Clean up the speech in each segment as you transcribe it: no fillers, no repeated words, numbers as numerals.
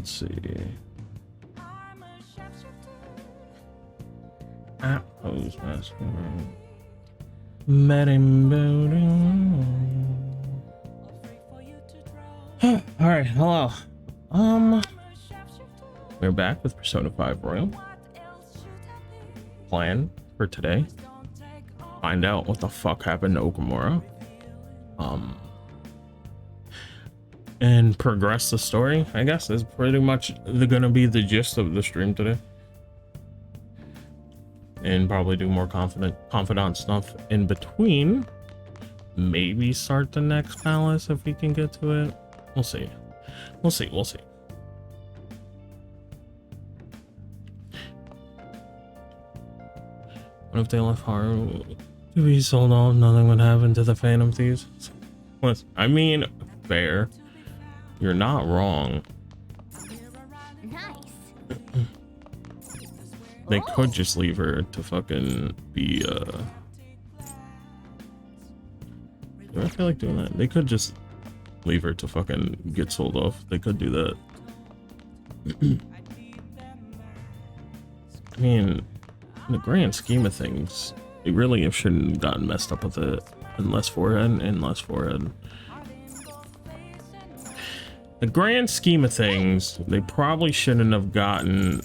Let's see. ATLUS masquerade. Met him building. All right, hello. We're back with Persona 5 Royal. Plan for today: find out what the fuck happened to Okamura. And progress the story, I guess, is pretty much gonna be the gist of the stream today. And probably do more confidant stuff in between. Maybe start the next palace if we can get to it. We'll see. We'll see. We'll see. What if they left Haru to be sold off? Nothing would happen to the Phantom Thieves. I mean, fair. You're not wrong. Nice. They could just leave her to fucking be do I feel like doing that? They could just leave her to fucking get sold off. They could do that. I mean, in the grand scheme of things, they really shouldn't have gotten messed up with it. Unless forehead. The grand scheme of things, they probably shouldn't have gotten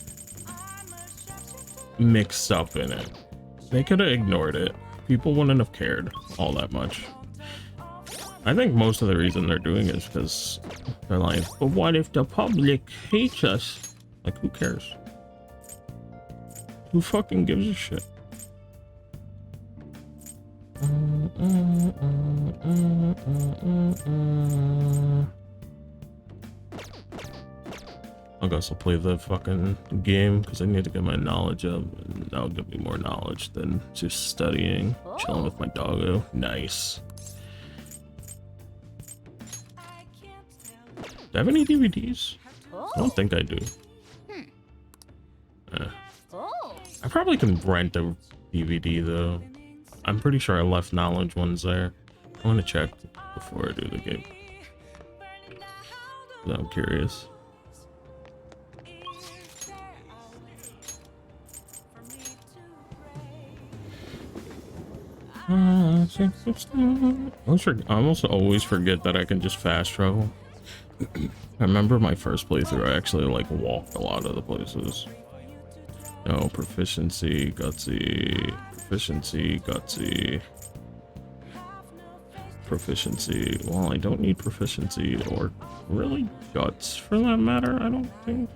mixed up in it. They could have ignored it. People wouldn't have cared all that much. I think most of the reason they're doing it is because they're like, but what if the public hates us? Like, who cares? Who fucking gives a shit? I guess I'll play the fucking game because I need to get my knowledge up, and that'll give me more knowledge than just studying, chilling with my doggo. Nice. Do I have any DVDs? I don't think I do. I probably can rent a DVD though. I'm pretty sure I left knowledge ones there. I want to check before I do the game. I'm curious. I almost always forget that I can just fast travel. I remember my first playthrough, I actually like walked a lot of the places. No, proficiency, gutsy, proficiency, gutsy, proficiency. Well, I don't need proficiency or really guts for that matter, I don't think.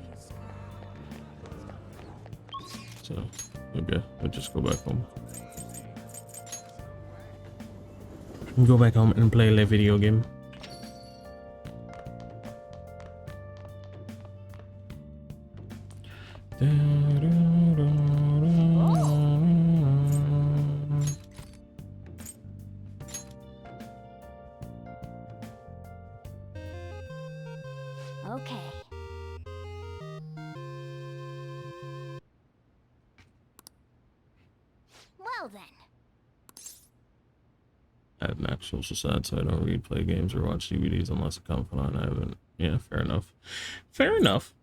So, okay, I'll just go back home. Go back home and play the video game. Okay. Well then. I have an actual sad, so I don't read, play games, or watch DVDs unless it comes on. I haven't. Yeah, fair enough. Fair enough.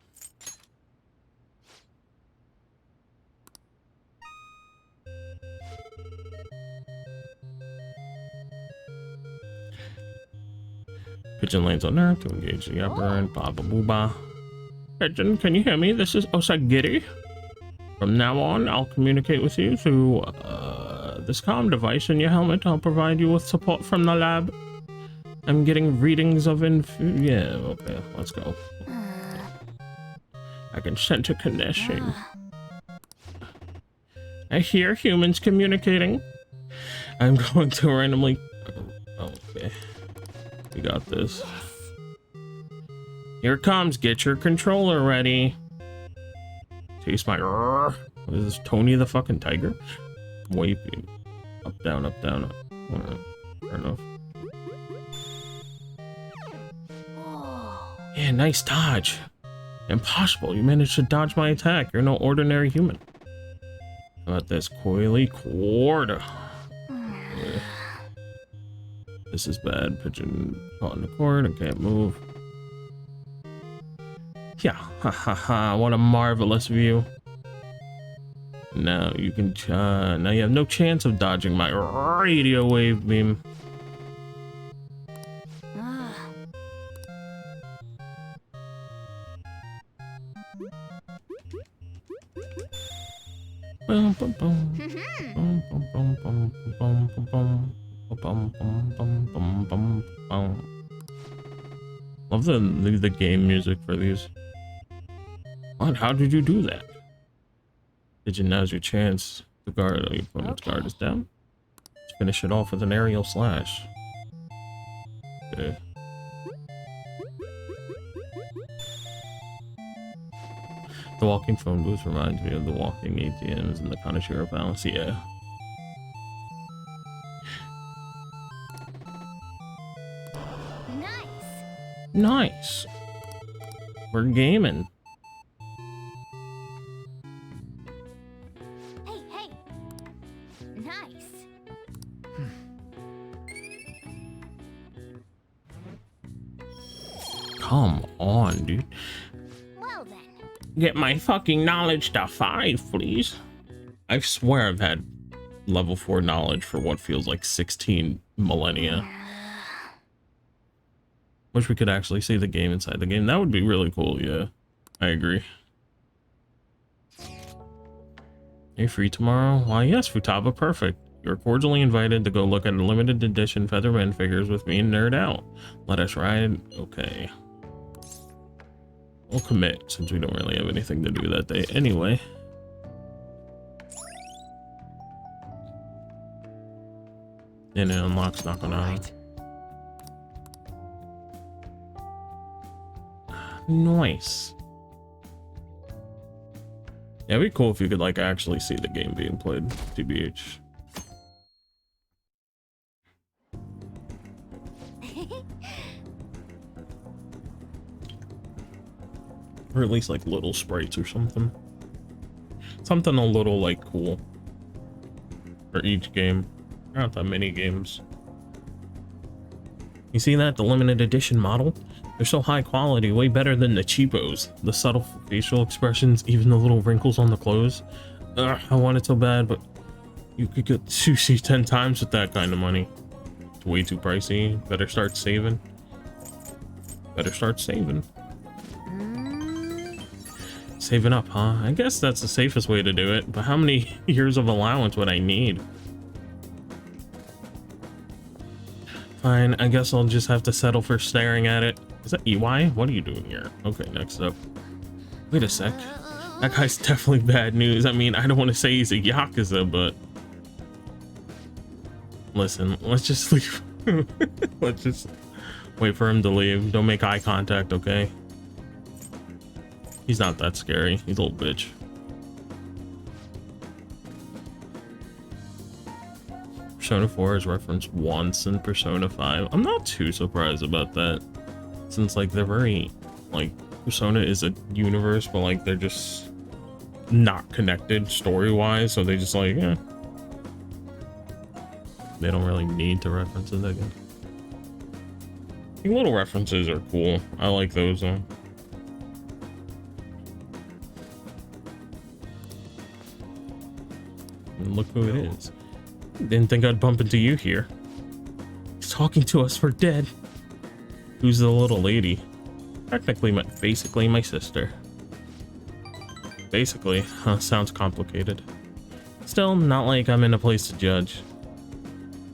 Pigeon lands on Earth to engage the aberrant. Baba booba. Pigeon, can you hear me? This is Osagiri. From now on, I'll communicate with you through this comm device in your helmet. I'll provide you with support from the lab. I'm getting readings of yeah, okay, let's go. I can sense a connection. I hear humans communicating. I'm going to randomly... Okay. We got this. Here it comes. Get your controller ready. Taste my... What is this? Tony the fucking tiger? Waving. Up, down, up, down, up. Fair enough. Yeah, nice dodge. Impossible. You managed to dodge my attack. You're no ordinary human. How about this? Coily cord. Yeah. This is bad. Pigeon caught in the cord and can't move. Yeah, ha ha ha, what a marvelous view. Now you can, now you have no chance of dodging my radio wave beam. Love the game music for these. What? How did you do that? Did you? Now's your chance. The guard, your opponent's guard is down. Let's finish it off with an aerial slash. Okay. The walking phone booth reminds me of the walking ATMs and the Connoisseur Balance. Yeah. Nice. We're gaming. Hey. Nice. Come on, dude. Well then. Get my fucking knowledge to 5, please. I swear I've had level 4 knowledge for what feels like 16 millennia. Wish we could actually see the game inside the game. That would be really cool, yeah. I agree. Are you free tomorrow? Why, yes, Futaba, perfect. You're cordially invited to go look at limited edition Featherman figures with me and nerd out. Let us ride. Okay. We'll commit, since we don't really have anything to do that day anyway. And it unlocks knocking out. Nice. Yeah, it'd be cool if you could like actually see the game being played, TBH. Or at least like little sprites or something. Something a little like cool for each game. Not that many games. You see that? The limited edition model? They're so high quality, way better than the cheapos. The subtle facial expressions, even the little wrinkles on the clothes. Ugh, I want it so bad, but you could get sushi 10 times with that kind of money. It's way too pricey. Better start saving. Better start saving. Saving up, huh? I guess that's the safest way to do it, but how many years of allowance would I need? Fine, I guess I'll just have to settle for staring at it. Is that EY? What are you doing here? Okay, next up. Wait a sec. That guy's definitely bad news. I mean, I don't want to say he's a Yakuza, but... Listen, let's just leave. Let's just wait for him to leave. Don't make eye contact, okay? He's not that scary. He's a little bitch. Persona 4 is referenced once in Persona 5. I'm not too surprised about that. Since, like, they're very, like, Persona is a universe, but, like, they're just not connected story-wise, so they just, like, yeah. They don't really need to reference it, I guess. I think little references are cool. I like those, though. And look who it is. Didn't think I'd bump into you here. He's talking to us for dead. Who's the little lady? Technically, basically my sister. Basically, huh, sounds complicated. Still, not like I'm in a place to judge.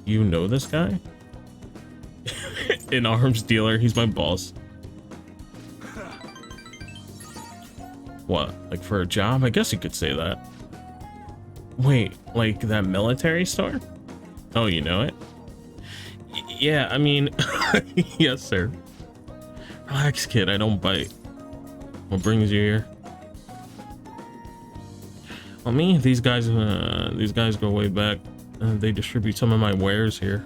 You know this guy? An arms dealer, he's my boss. What, like for a job? I guess you could say that. Wait, like that military store? Oh, you know it? Yeah, I mean, yes, sir. Relax, kid, I don't bite. What brings you here? Well, me, these guys go way back. They distribute some of my wares here.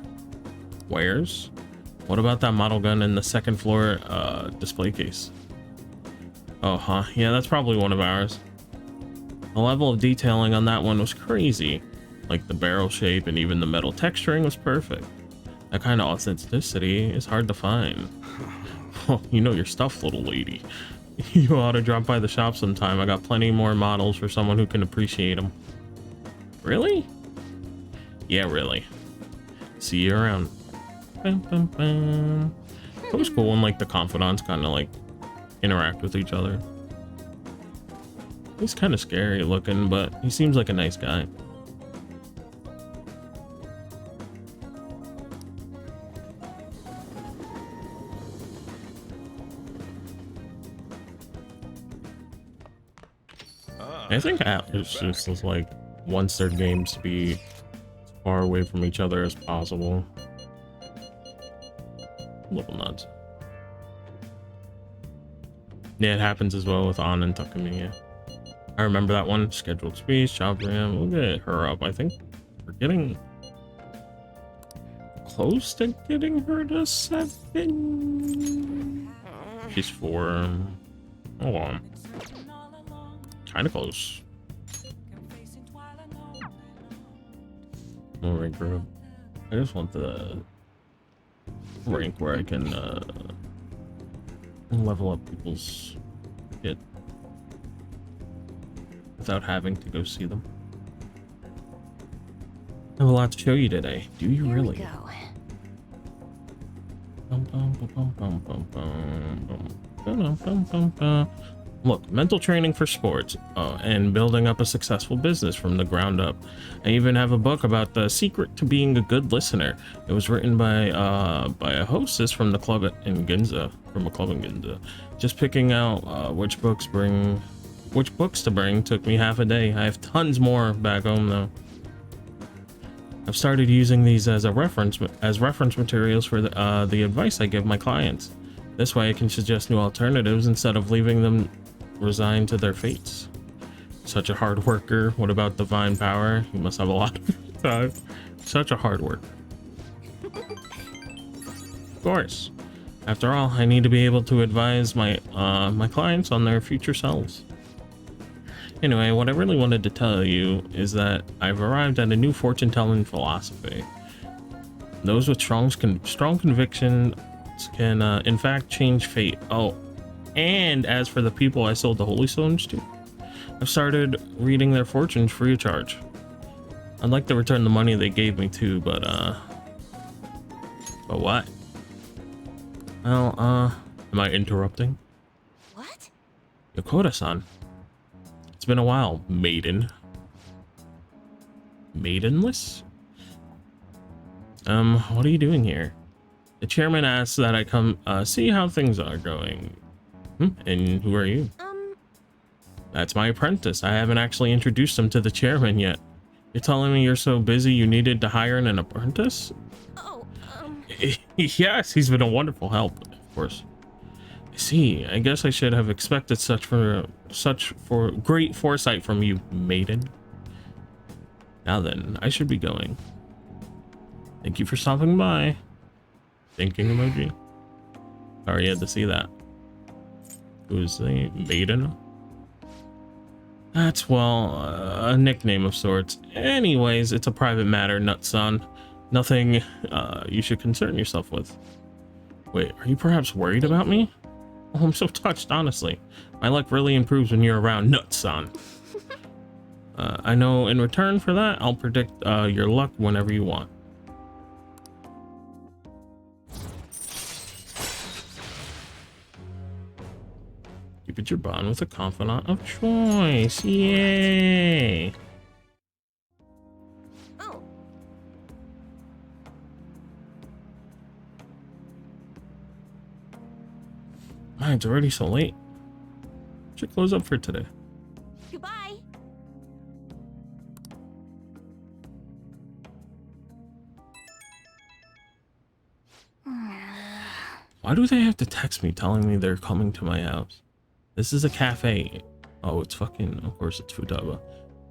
Wares? What about that model gun in the second floor display case? Oh, huh. Yeah, that's probably one of ours. The level of detailing on that one was crazy. Like the barrel shape and even the metal texturing was perfect. That kind of authenticity is hard to find. Oh, you know your stuff, little lady. You ought to drop by the shop sometime. I got plenty more models for someone who can appreciate them. Really? Yeah, really. See you around. Bum, bum, bum. It was cool when like the confidants kind of like interact with each other. He's kind of scary looking, but he seems like a nice guy. I think ATLUS just like wants their games to be as far away from each other as possible. A little nuts. Yeah, it happens as well with On and Takamiya. I remember that one. Scheduled speech, job ram. We'll get her up. I think we're getting close to getting her to 7. She's 4. Hold on. Kind of close. More rank group. I just want the rank where I can level up people's shit without having to go see them. I have a lot to show you today. Do you really? Here we go. Look, mental training for sports and building up a successful business from the ground up. I even have a book about the secret to being a good listener. It was written by a hostess from the club in Ginza, from a club in Ginza. Just picking out which books to bring took me half a day. I have tons more back home though. I've started using these as reference materials for the advice I give my clients. This way I can suggest new alternatives instead of leaving them resigned to their fates. Such a hard worker. What about divine power? You must have a lot of time. Such a hard worker. Of course. After all, I need to be able to advise my my clients on their future selves. Anyway, what I really wanted to tell you is that I've arrived at a new fortune-telling philosophy. Those with strong conviction can in fact change fate. Oh, and as for the people I sold the holy stones to, I've started reading their fortunes free of charge. I'd like to return the money they gave me too, but what? Well, am I interrupting? What? Yokota-san. It's been a while, maiden. Maidenless? What are you doing here? The chairman asks that I come see how things are going. And who are you? That's my apprentice. I haven't actually introduced him to the chairman yet. You're telling me you're so busy you needed to hire an apprentice? Oh, Yes, he's been a wonderful help, of course. I see. I guess I should have expected such for great foresight from you, maiden. Now then, I should be going. Thank you for stopping by. Thinking emoji. Sorry you had to see that. Who's the maiden? That's, well, a nickname of sorts. Anyways, it's a private matter, Nutson. Nothing you should concern yourself with. Wait, are you perhaps worried about me? Oh, I'm so touched, honestly. My luck really improves when you're around, Nutson. I know in return for that, I'll predict your luck whenever you want. Keep it your bond with a confidant of choice. Yay! oh. Man, it's already so late. Should close up for today. Goodbye. Why do they have to text me telling me they're coming to my house? This is a cafe. Oh, it's fucking, of course it's Futaba.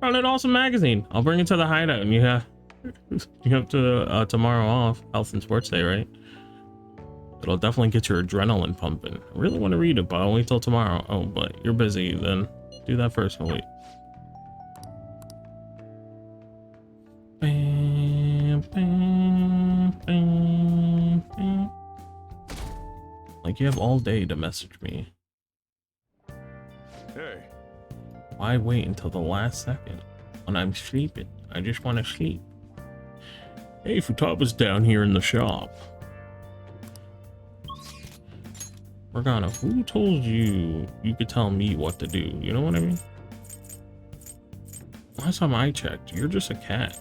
Found an awesome magazine. I'll bring it to the hideout, and you have to tomorrow off, health and sports day, right? It'll definitely get your adrenaline pumping. I really want to read it, but I'll wait till tomorrow. Oh, but you're busy, then do that first. I'll wait. Bam, bam, bam, bam. Like, you have all day to message me. Hey. Why wait until the last second when I'm sleeping? I just want to sleep. Hey, Futaba's down here in the shop. Morgana, who told you you could tell me what to do? You know what I mean? Last time I checked, you're just a cat.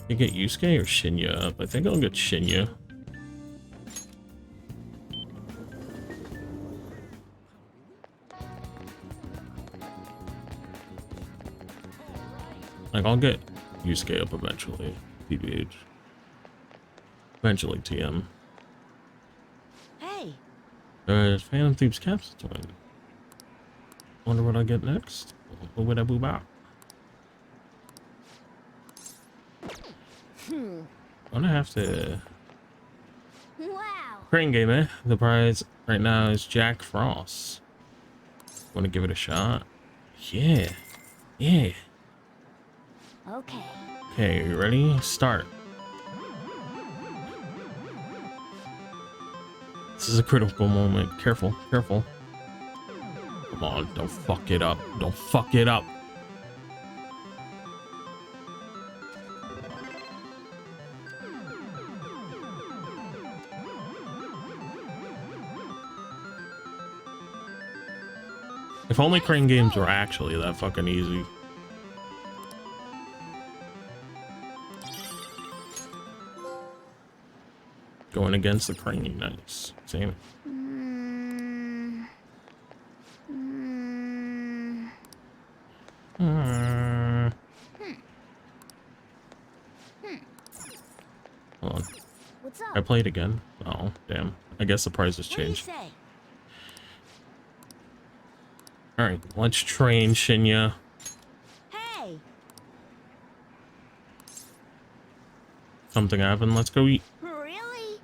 You get Yusuke or Shinya up? I think I'll get Shinya. Like, I'll get Yusuke up eventually. TBH. Eventually, TM. Hey. There's Phantom Thieves capsule twin. Wonder what I get next. I'm gonna have to. Wow. Crane game, eh? The prize right now is Jack Frost. Want to give it a shot? Yeah. Yeah. Okay. Okay, you ready? Start. This is a critical moment. Careful, careful. Come on, don't fuck it up. Don't fuck it up. If only crane games were actually that fucking easy. Going against the crane, nice. Same. Hold on. What's up? I played again. Oh, damn. I guess the price has changed. What do you say? Alright, let's train Shinya. Hey. Something happened. Let's go eat. Really?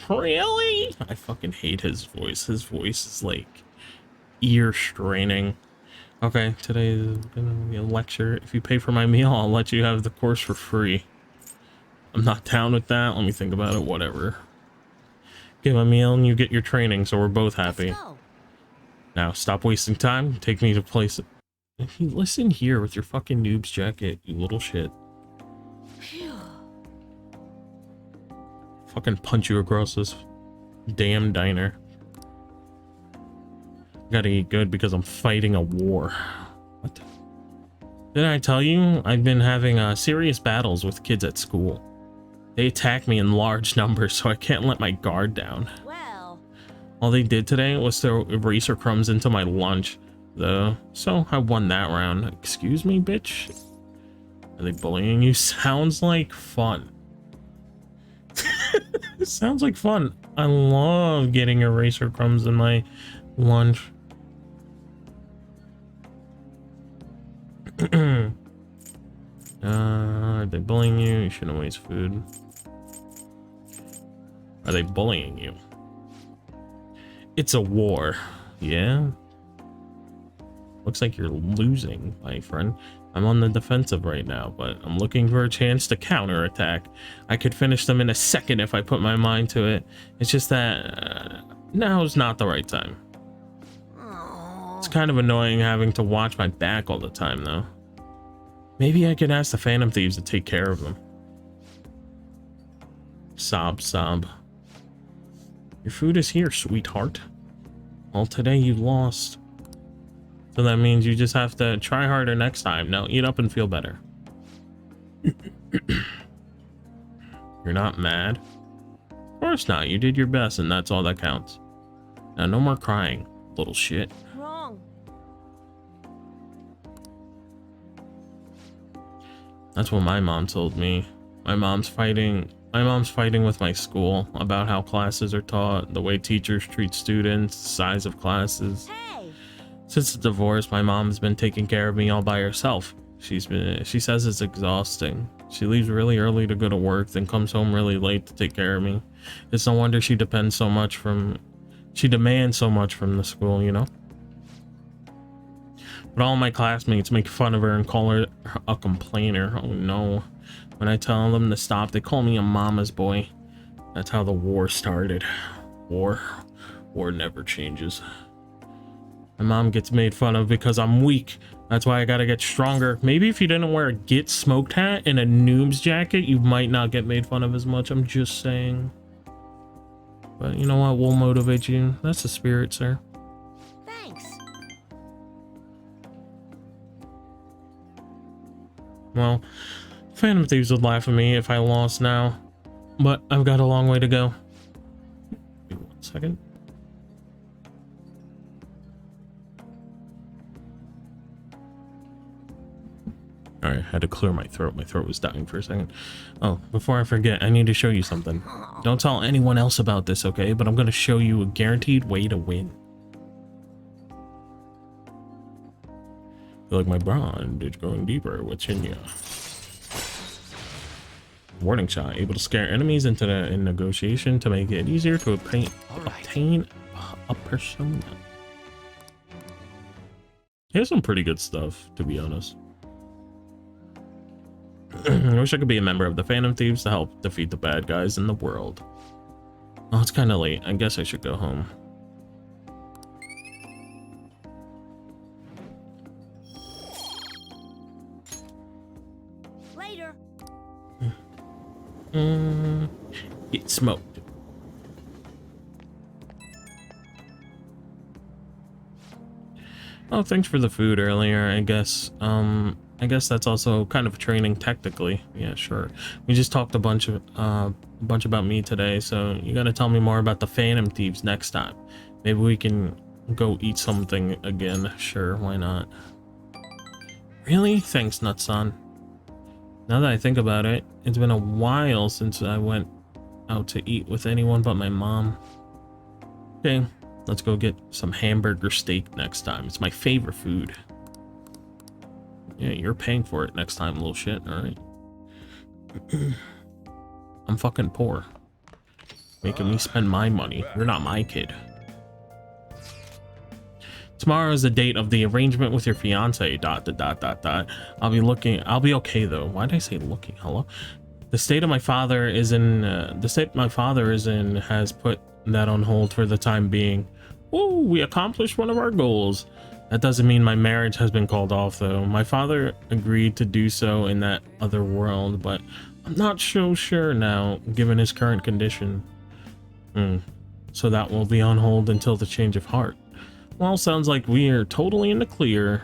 Really? I fucking hate his voice. His voice is like ear straining. Okay, today is gonna be a lecture. If you pay for my meal, I'll let you have the course for free. I'm not down with that. Let me think about it. Whatever. Get my meal and you get your training, so we're both happy. Let's go. Now stop wasting time. Take me to place. Listen here with your fucking noob's jacket, you little shit. Phew. Fucking punch you across this damn diner. Gotta eat good because I'm fighting a war. What? Didn't I tell you? I've been having serious battles with kids at school. They attack me in large numbers, so I can't let my guard down. Well. All they did today was throw eraser crumbs into my lunch, though. So I won that round. Excuse me, bitch? Are they bullying you? Sounds like fun. It sounds like fun. I love getting eraser crumbs in my lunch. Are they bullying you? You shouldn't waste food. Are they bullying you? It's a war. Yeah? Looks like you're losing, my friend. I'm on the defensive right now, but I'm looking for a chance to counterattack. I could finish them in a second if I put my mind to it. It's just that now's not the right time. It's kind of annoying having to watch my back all the time, though. Maybe I could ask the Phantom Thieves to take care of them. Sob, sob. Your food is here, sweetheart. Well, today you lost. So that means you just have to try harder next time. Now eat up and feel better. You're not mad? Of course not. You did your best and that's all that counts. Now no more crying, little shit. Wrong. That's what my mom told me. My mom's fighting with my school about how classes are taught, the way teachers treat students, the size of classes. Hey. Since the divorce, my mom's been taking care of me all by herself. She says it's exhausting. She leaves really early to go to work, then comes home really late to take care of me. It's no wonder she demands so much from the school, you know? But all my classmates make fun of her and call her a complainer. Oh no. When I tell them to stop, they call me a mama's boy. That's how the war started. War never changes. My mom gets made fun of because I'm weak. That's why I gotta get stronger. Maybe if you didn't wear a Get Smoked hat and a noob's jacket, you might not get made fun of as much. I'm just saying. But you know what? We'll motivate you. That's the spirit, sir. Thanks. Well, Phantom Thieves would laugh at me if I lost now. But I've got a long way to go. Give me 1 second. Alright, I had to clear my throat. My throat was dying for a second. Oh, before I forget, I need to show you something. Don't tell anyone else about this, okay? But I'm going to show you a guaranteed way to win. Feel like my bond is growing deeper. What's in ya? Warning shot. Able to scare enemies into in negotiation to make it easier to obtain a persona. Here's some pretty good stuff, to be honest. I wish I could be a member of the Phantom Thieves to help defeat the bad guys in the world. Oh, it's kind of late. I guess I should go home. Later. Get smoked. Oh, thanks for the food earlier. I guess that's also kind of training technically. Yeah, sure. We just talked a bunch about me today, so you gotta tell me more about the Phantom Thieves next time. Maybe we can go eat something again. Sure, why not? Really? Thanks, Nutson. Now that I think about it, it's been a while since I went out to eat with anyone but my mom. Okay, let's go get some hamburger steak next time. It's my favorite food. Yeah, you're paying for it next time, little shit, alright? I'm fucking poor. Making me spend my money. You're not my kid. Tomorrow is the date of the arrangement with your fiance. ... I'll be okay though. Why did I say looking? Hello? The state my father is in has put that on hold for the time being. Woo, we accomplished one of our goals. That doesn't mean my marriage has been called off though. My father agreed to do so in that other world, but I'm not so sure now, given his current condition. So that will be on hold until the change of heart. Well, sounds like we are totally in the clear.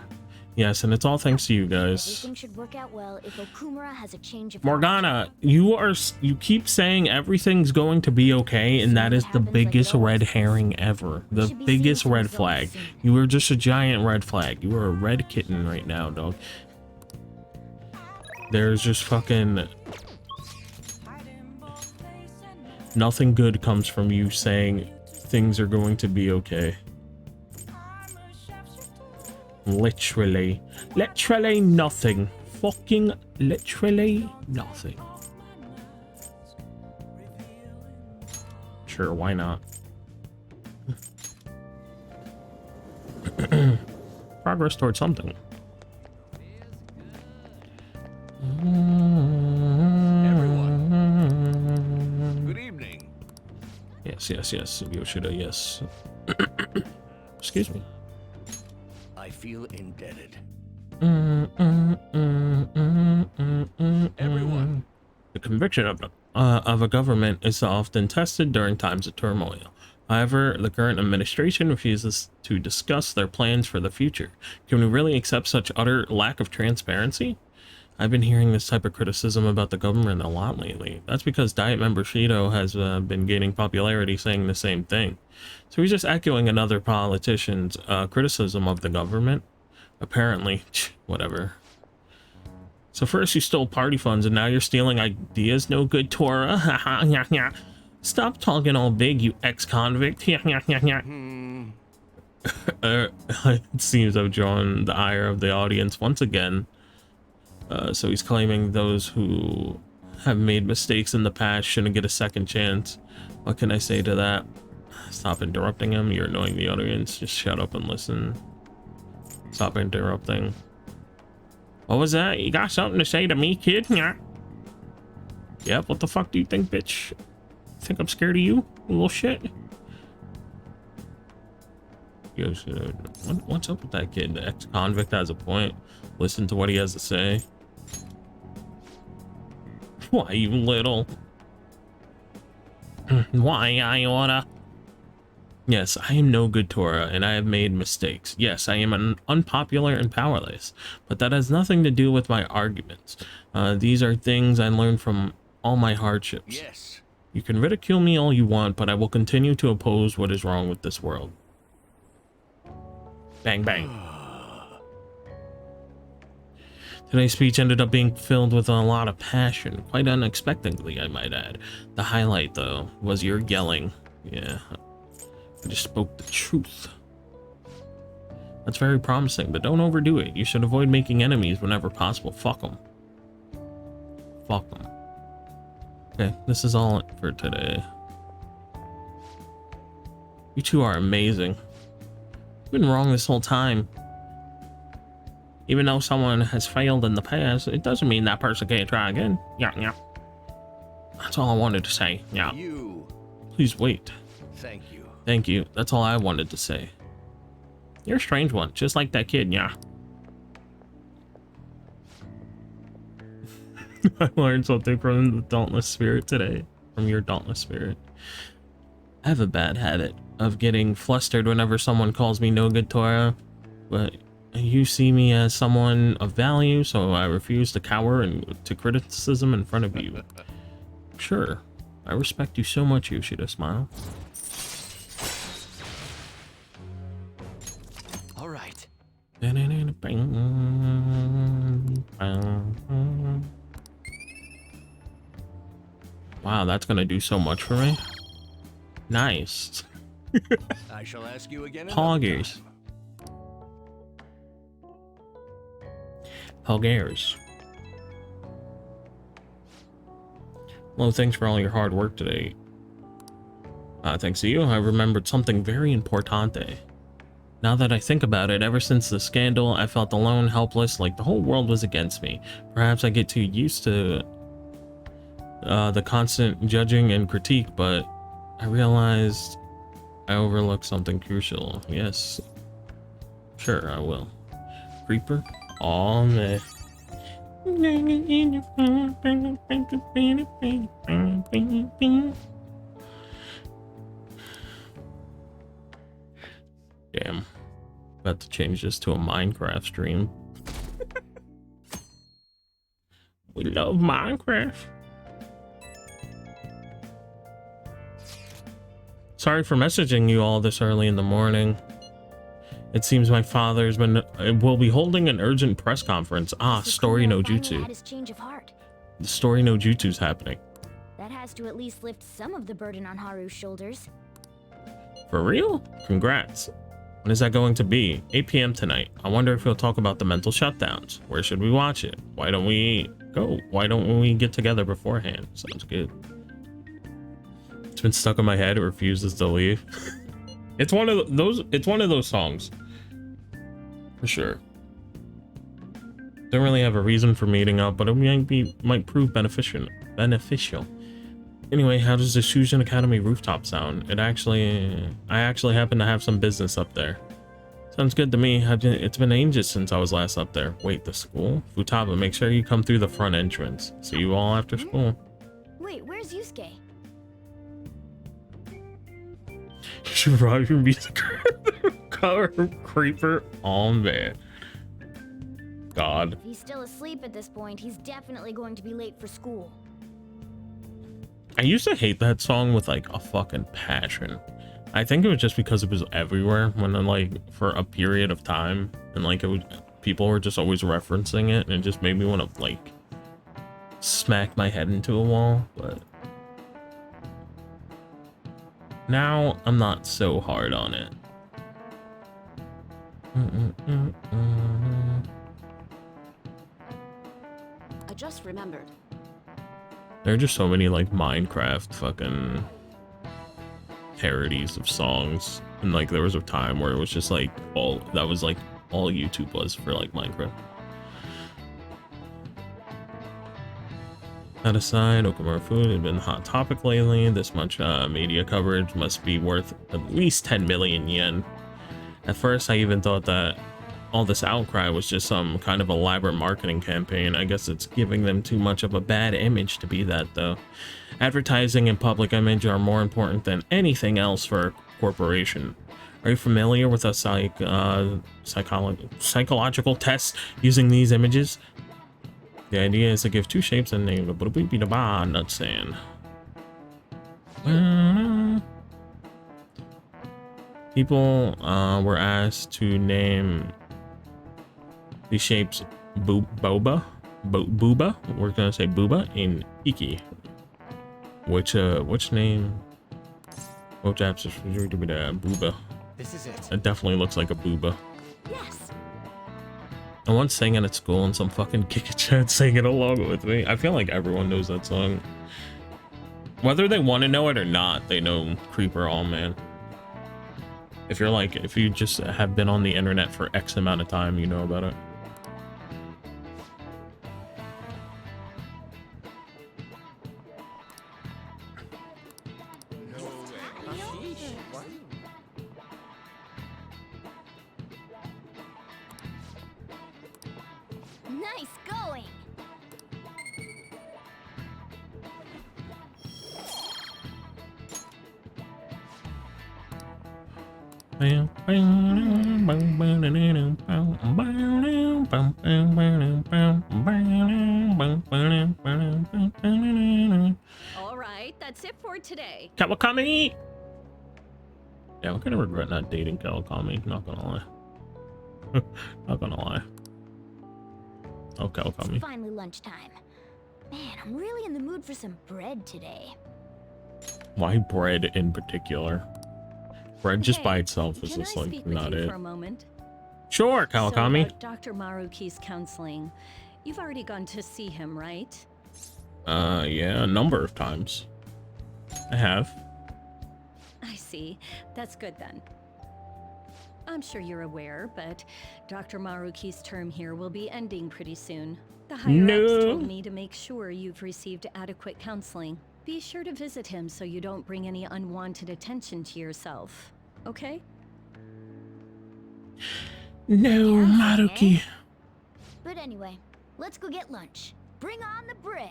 Yes, and it's all thanks to you guys. Everything should work out well if Okumura has a change of Morgana, you keep saying everything's going to be okay, and that is the biggest red herring ever. The biggest red flag. You are just a giant red flag. You are a red kitten right now, dog. There's just fucking nothing good comes from you saying things are going to be okay. Literally nothing. Fucking literally nothing. Sure, why not? Progress towards something. Everyone, good evening. Yes, Yoshida, yes. Excuse me. I feel indebted. Everyone. The conviction of a government is often tested during times of turmoil. However, the current administration refuses to discuss their plans for the future. Can we really accept such utter lack of transparency? I've been hearing this type of criticism about the government a lot lately. That's because Diet member Shido has been gaining popularity saying the same thing. So he's just echoing another politician's criticism of the government. Apparently, whatever. So first you stole party funds and now you're stealing ideas, no good Torah. Stop talking all big, you ex-convict. It seems I've drawn the ire of the audience once again. So he's claiming those who have made mistakes in the past shouldn't get a second chance. What can I say to that? Stop interrupting him. You're annoying the audience. Just shut up and listen. Stop interrupting. What was that? You got something to say to me, kid? Yeah. Yep, what the fuck do you think, bitch? Think I'm scared of you, little shit? What's up with that kid? The ex-convict has a point. Listen to what he has to say. Why, you little? Why, Iota? Yes, I am no good Torah, and I have made mistakes. Yes, I am unpopular and powerless, but that has nothing to do with my arguments. These are things I learned from all my hardships. Yes. You can ridicule me all you want, but I will continue to oppose what is wrong with this world. Bang, bang. Today's speech ended up being filled with a lot of passion, quite unexpectedly, I might add. The highlight, though, was your yelling. Yeah, I just spoke the truth. That's very promising, but don't overdo it. You should avoid making enemies whenever possible. Fuck them. Fuck them. Okay, this is all for today. You two are amazing. You've been wrong this whole time. Even though someone has failed in the past, it doesn't mean that person can't try again. Yeah. That's all I wanted to say. Yeah. You. Please wait. Thank you. Thank you. That's all I wanted to say. You're a strange one, just like that kid, yeah. I learned something from the Dauntless Spirit today. From your Dauntless Spirit. I have a bad habit of getting flustered whenever someone calls me no good Torah, but you see me as someone of value, so I refuse to cower to criticism in front of you. Sure. I respect you so much, Yoshida. Smile. All right. Wow, that's gonna do so much for me. Nice. I shall ask you again. Poggers. Poggers. Well, thanks for all your hard work today. Thanks to you, I remembered something very importante. Now that I think about it, ever since the scandal, I felt alone, helpless, like the whole world was against me. Perhaps I get too used to the constant judging and critique, but I realized I overlooked something crucial. Yes. Sure, I will. Creeper on the... Damn. About to change this to a Minecraft stream. We love Minecraft. Sorry for messaging you all this early in the morning. It seems my father's will be holding an urgent press conference. Story no jutsu. The story no jutsu's happening. That has to at least lift some of the burden on Haru's shoulders. For real? Congrats. When is that going to be? 8 p.m. tonight. I wonder if we'll talk about the mental shutdowns. Where should we watch it? Why don't we go? Why don't we get together beforehand? Sounds good. It's been stuck in my head. It refuses to leave. It's one of those songs. For sure. Don't really have a reason for meeting up, but it might prove beneficial. Anyway, how does the Shujin Academy rooftop sound? I actually happen to have some business up there. Sounds good to me. It's been ages since I was last up there. Wait, the school? Futaba, make sure you come through the front entrance. See you all after school. Wait, where's Yusuke? You should ride your music cover creeper on man. God. If he's still asleep at this point, he's definitely going to be late for school. I used to hate that song with like a fucking passion. I think it was just because it was everywhere when for a period of time, and people were just always referencing it, and it just made me want to smack my head into a wall. But now I'm not so hard on it. I just remembered. There are just so many Minecraft fucking parodies of songs, and there was a time where it was just all YouTube was for Minecraft. That aside, Okamura food had been a hot topic lately. This much media coverage must be worth at least 10 million yen. At first, I even thought that all this outcry was just some kind of elaborate marketing campaign. I guess it's giving them too much of a bad image to be that, though. Advertising and public image are more important than anything else for a corporation. Are you familiar with a psychological test using these images? The idea is to give two shapes and name the nutstand. People were asked to name the shapes Booba. We're gonna say Booba and Iki. Which name? Which apps is Booba? This is it. It definitely looks like a Booba. Yes. I once sang it at school and some fucking Giga Chat sang it along with me. I feel like everyone knows that song. Whether they want to know it or not, they know Creeper All Man. If you just have been on the internet for X amount of time, you know about it. Nice going. All right, that's it for today. Kawakami! Yeah, I'm gonna regret not dating Kawakami, not gonna lie. Not gonna lie. Oh, Kawakami. It's finally lunchtime. Man, I'm really in the mood for some bread today. Why bread in particular? Bread just by itself is Can just I like speak with not you it. for a moment? Sure, So Kawakami. about Dr. Maruki's counseling. You've already gone to see him, right? Yeah, a number of times. I have. I see. That's good then. I'm sure you're aware, but Dr. Maruki's term here will be ending pretty soon. The higher-ups told me to make sure you've received adequate counseling. Be sure to visit him so you don't bring any unwanted attention to yourself. Okay? No, Maruki. But anyway, let's go get lunch. Bring on the bread.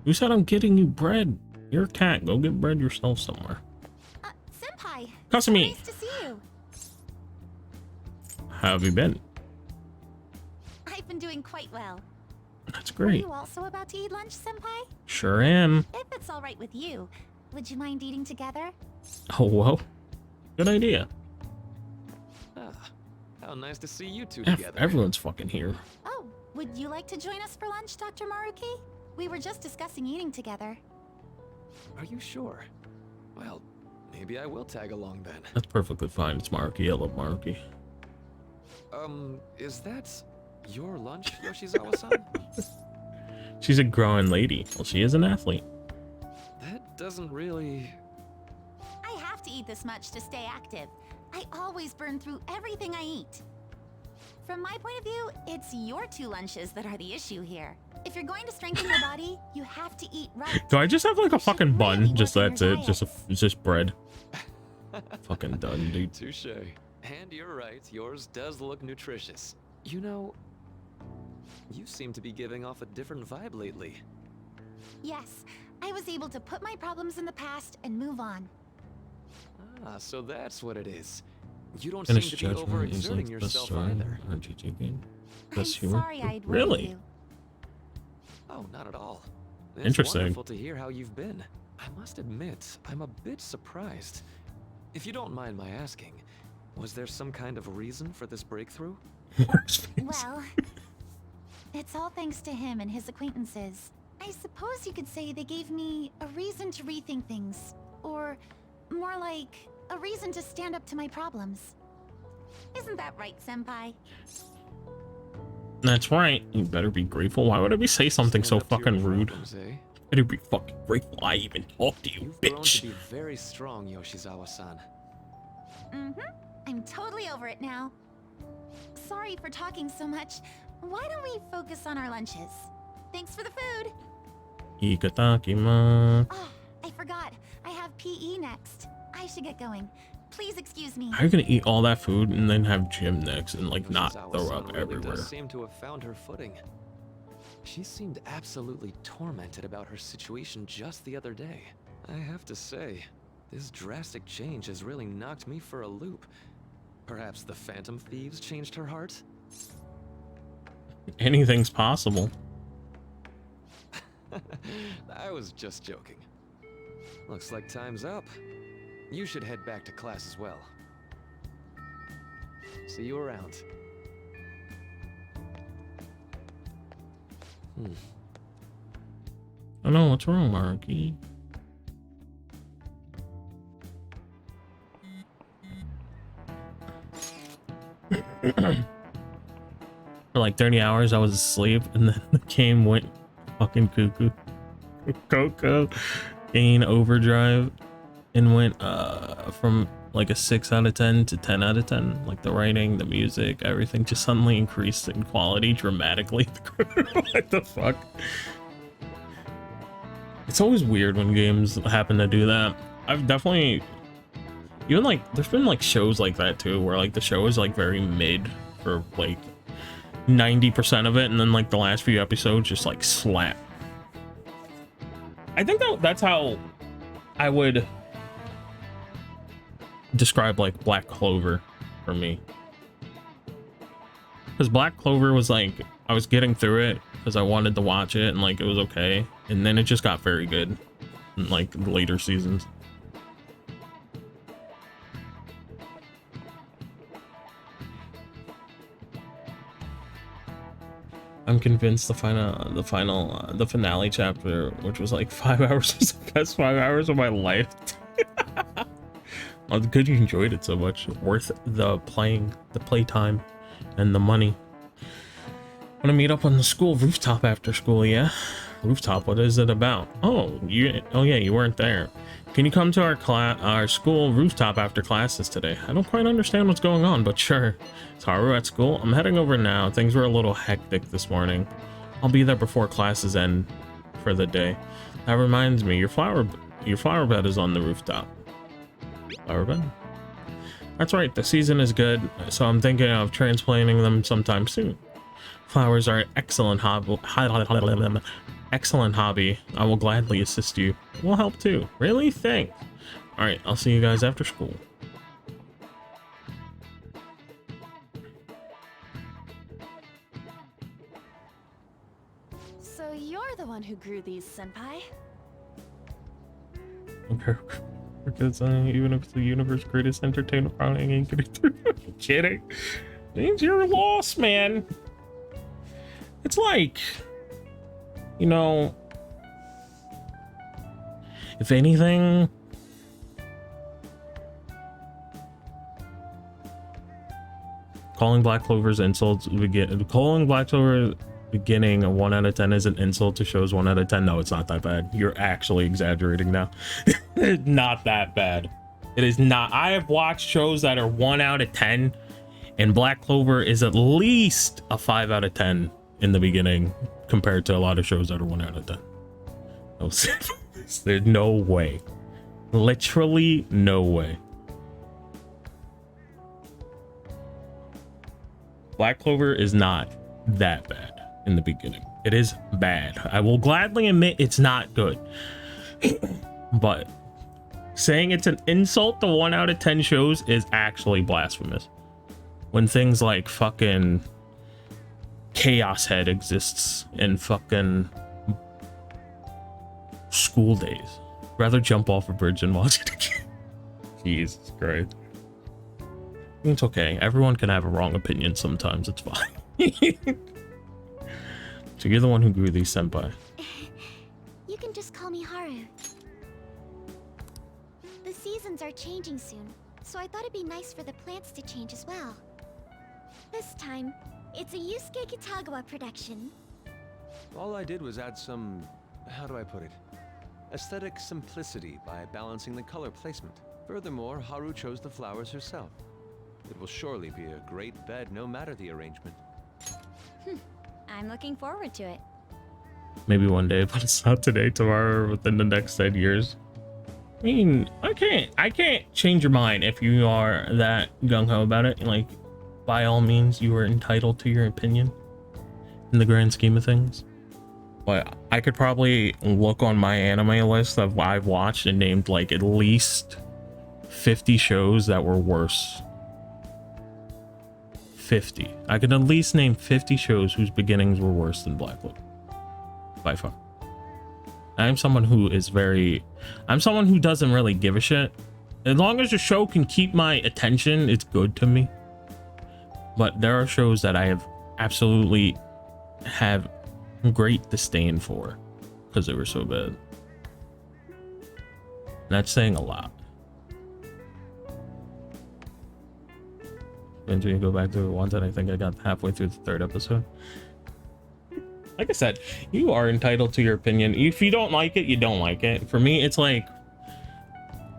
Who said I'm getting you bread? You're a cat. Go get bread yourself somewhere. Senpai. Kasumi. Nice to see you. How have you been? I've been doing quite well. That's Are great. you also about to eat lunch, Senpai? Sure am. If it's all right with you, would you mind eating together? Oh, well. Good idea. Ah, how nice to see you two Yeah, together. everyone's fucking here. Oh, would you like to join us for lunch, Dr. Maruki? We were just discussing eating together. Are you sure? Well, maybe I will tag along then. That's perfectly fine. It's Maruki. I love Maruki. Is that your lunch, Yoshizawa-san? She's a growing lady. Well, she is an athlete. That doesn't really... I have to eat this much to stay active. I always burn through everything I eat. From my point of view, it's your two lunches that are the issue here. If you're going to strengthen your body, you have to eat right. Do I just have like a You should fucking bun? really Just work on that's your it. Just diets. it's just bread. Fucking done, dude. Touche. And you're right, yours does look nutritious. You know, you seem to be giving off a different vibe lately. Yes, I was able to put my problems in the past and move on. Ah, so that's what it is. You don't Finished seem to be Judgment is overexerting like the best yourself story either. RPG game. I'm Best humor. sorry I'd worried Really? you. Oh, not at all. It's Interesting. wonderful to hear how you've been. I must admit, I'm a bit surprised. If you don't mind my asking, was there some kind of reason for this breakthrough? Well, it's all thanks to him and his acquaintances. I suppose you could say they gave me a reason to rethink things. Or, more like, a reason to stand up to my problems. Isn't that right, Senpai? That's right. You better be grateful. Why would I be say something so Stand up to your fucking rude? problems, eh? Better be fucking grateful I even talked to you, You've grown bitch. to be very strong, Yoshizawa-san. Mm-hmm. I'm totally over it now. Sorry for talking so much. Why don't we focus on our lunches? Thanks for the food. Ikatakimasu. Oh, I forgot. I have PE next. I should get going. Please excuse me. How are you gonna eat all that food and then have gym next and like not throw Yoshikawa-san up really everywhere? does seem to have found her footing. She seemed absolutely tormented about her situation just the other day. I have to say, this drastic change has really knocked me for a loop. Perhaps the Phantom Thieves changed her heart? Anything's possible. I was just joking. Looks like time's up. You should head back to class as well. See you around. Oh no, what's wrong, Maruki? For like 30 hours I was asleep and then the game went fucking cuckoo. Coco gain overdrive and went from like a 6 out of 10 to 10 out of 10. Like the writing, the music, everything just suddenly increased in quality dramatically. What the fuck? It's always weird when games happen to do that. I've definitely, even like, there's been like shows like that too, where like the show is like very mid for like 90% of it, and then like the last few episodes just like slap. I think that's how I would describe like Black Clover for me, because Black Clover was like, I was getting through it because I wanted to watch it and like it was okay, and then it just got very good in like the later seasons. I'm convinced the finale chapter, which was like 5 hours, was the best 5 hours of my life. Well, good you enjoyed it so much. Worth the playtime, and the money. Want to meet up on the school rooftop after school? Yeah, rooftop. What is it about? Oh, yeah, you weren't there. Can you come to our school rooftop after classes today? I don't quite understand what's going on, but sure. Is Haru at school? I'm heading over now. Things were a little hectic this morning. I'll be there before classes end for the day. That reminds me, your flower bed is on the rooftop. Flower bed? That's right, the season is good, so I'm thinking of transplanting them sometime soon. Flowers are an excellent hobby. Excellent hobby. I will gladly assist you. We'll help too. Really? Thanks. Alright, I'll see you guys after school. So you're the one who grew these, senpai? Okay. Because even if it's the universe's greatest entertainment product, I ain't getting through. I'm kidding. Means you're lost, man. It's like, you know, if anything, calling Black Clover's insults calling Black Clover beginning a 1 out of 10 is an insult to shows 1 out of 10. No, it's not that bad. You're actually exaggerating now. It's not that bad. It is not. I have watched shows that are 1 out of 10, and Black Clover is at least a 5 out of 10 in the beginning compared to a lot of shows that are 1 out of 10. No, there's no way. Literally no way. Black Clover is not that bad in the beginning. It is bad. I will gladly admit it's not good. But saying it's an insult to 1 out of 10 shows is actually blasphemous. When things like fucking Chaos Head exists in fucking School Days. Rather jump off a bridge and watch it again. Jesus Christ. It's okay. Everyone can have a wrong opinion sometimes. It's fine. So you're the one who grew these, senpai. You can just call me Haru. The seasons are changing soon, so I thought it'd be nice for the plants to change as well. This time, it's a Yusuke Kitagawa production. All I did was add some, how do I put it, aesthetic simplicity by balancing the color placement. Furthermore, Haru chose the flowers herself. It will surely be a great bed no matter the arrangement. I'm looking forward to it. Maybe one day, but it's not today, tomorrow, or within the next 10 years. I mean, I can't change your mind if you are that gung-ho about it. Like, by all means, you are entitled to your opinion in the grand scheme of things. But I could probably look on my anime list of what I've watched and named like at least 50 shows that were worse. 50. I could at least name 50 shows whose beginnings were worse than Black Clover. By far. I'm someone who doesn't really give a shit. As long as the show can keep my attention, it's good to me. But there are shows that I have great disdain for because they were so bad. That's saying a lot. And we go back to the ones that I think I got halfway through the 3rd episode. Like I said, you are entitled to your opinion. If you don't like it, you don't like it. For me, it's like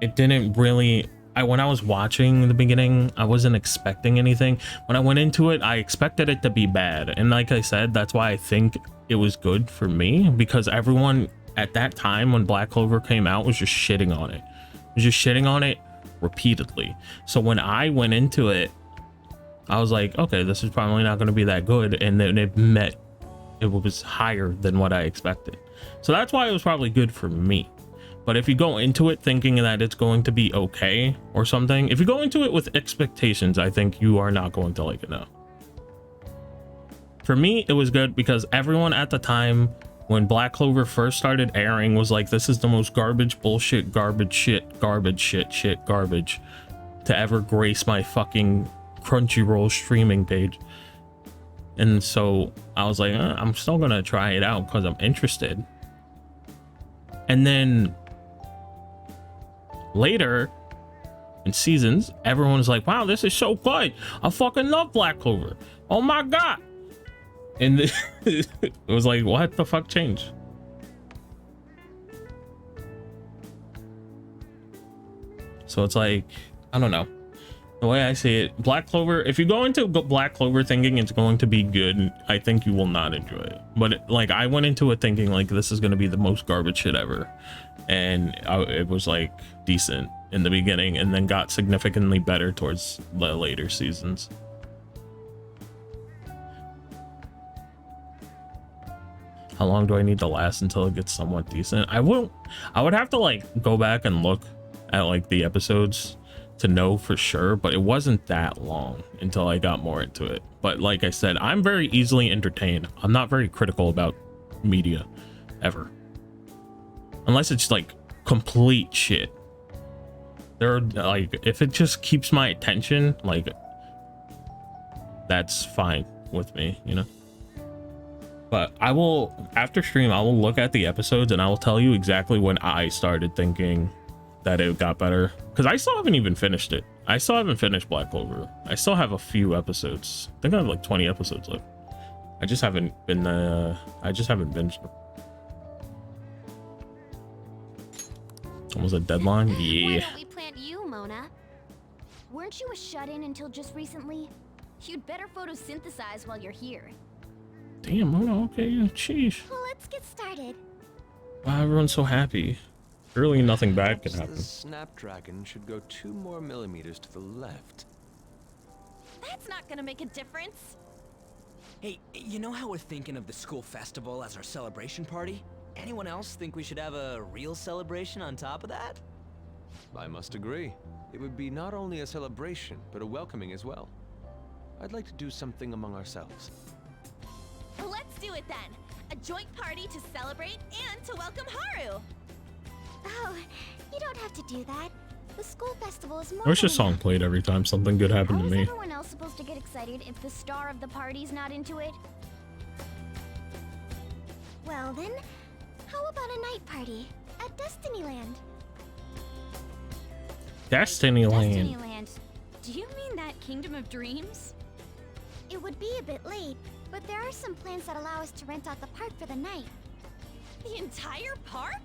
it didn't really. When I was watching the beginning, I wasn't expecting anything. When I went into it, I expected it to be bad. And like I said, that's why I think it was good for me, because everyone at that time when Black Clover came out was just shitting on it. Was just shitting on it repeatedly. So when I went into it, I was like, okay, this is probably not going to be that good. And then it was higher than what I expected. So that's why it was probably good for me. But if you go into it thinking that it's going to be okay or something, if you go into it with expectations, I think you are not going to like it now. For me, it was good because everyone at the time when Black Clover first started airing was like, this is the most garbage, bullshit, garbage shit, garbage shit, garbage to ever grace my fucking Crunchyroll streaming page. And so I was like, I'm still gonna try it out because I'm interested. And then later in seasons, everyone was like, wow, this is so good. I fucking love Black Clover. Oh my god. And it was like, what the fuck changed? So it's like, I don't know. The way I see it, Black Clover, if you go into Black Clover thinking it's going to be good, I think you will not enjoy it. But like, I went into it thinking like this is going to be the most garbage shit ever. And it was like decent in the beginning and then got significantly better towards the later seasons. How long do I need to last until it gets somewhat decent? I would have to like go back and look at like the episodes to know for sure, but it wasn't that long until I got more into it. But like I said, I'm very easily entertained. I'm not very critical about media ever, unless it's like complete shit. There, like, if it just keeps my attention, like, that's fine with me, you know. But I will, after stream, I will look at the episodes and I will tell you exactly when I started thinking that it got better, because I still haven't even finished it. I still haven't finished Black Clover. I still have a few episodes. I think I have like 20 episodes left. I just haven't been binged them. Almost a deadline. Yeah. Why don't we plant you, Mona? Weren't you a shut-in until just recently? You'd better photosynthesize while you're here. Damn, Mona, okay, sheesh. Well, let's get started. Wow, everyone's so happy. Surely nothing bad can happen. The Snapdragon should go 2 more millimeters to the left. That's not gonna make a difference. Hey, you know how we're thinking of the school festival as our celebration party? Anyone else think we should have a real celebration on top of that? I must agree. It would be not only a celebration, but a welcoming as well. I'd like to do something among ourselves. Let's do it then. A joint party to celebrate and to welcome Haru. Oh, you don't have to do that. The school festival is more. I wish a song played every time something good happened to me. How is everyone else supposed to get excited if the star of the party's not into it? Well then, how about a night party at Destinyland? Destinyland. Destinyland. Do you mean that Kingdom of Dreams? It would be a bit late, but there are some plans that allow us to rent out the park for the night. The entire park?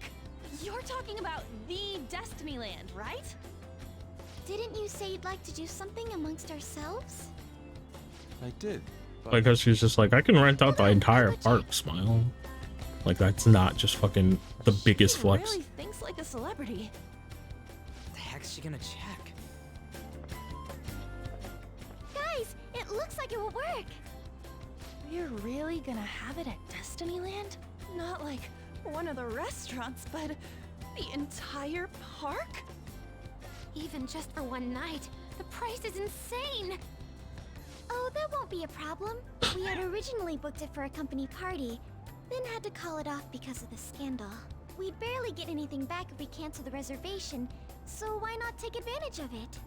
You're talking about the Destinyland, right? Didn't you say you'd like to do something amongst ourselves? I did. But Because she's just like, I can rent out the entire park, smile. Like, that's not just fucking the biggest She flex. really thinks like a celebrity. heck's she gonna check? Guys, it looks like it will work. We're really gonna have it at Destinyland? Not like one of the restaurants, but the entire park? Even just for one night, the price is insane. Oh, that won't be a problem. We had originally booked it for a company party, then had to call it off because of the scandal. We'd barely get anything back if we cancel the reservation, so why not take advantage of it?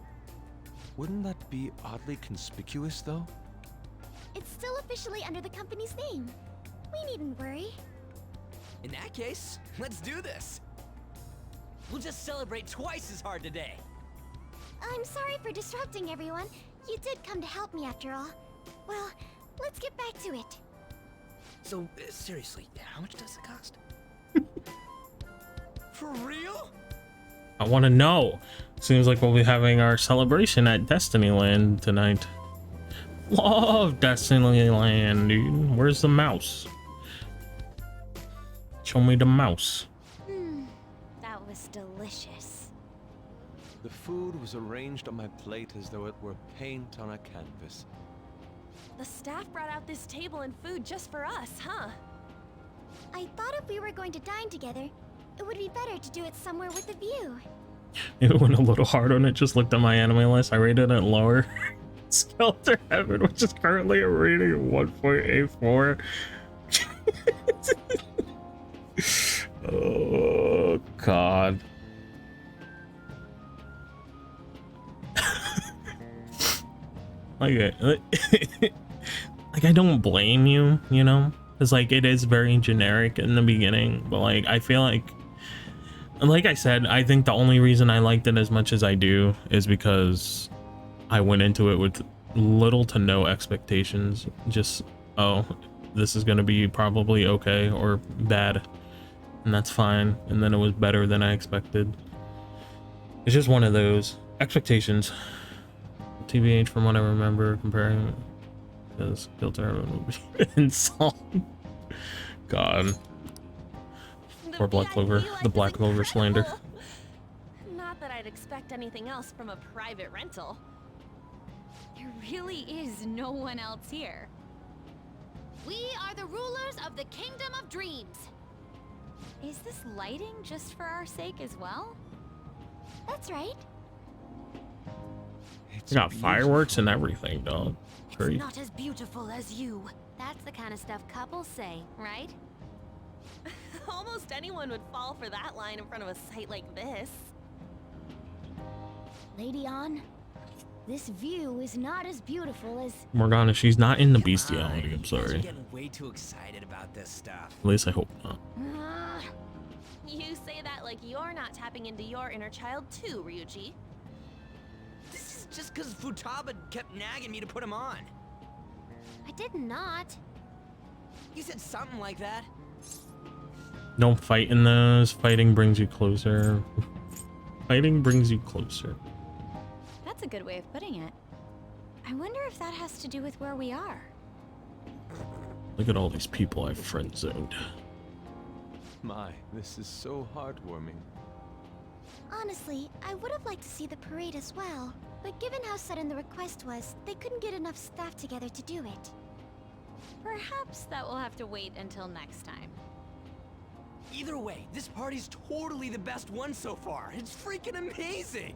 Wouldn't that be oddly conspicuous, though? It's still officially under the company's name. We needn't worry. In that case, let's do this. We'll just celebrate twice as hard today. I'm sorry for disrupting everyone. You did come to help me after all. Well, let's get back to it. So, seriously, how much does it cost? For real? I want to know. Seems like we'll be having our celebration at Destinyland tonight. Love Destinyland, dude. Where's the mouse? Show me the mouse. That was delicious. The food was arranged on my plate as though it were paint on a canvas. The staff brought out this table and food just for us, huh? I thought if we were going to dine together, it would be better to do it somewhere with a view. It went a little hard on it. Just looked at my anime list. I rated it lower. Skelter Heaven, which is currently a rating of 1.84. Oh God. like I don't blame you, you know, because like it is very generic in the beginning, but like I feel like I said, I think the only reason I liked it as much as I do is because I went into it with little to no expectations. Just, oh, this is gonna be probably okay or bad, and that's fine. And then it was better than I expected. It's just one of those expectations. TBH, from what I remember, comparing this filter would be insult. God. Or Black Clover, the Black Clover slander. Not that I'd expect anything else from a private rental. There really is no one else here. We are the rulers of the Kingdom of Dreams. Is this lighting just for our sake as well? That's right. It's We got beautiful. fireworks and everything, dog. Great. It's not as beautiful as you. That's the kind of stuff couples say, right? Almost anyone would fall for that line in front of a site like this. Lady On, this view is not as beautiful as... Morgana, she's not in the Come bestiality, on, I'm you guys sorry. are getting way too excited about this stuff. At least I hope not. You say that like you're not tapping into your inner child too, Ryuji. This is just because Futaba kept nagging me to put him on. I did not. You said something like that. Don't fight in those. Fighting brings you closer. Fighting brings you closer. That's a good way of putting it. I wonder if that has to do with where we are. Look at all these people I've friend zoned. My, this is so heartwarming. Honestly, I would have liked to see the parade as well. But given how sudden the request was, they couldn't get enough staff together to do it. Perhaps that will have to wait until next time. Either way, this party's totally the best one so far. It's freaking amazing.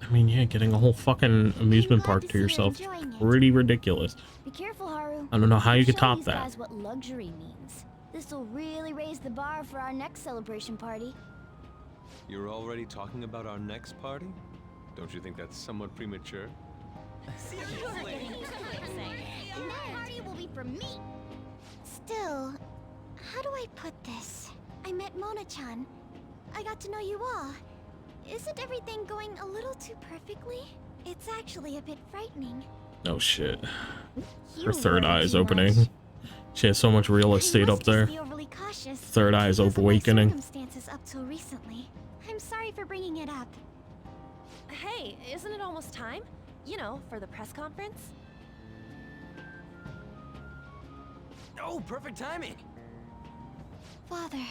I mean, yeah, getting a whole fucking amusement glad park to to see you're yourself is enjoying it. pretty ridiculous. Be careful, Haru. I don't know how you could Show top these that. guys what luxury means. This will really raise the bar for our next celebration party. You're already talking about our next party? Don't you think that's somewhat premature? Seriously. And that party will be for me. Still, how do I put this? I met Mona-chan. I got to know you all. Isn't everything going a little too perfectly? It's actually a bit frightening. Oh shit. You Her third worry eye is too opening. much. She has so much real I estate must up there. just be overly cautious Third eye is because of my awakening. circumstances up till recently. I'm sorry for bringing it up. Hey, isn't it almost time? You know, for the press conference? Oh, perfect timing. Father.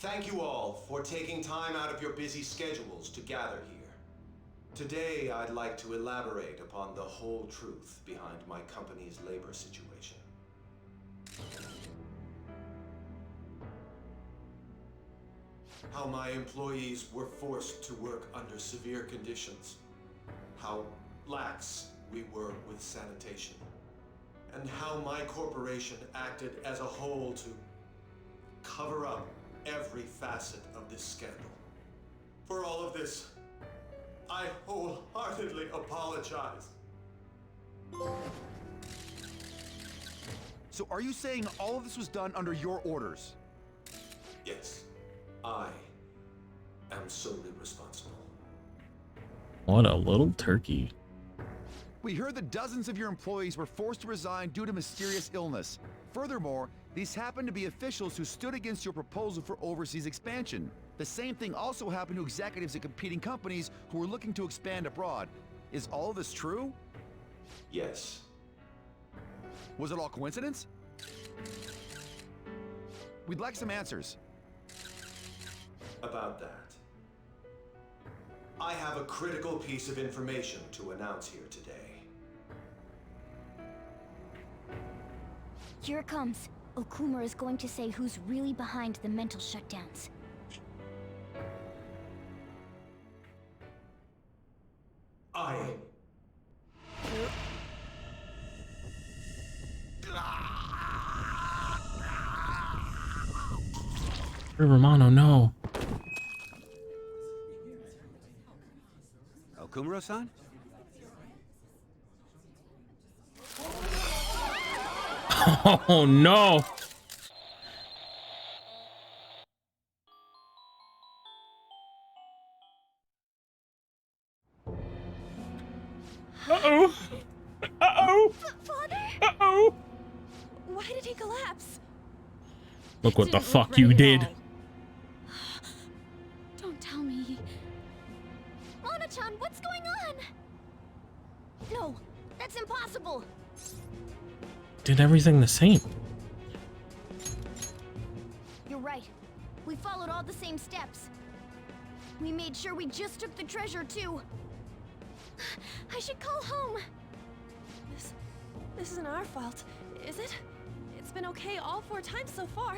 Thank you all for taking time out of your busy schedules to gather here. Today, I'd like to elaborate upon the whole truth behind my company's labor situation. How my employees were forced to work under severe conditions. How lax we were with sanitation. And how my corporation acted as a whole to cover up every facet of this scandal. For all of this, I wholeheartedly apologize. So are you saying all of this was done under your orders? Yes, I am solely responsible. What a little turkey. We heard that dozens of your employees were forced to resign due to mysterious illness. Furthermore, these happened to be officials who stood against your proposal for overseas expansion. The same thing also happened to executives at competing companies who were looking to expand abroad. Is all of this true? Yes. Was it all coincidence? We'd like some answers. About that. I have a critical piece of information to announce here today. Here it comes. Okumura is going to say who's really behind the mental shutdowns. Romano, no. Okumura-san? Oh no. Uh-oh. Uh-oh. Father? Uh-oh. Why did he collapse? Look what the Didn't look fuck right you at did. all. Don't tell me. Mona-chan, what's going on? No, that's impossible. Did everything the same. You're right. We followed all the same steps. We made sure we just took the treasure too. I should call home. This isn't our fault, is it? It's been okay all 4 times so far,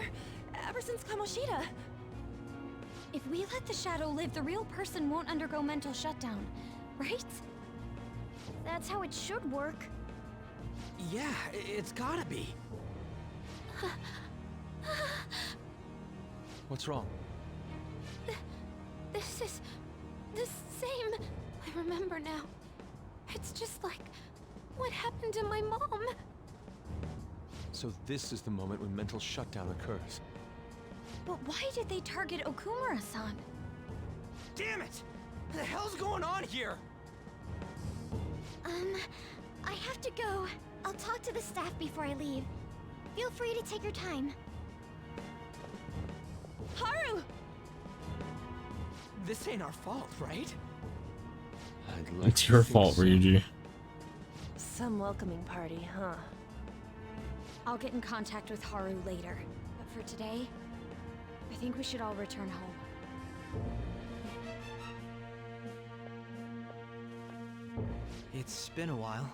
ever since Kamoshida. If we let the shadow live, the real person won't undergo mental shutdown, right? That's how it should work. Yeah, it's gotta be. What's wrong? This is the same. I remember now. It's just like what happened to my mom. So this is the moment when mental shutdown occurs. But why did they target Okumura-san? Damn it! What the hell's going on here? I have to go. I'll talk to the staff before I leave. Feel free to take your time. Haru! This ain't our fault, right? I'd like It's to your think fault, so. Ryuji. Some welcoming party, huh? I'll get in contact with Haru later. But for today, I think we should all return home. It's been a while.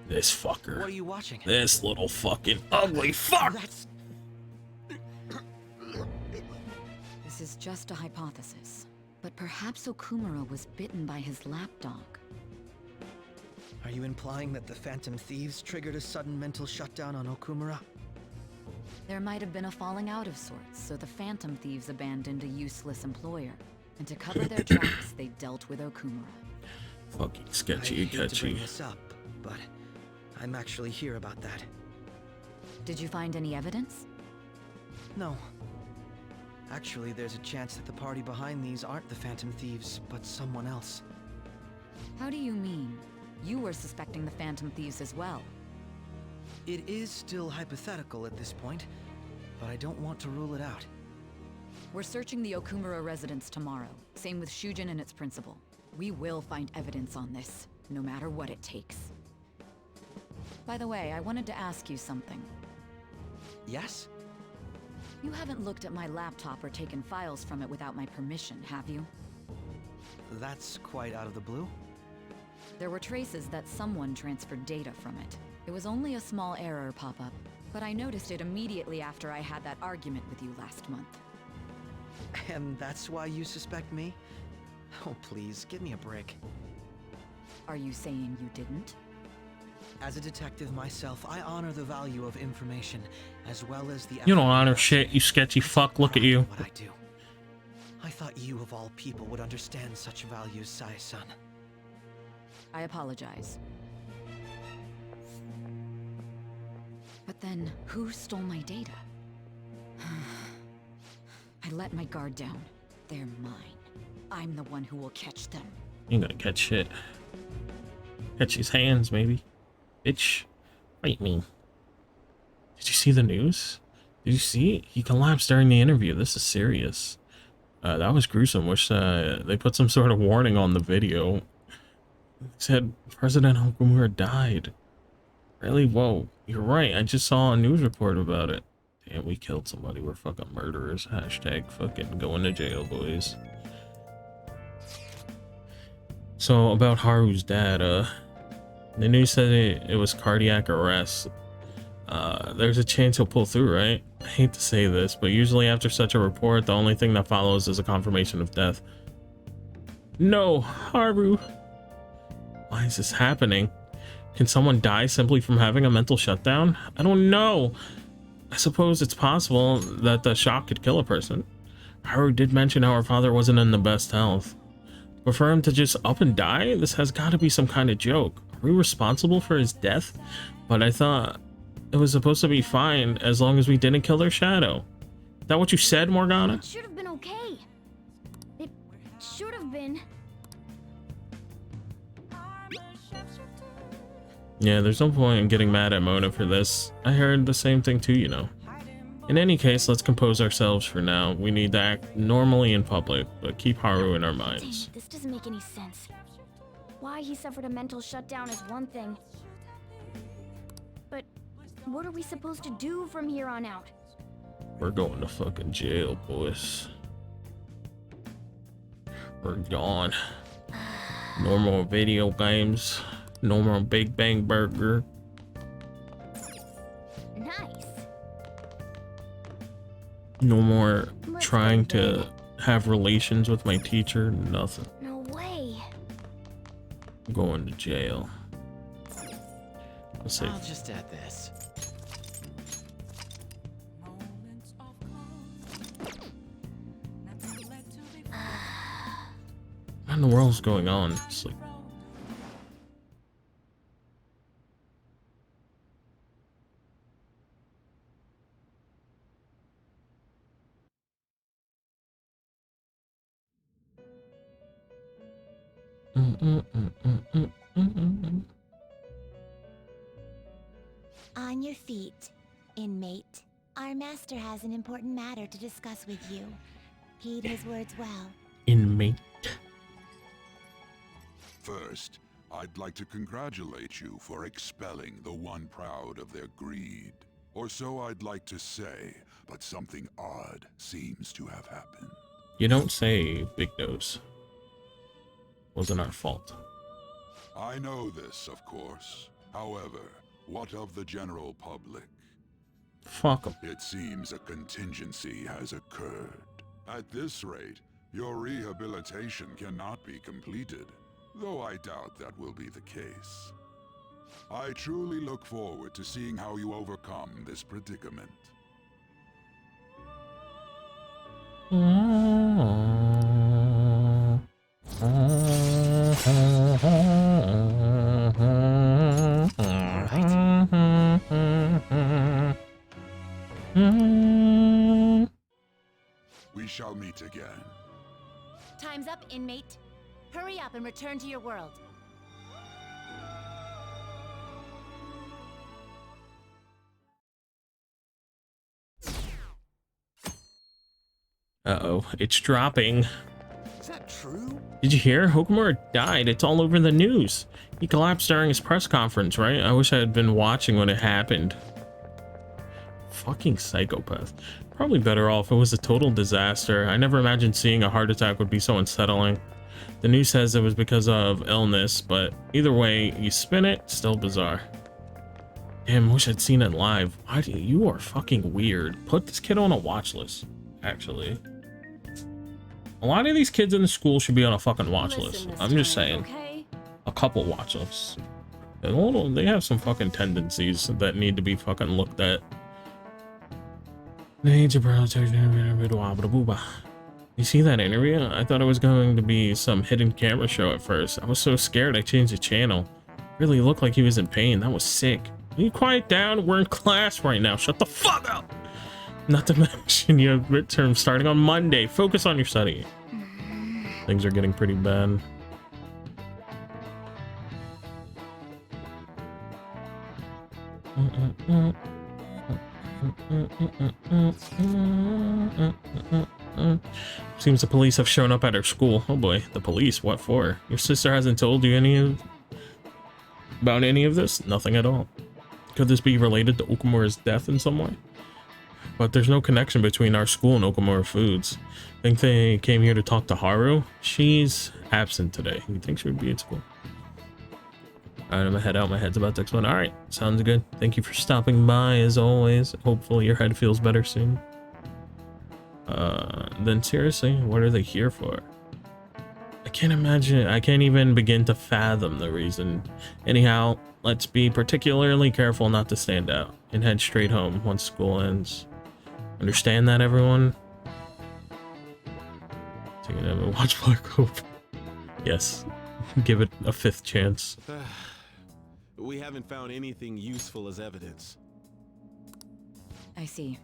This fucker. What are you watching? This little fucking ugly fuck. That's... This is just a hypothesis, but perhaps Okumura was bitten by his lapdog. Are you implying that the Phantom Thieves triggered a sudden mental shutdown on Okumura? There might have been a falling out of sorts, so the Phantom Thieves abandoned a useless employer. And to cover their tracks, they dealt with Okumura. Fucking sketchy, I hate to bring catchy. this up, but I'm actually here about that. Did you find any evidence? No. Actually, there's a chance that the party behind these aren't the Phantom Thieves, but someone else. How do you mean? You were suspecting the Phantom Thieves as well. It is still hypothetical at this point, but I don't want to rule it out. We're searching the Okumura residence tomorrow. Same with Shujin and its principal. We will find evidence on this, no matter what it takes. By the way, I wanted to ask you something. Yes? You haven't looked at my laptop or taken files from it without my permission, have you? That's quite out of the blue. There were traces that someone transferred data from it. It was only a small error pop-up, but I noticed it immediately after I had that argument with you last month. And that's why you suspect me? Oh, please, give me a break. Are you saying you didn't? As a detective myself, I honor the value of information, as well as the... You don't honor shit, you sketchy fuck. Look at you. What I do. I thought you, of all people, would understand such values, Sai-san. I apologize. But then, who stole my data? I let my guard down. They're mine. I'm the one who will catch them. You ain't gonna catch shit. Catch his hands, maybe. Bitch. Fight me. Did you see the news? Did you see it? He collapsed during the interview. This is serious. That was gruesome. Wish they put some sort of warning on the video. It said President Okumura died. Really? Whoa. You're right. I just saw a news report about it. Damn, we killed somebody. We're fucking murderers. Hashtag fucking going to jail, boys. So, about Haru's dad, the news said it was cardiac arrest. There's a chance he'll pull through, right? I hate to say this, but usually after such a report, the only thing that follows is a confirmation of death. No, Haru. Why is this happening? Can someone die simply from having a mental shutdown? I don't know. I suppose it's possible that the shock could kill a person. Haru did mention how her father wasn't in the best health. But for him to just up and die, this has got to be some kind of joke. Are we responsible for his death? But I thought it was supposed to be fine as long as we didn't kill their shadow. Is that what you said, Morgana? It should have been okay. It should have been. Yeah, there's no point in getting mad at Mona for this. I heard the same thing too, you know. In any case, let's compose ourselves for now. We need to act normally in public, but keep Haru in our minds. Dang, this doesn't make any sense. Why he suffered a mental shutdown is one thing. But what are we supposed to do from here on out? We're going to fucking jail, boys. We're gone. No more video games. No more Big Bang Burger. Nice. No more trying to have relations with my teacher. Nothing. No way. I'm going to jail. I'll say. I'll just add this. What in the world's going on? It's like. On your feet, inmate. Our master has an important matter to discuss with you. Heed his words well. Inmate. First, I'd like to congratulate you for expelling the one proud of their greed. Or so I'd like to say, but something odd seems to have happened. You don't say, Big Nose. Wasn't our fault. I know this, of course. However, what of the general public? Fuck 'em. It seems a contingency has occurred. At this rate, your rehabilitation cannot be completed, though I doubt that will be the case. I truly look forward to seeing how you overcome this predicament. We shall meet again. Time's up, inmate. Hurry up and return to your world. Uh-oh, it's dropping. Is that true? Did you hear? Okumura died. It's all over the news. He collapsed during his press conference, right? I wish I had been watching when it happened. Fucking psychopath. Probably better off. It was a total disaster. I never imagined seeing a heart attack would be so unsettling. The news says it was because of illness, but either way, you spin it, still bizarre. Damn, wish I'd seen it live. Why do you are fucking weird. Put this kid on a watch list, actually. A lot of these kids in the school should be on a fucking watch list. I'm just saying. Okay? A couple watch lists. They have some fucking tendencies that need to be fucking looked at. You see that interview? I thought it was going to be some hidden camera show at first. I was so scared I changed the channel. Really looked like he was in pain. That was sick. Can you quiet down? We're in class right now. Shut the fuck up. Not to mention you have midterm starting on Monday. Focus on your study. Things are getting pretty bad. Seems the police have shown up at her school. Oh boy, the police, what for? Your sister hasn't told you about any of this? Nothing at all. Could this be related to Okumura's death in some way? But there's no connection between our school and Okumura Foods. Think they came here to talk to Haru? She's absent today. You think she would be at school? Alright, I'm gonna head out. My head's about to explode. Alright, sounds good. Thank you for stopping by as always. Hopefully your head feels better soon. Then seriously, what are they here for? I can't imagine. I can't even begin to fathom the reason. Anyhow, let's be particularly careful not to stand out and head straight home once school ends. Understand that, everyone? Take it and watch Black Hope. Yes, give it a 5th chance. We haven't found anything useful as evidence. I see.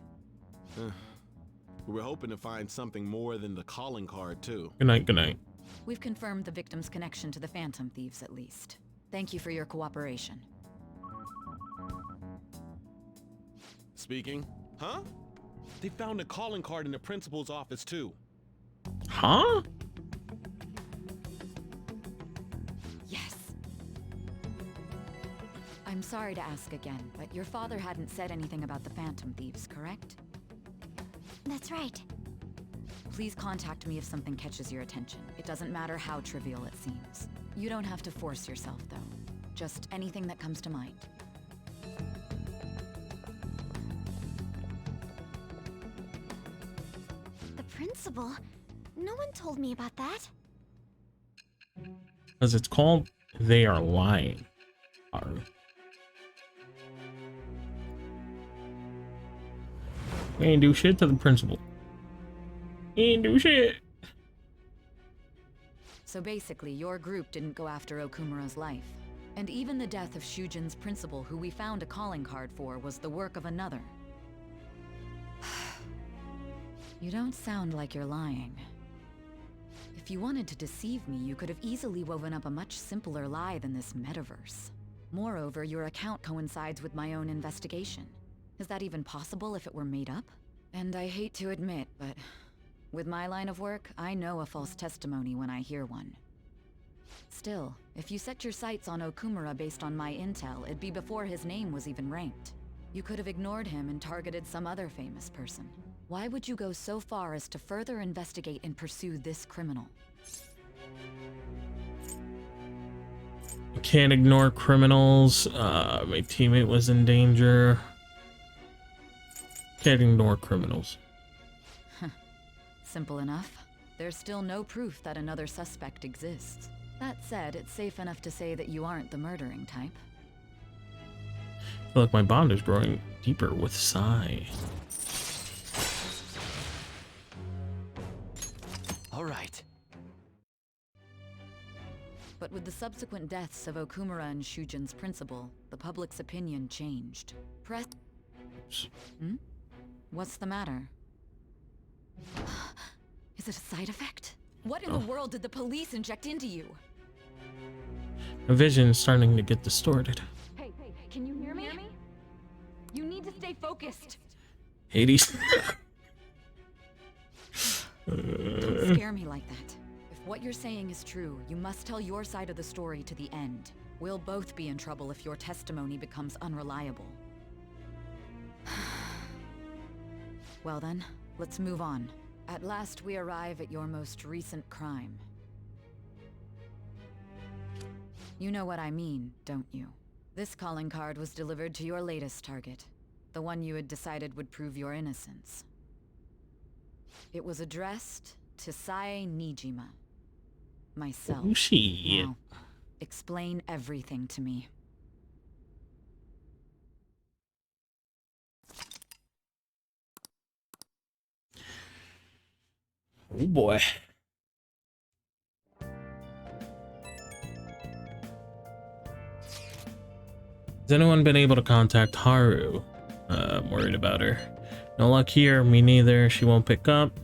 We're hoping to find something more than the calling card, too. Good night, good night. We've confirmed the victim's connection to the Phantom Thieves, at least. Thank you for your cooperation. Speaking? Huh? They found a calling card in the principal's office, too. Huh? Yes. I'm sorry to ask again, but your father hadn't said anything about the Phantom Thieves, correct? That's right. Please contact me if something catches your attention. It doesn't matter how trivial it seems. You don't have to force yourself, though. Just anything that comes to mind. The principal? No one told me about that. As it's called, they are lying. We ain't do shit to the principal. He ain't do shit. So basically, your group didn't go after Okumura's life. And even the death of Shujin's principal, who we found a calling card for, was the work of another. You don't sound like you're lying. If you wanted to deceive me, you could have easily woven up a much simpler lie than this metaverse. Moreover, your account coincides with my own investigation. Is that even possible if it were made up? And I hate to admit, but with my line of work, I know a false testimony when I hear one. Still, if you set your sights on Okumura based on my intel, it'd be before his name was even ranked. You could have ignored him and targeted some other famous person. Why would you go so far as to further investigate and pursue this criminal? You can't ignore criminals. My teammate was in danger. Can't ignore criminals. Simple enough. There's still no proof that another suspect exists. That said, it's safe enough to say that you aren't the murdering type. I feel like my bond is growing deeper with Sai. All right. But with the subsequent deaths of Okumura and Shujin's principal, the public's opinion changed. What's the matter? Is it a side effect? What in the world did the police inject into you? My vision is starting to get distorted. Hey, can you hear me? You need to stay focused. Hades. Don't scare me like that. If what you're saying is true, you must tell your side of the story to the end. We'll both be in trouble if your testimony becomes unreliable. Well then, let's move on. At last we arrive at your most recent crime. You know what I mean, don't you? This calling card was delivered to your latest target. The one you had decided would prove your innocence. It was addressed to Sae Nijima. Myself. Oh, shit. Now, explain everything to me. Oh boy. Has anyone been able to contact Haru? I'm worried about her. No luck here, me neither. She won't pick up.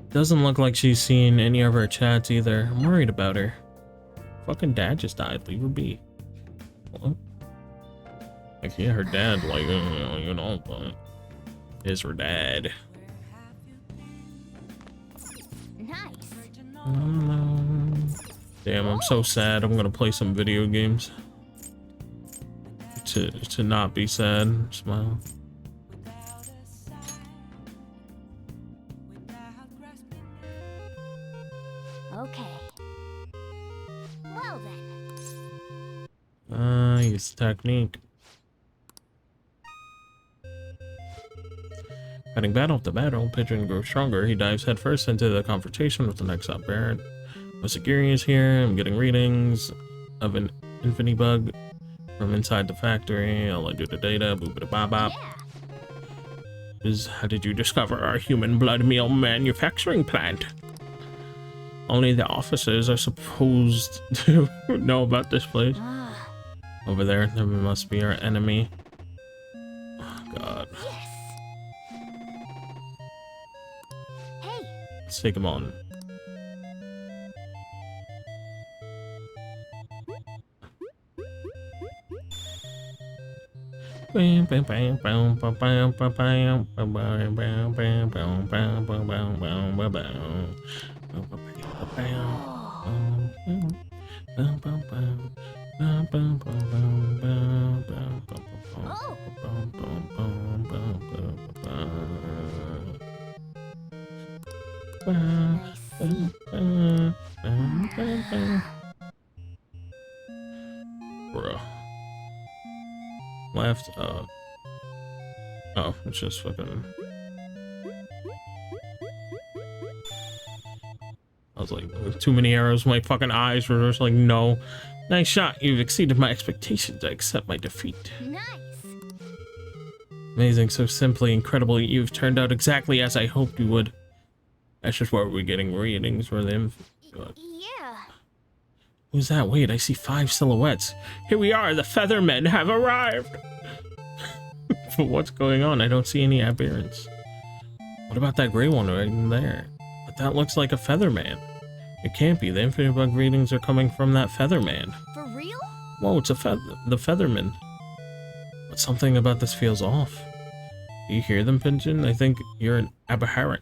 Doesn't look like she's seen any of her chats either. I'm worried about her. Fucking dad just died. Leave her be. What? Like, yeah, her dad, like, you know, but is her dad. Nice. Damn, I'm so sad. I'm gonna play some video games. To not be sad. Smile. Okay. Well then. Use the technique. Fighting battle after battle, Pigeon grows stronger. He dives headfirst into the confrontation with the next up Baron. Osagiri is here. I'm getting readings of an infinity bug from inside the factory. I'll do the data. Boop bop bop. How did you discover our human blood meal manufacturing plant? Only the officers are supposed to know about this place. Over there must be our enemy. Oh, God. Hey. Let's take him on. Bruh. Left, oh, it's just fucking. I was like, too many arrows, my fucking eyes were just like, no. Nice shot, you've exceeded my expectations, I accept my defeat. Nice. Amazing, so simply incredible, you've turned out exactly as I hoped you would. That's just where we're getting readings for them. Yeah. Who's that? Wait, I see 5 silhouettes. Here we are, the Feathermen have arrived! But what's going on? I don't see any aberrants. What about that gray one right in there? But that looks like a Featherman. It can't be. The infinite bug readings are coming from that Featherman. For real? Whoa, it's the Featherman. But something about this feels off. Do you hear them, Pigeon? I think you're an aberrant.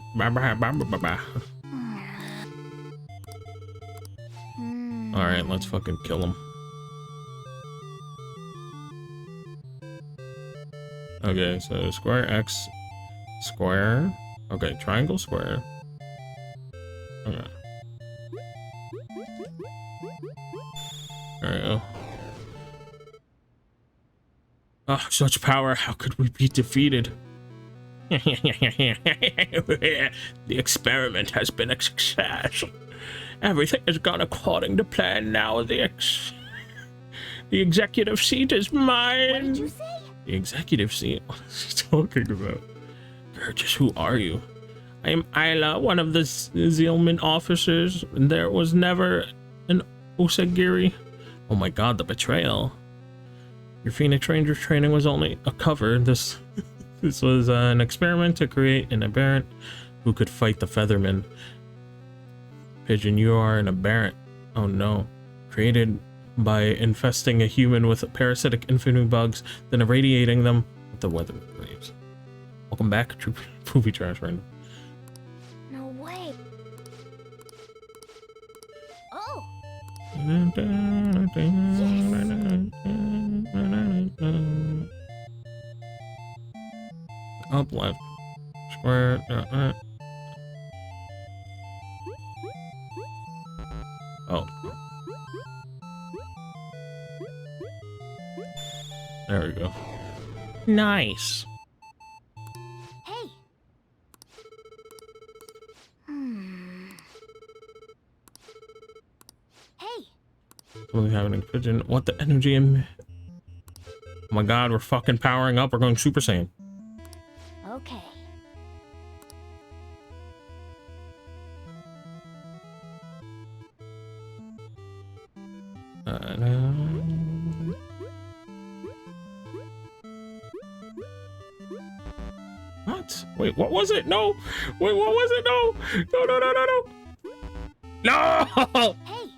Alright, let's fucking kill him. Okay, so square X, square. Okay, triangle, square. Okay. There we go. Oh, such power. How could we be defeated? The experiment has been a success. Everything has gone according to plan. Now the executive seat is mine. What did you say? The executive seat? What is he talking about? Gorgeous, who are you? I am Isla, one of the Zealman officers. There was never an Osagiri. Oh my god, the betrayal. Your Phoenix Ranger training was only a cover. This was an experiment to create an aberrant who could fight the Feathermen. Pigeon, you are an aberrant. Oh no. Created by infesting a human with parasitic infinity bugs, then irradiating them with the weather waves. Welcome back, true poopy trash random. No way. Oh. Up, left, Where? Oh. There we go. Nice. Hey. Hey. Really having a pigeon. What the energy in? Oh my god, we're fucking powering up. We're going Super Saiyan. Okay. What? Wait, what was it? No. Wait, what was it? No. No, no, no, no, no. No! Hey.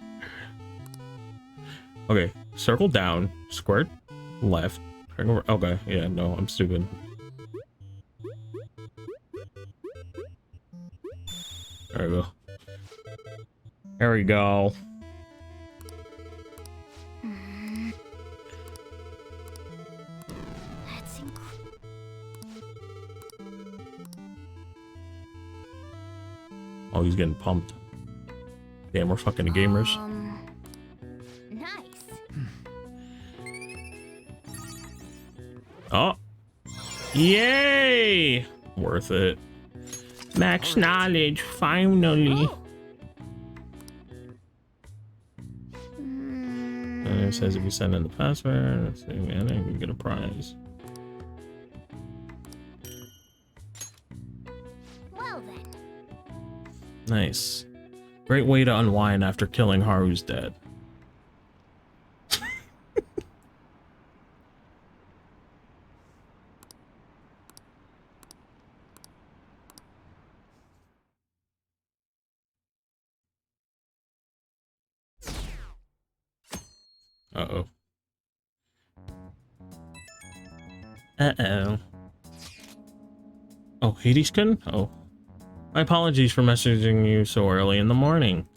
Okay, circle down, square left. Okay, yeah, no, I'm stupid. There we go. There we go. That's Oh, he's getting pumped. Damn, we're fucking gamers. nice. Oh. Yay! Worth it. Max knowledge, finally. And it says if you send in the password, let's see, man, I can get a prize. Well then. Nice. Great way to unwind after killing Haru's dad. Uh-oh. Uh-oh. Oh, Hades-kun? Oh. My apologies for messaging you so early in the morning.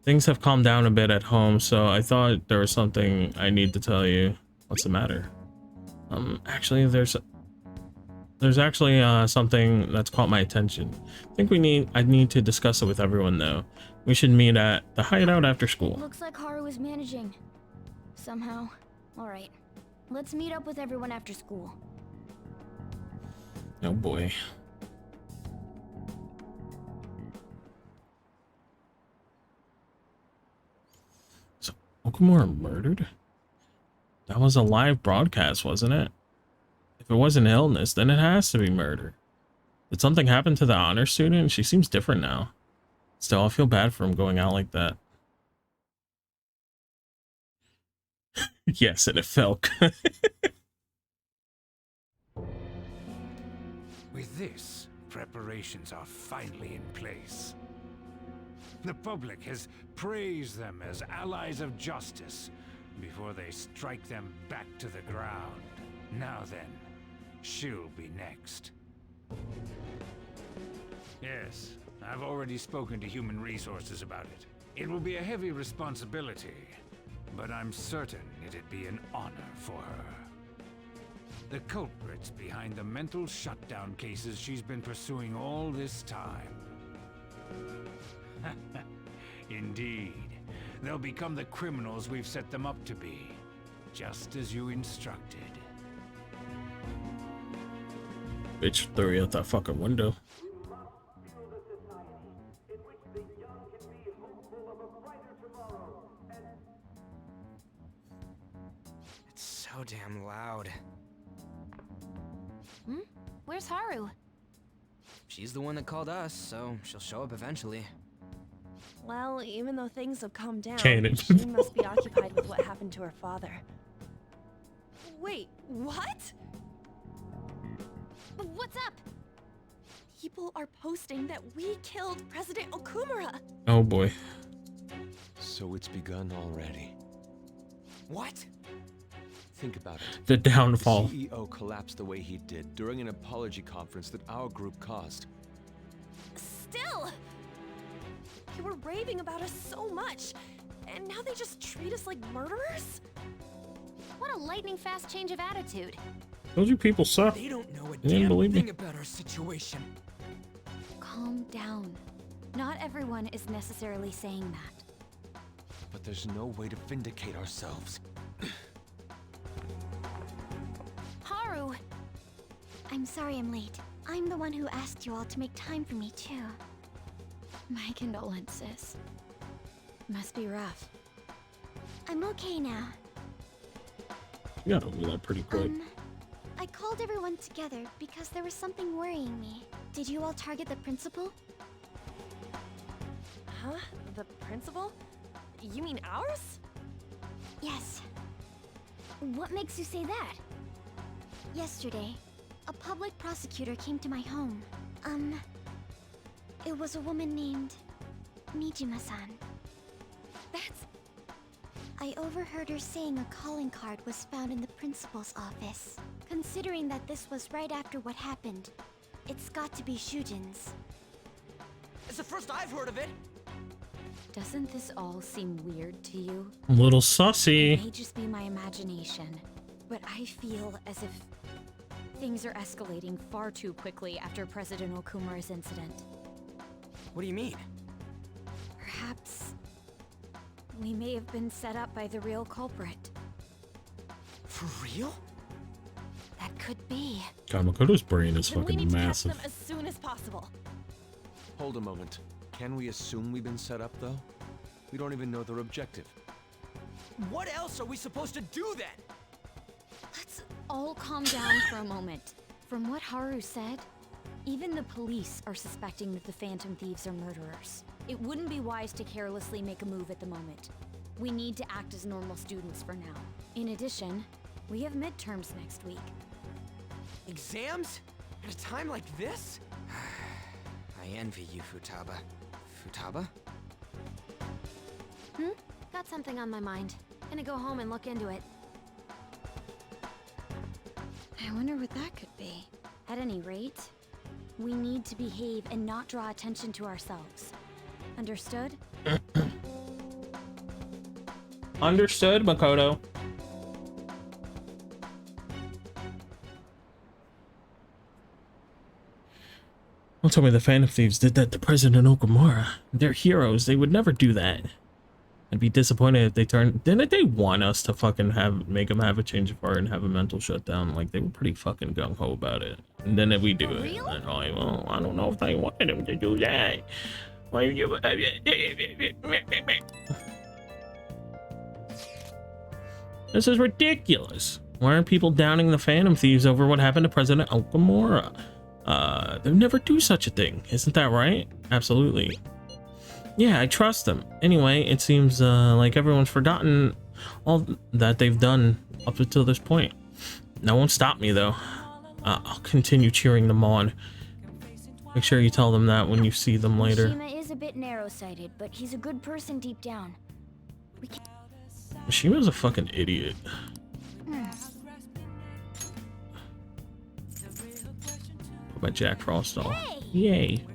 Things have calmed down a bit at home, so I thought there was something I need to tell you. What's the matter? Actually, there's actually something that's caught my attention. I need to discuss it with everyone though. We should meet at the hideout after school. Looks like Haru is managing. Somehow. Alright. Let's meet up with everyone after school. Oh boy. So Okamura murdered? That was a live broadcast, wasn't it? If it wasn't illness, then it has to be murder. Did something happen to the honor student? She seems different now. Still, I feel bad for him going out like that. Yes, and it felt good. With this, preparations are finally in place. The public has praised them as allies of justice before they strike them back to the ground. Now then, she'll be next. Yes, I've already spoken to Human Resources about it. It will be a heavy responsibility, but I'm certain it'd be an honor for her. The culprits behind the mental shutdown cases she's been pursuing all this time. Indeed, they'll become the criminals we've set them up to be, just as you instructed. Bitch threw you out that fucking window. It's so damn loud. Where's Haru? She's the one that called us, so she'll show up eventually. Well, even though things have calmed down, Cannon. she must be occupied with what happened to her father. Wait, what? What's up? People are posting that we killed President Okumura. Oh boy. So it's begun already. What? Think about it. The downfall. The CEO collapsed the way he did during an apology conference that our group caused. Still! They were raving about us so much, and now they just treat us like murderers? What a lightning-fast change of attitude. Told you people suck. They don't know a You didn't damn believe me. thing about our situation. Calm down. Not everyone is necessarily saying that. But there's no way to vindicate ourselves. Haru! I'm sorry I'm late. I'm the one who asked you all to make time for me, too. My condolences. Must be rough. I'm okay now. You got over that pretty quick. I called everyone together because there was something worrying me. Did you all target the principal? Huh? The principal? You mean ours? Yes. What makes you say that? Yesterday, a public prosecutor came to my home. It was a woman named Nijima-san. That's... I overheard her saying a calling card was found in the principal's office. Considering that this was right after what happened, it's got to be Shujin's. It's the first I've heard of it. Doesn't this all seem weird to you? A little It saucy. may just be my imagination, but I feel as if things are escalating far too quickly after President Okumura's incident. What do you mean? Perhaps we may have been set up by the real culprit. For real? That could be. God, Makoto's brain is Then we fucking need to catch massive. them as soon as possible. Hold a moment. Can we assume we've been set up, though? We don't even know their objective. What else are we supposed to do then? Let's all calm down for a moment. From what Haru said, even the police are suspecting that the Phantom Thieves are murderers. It wouldn't be wise to carelessly make a move at the moment. We need to act as normal students for now. In addition, we have midterms next week. Exams? At a time like this? I envy you, Futaba. Futaba? Got something on my mind. Gonna go home and look into it. I wonder what that could be. At any rate, we need to behave and not draw attention to ourselves. Understood? Understood, Makoto. Don't tell me the Phantom Thieves did that to President Okumura. They're heroes. They would never do that. I'd be disappointed if they turned... Didn't they want us to fucking make them have a change of heart and have a mental shutdown? Like, they were pretty fucking gung-ho about it. And then if we do it, and they're like, well, I don't know if they wanted them to do that. Why you... This is ridiculous. Why aren't people downing the Phantom Thieves over what happened to President Okumura? They'll never do such a thing. Isn't that right? Absolutely. Yeah, I trust them. Anyway, it seems like everyone's forgotten all that they've done up until this point. That won't stop me, though. I'll continue cheering them on. Make sure you tell them that when you see them later. Mishima is a bit narrow-sighted, but he's a good person deep down. Mishima's a fucking idiot. Put my Jack Frost on. Hey! Yay.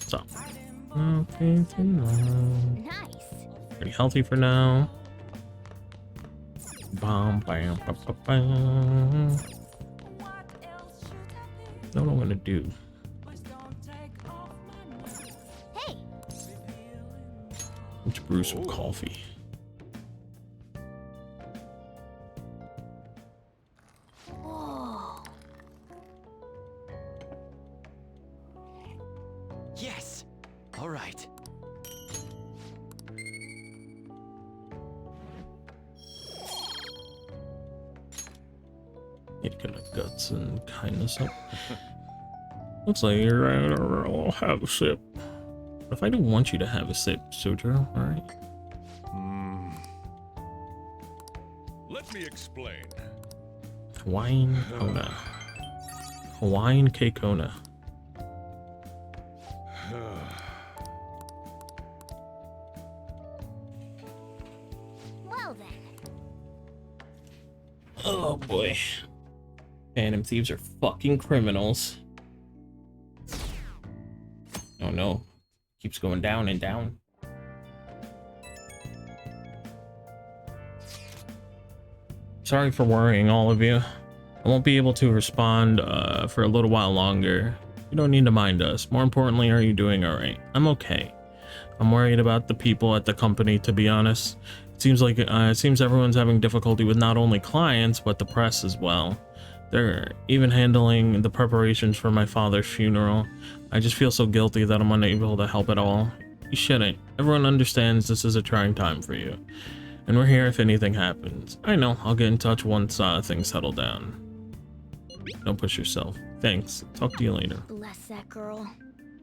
So, okay, Nice. pretty healthy for now. Bam, bam, bam, bam, bam. Know what I'm gonna do. Hey. Let's brew some coffee. Whoa. Yes! Alright. Need to get my guts and kindness up. Looks like you're gonna have a sip. What if I don't want you to have a sip, Sojiro? Alright. Let me explain. Hawaiian Kona. Hawaiian K-Kona. Well then. Oh boy. Phantom Thieves are fucking criminals. Oh no. Keeps going down and down. Sorry for worrying all of you. I won't be able to respond for a little while longer. You don't need to mind us. More importantly, are you doing alright? I'm okay. I'm worried about the people at the company, to be honest. It seems everyone's having difficulty with not only clients, but the press as well. They're even handling the preparations for my father's funeral. I just feel so guilty that I'm unable to help at all. You shouldn't. Everyone understands this is a trying time for you. And we're here if anything happens. I know, I'll get in touch once things settle down. Don't push yourself. Thanks. Talk to you later. Bless that girl.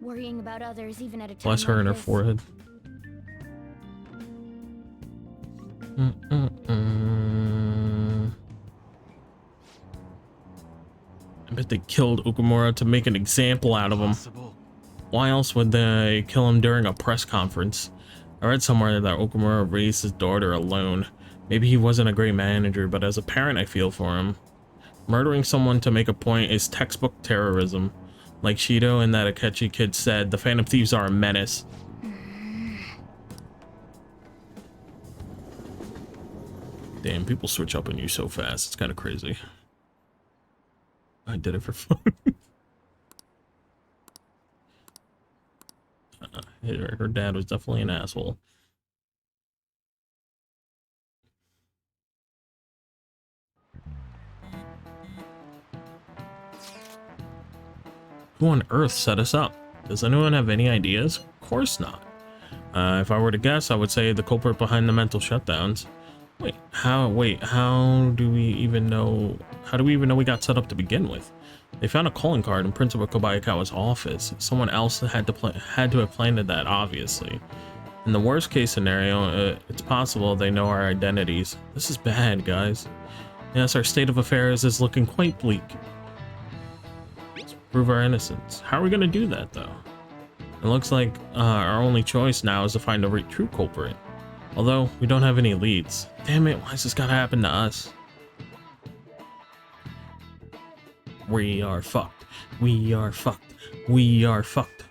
Worrying about others even at a time Bless her like in her this. forehead. I bet they killed Okumura to make an example out of him. Why else would they kill him during a press conference? I read somewhere that Okumura raised his daughter alone. Maybe he wasn't a great manager, but as a parent I feel for him. Murdering someone to make a point is textbook terrorism. Like Shido and that Akechi kid said, the Phantom Thieves are a menace. Damn, people switch up on you so fast. It's kind of crazy. I did it for fun. Her dad was definitely an asshole. Who on earth set us up? Does anyone have any ideas? Of course not. If I were to guess, I would say the culprit behind the mental shutdowns. How do we even know we got set up to begin with? They found a calling card in Principal Kobayakawa's office. Someone else had to have planted that, obviously. In the worst case scenario, it's possible they know our identities. This is bad, guys. Yes, our state of affairs is looking quite bleak. Let's prove our innocence. How are we gonna do that, though? It looks like our only choice now is to find a true culprit. Although, we don't have any leads. Damn it, why's this gotta happen to us? We are fucked. We are fucked. We are fucked.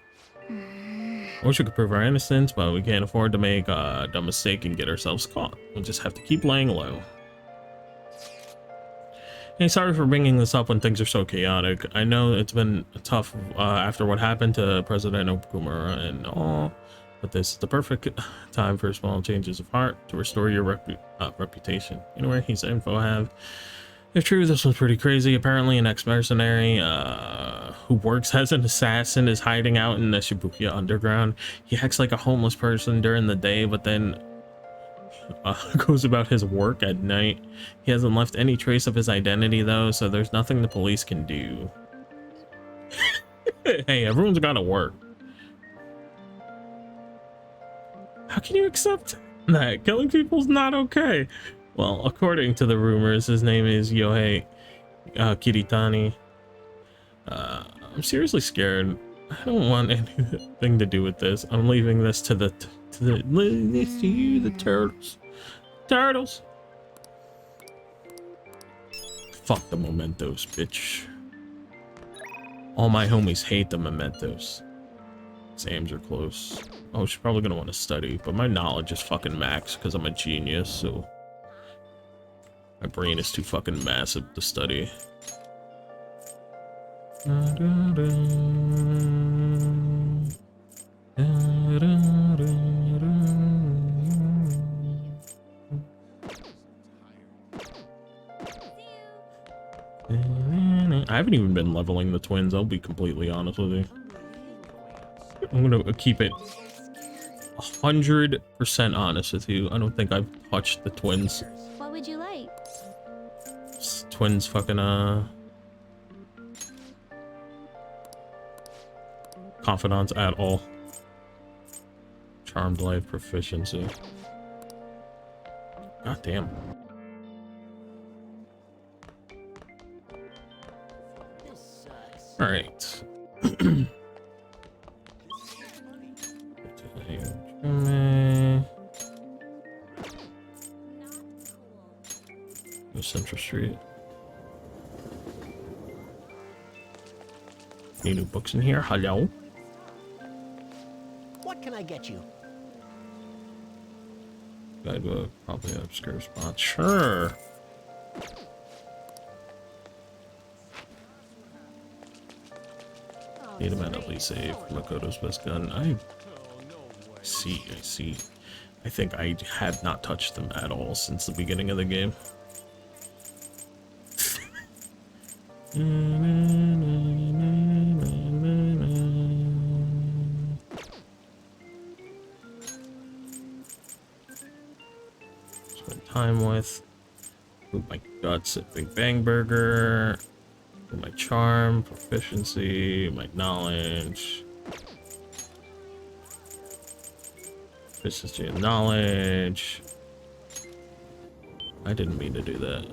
I wish we could prove our innocence, but we can't afford to make a dumb mistake and get ourselves caught. We'll just have to keep laying low. Hey, sorry for bringing this up when things are so chaotic. I know it's been tough after what happened to President Okumura and all, but this is the perfect time for small changes of heart to restore your reputation. Anyway, he's info I have. If true, this was pretty crazy. Apparently an ex-mercenary who works as an assassin is hiding out in the Shibuya underground. He acts like a homeless person during the day, but then goes about his work at night. He hasn't left any trace of his identity, though, so there's nothing the police can do. Hey, everyone's gotta work. How can you accept that? Killing people's not okay. Well, according to the rumors, his name is Yohei Kiritani. I'm seriously scared. I don't want anything to do with this. I'm leaving this to the turtles. Turtles. Fuck the mementos, bitch. All my homies hate the mementos. Exams are close. Oh, she's probably gonna want to study, but my knowledge is fucking max because I'm a genius, so my brain is too fucking massive to study. I haven't even been leveling the twins, I'll be completely honest with you. I'm gonna keep it 100% honest with you. I don't think I've touched the twins. What would you like? Twins fucking confidants at all. Charmed life proficiency. God damn. All right. Central Street. Any new books in here? Hello. What can I get you? Guidebook, probably obscure spot. Sure. Need him at least save. Makoto's best gun. I see. I think I have not touched them at all since the beginning of the game. Spend time with. Move my guts at Big Bang Burger. Move my charm, proficiency, my knowledge. Proficiency and knowledge. I didn't mean to do that.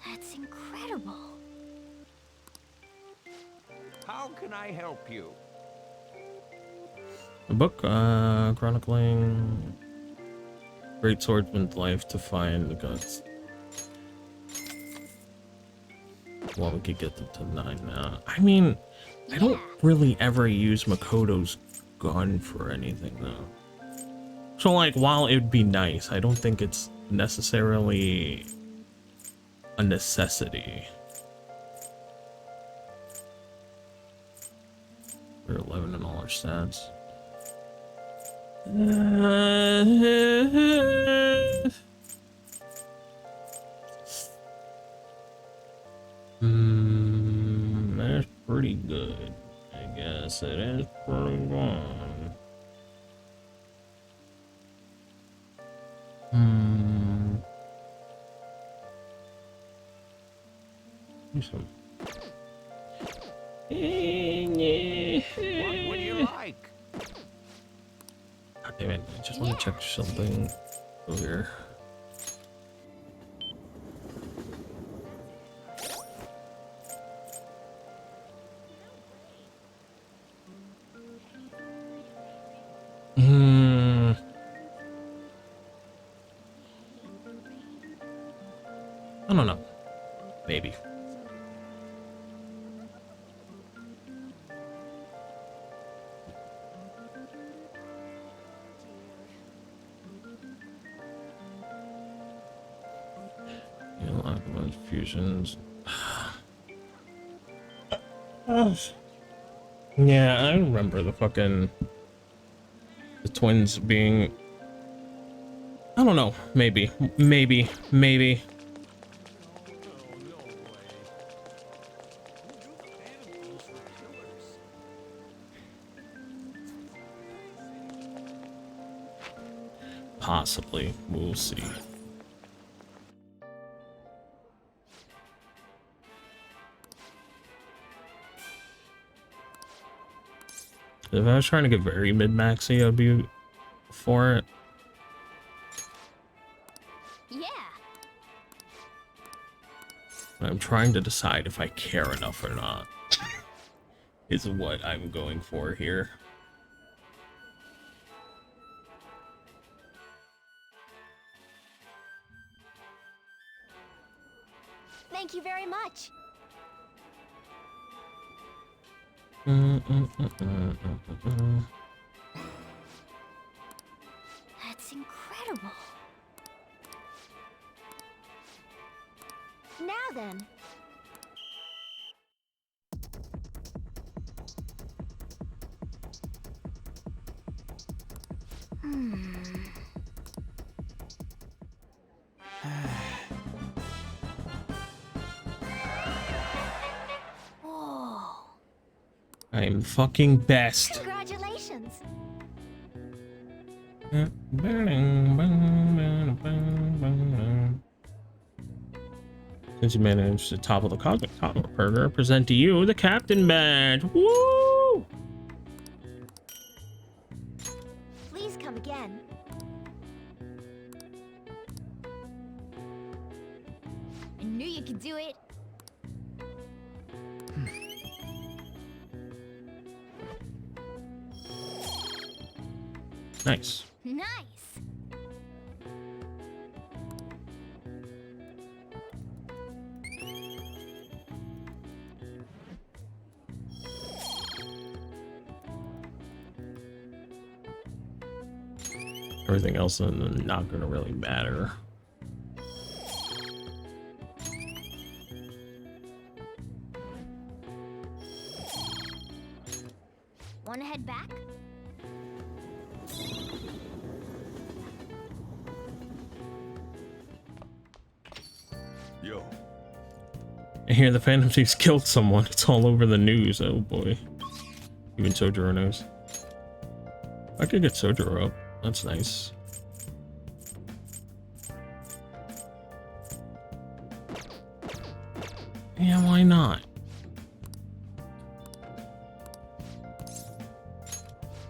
That's incredible. How can I help you? A book chronicling Great Swordsman's life to find the guts. Well, we could get them to 9 now. I mean, I don't really ever use Makoto's gun for anything though. So like, while it would be nice, I don't think it's necessarily a necessity. We're 11 in all our stats. That's pretty good. I guess it is pretty good. Do some. What would you like? God damn it, I just want to check something over here. I don't know. Maybe. Fusions. Yeah, I remember the twins being. I don't know. Maybe. Possibly. We'll see. If I was trying to get very mid-maxy, I'd be for it. Yeah. I'm trying to decide if I care enough or not. Is what I'm going for here. Thank you very much. That's incredible. Now then. I'm fucking best. Congratulations. Since you managed the top of the Cosmic Burger, present to you the Captain Badge. Woo! Please come again. I knew you could do it. Nice. Nice. Everything else is not gonna really matter. Wanna head back? Yo. I hear the Phantom Thieves killed someone. It's all over the news. Oh boy. Even Sojiro knows. I could get Sojiro up. That's nice. Yeah, why not?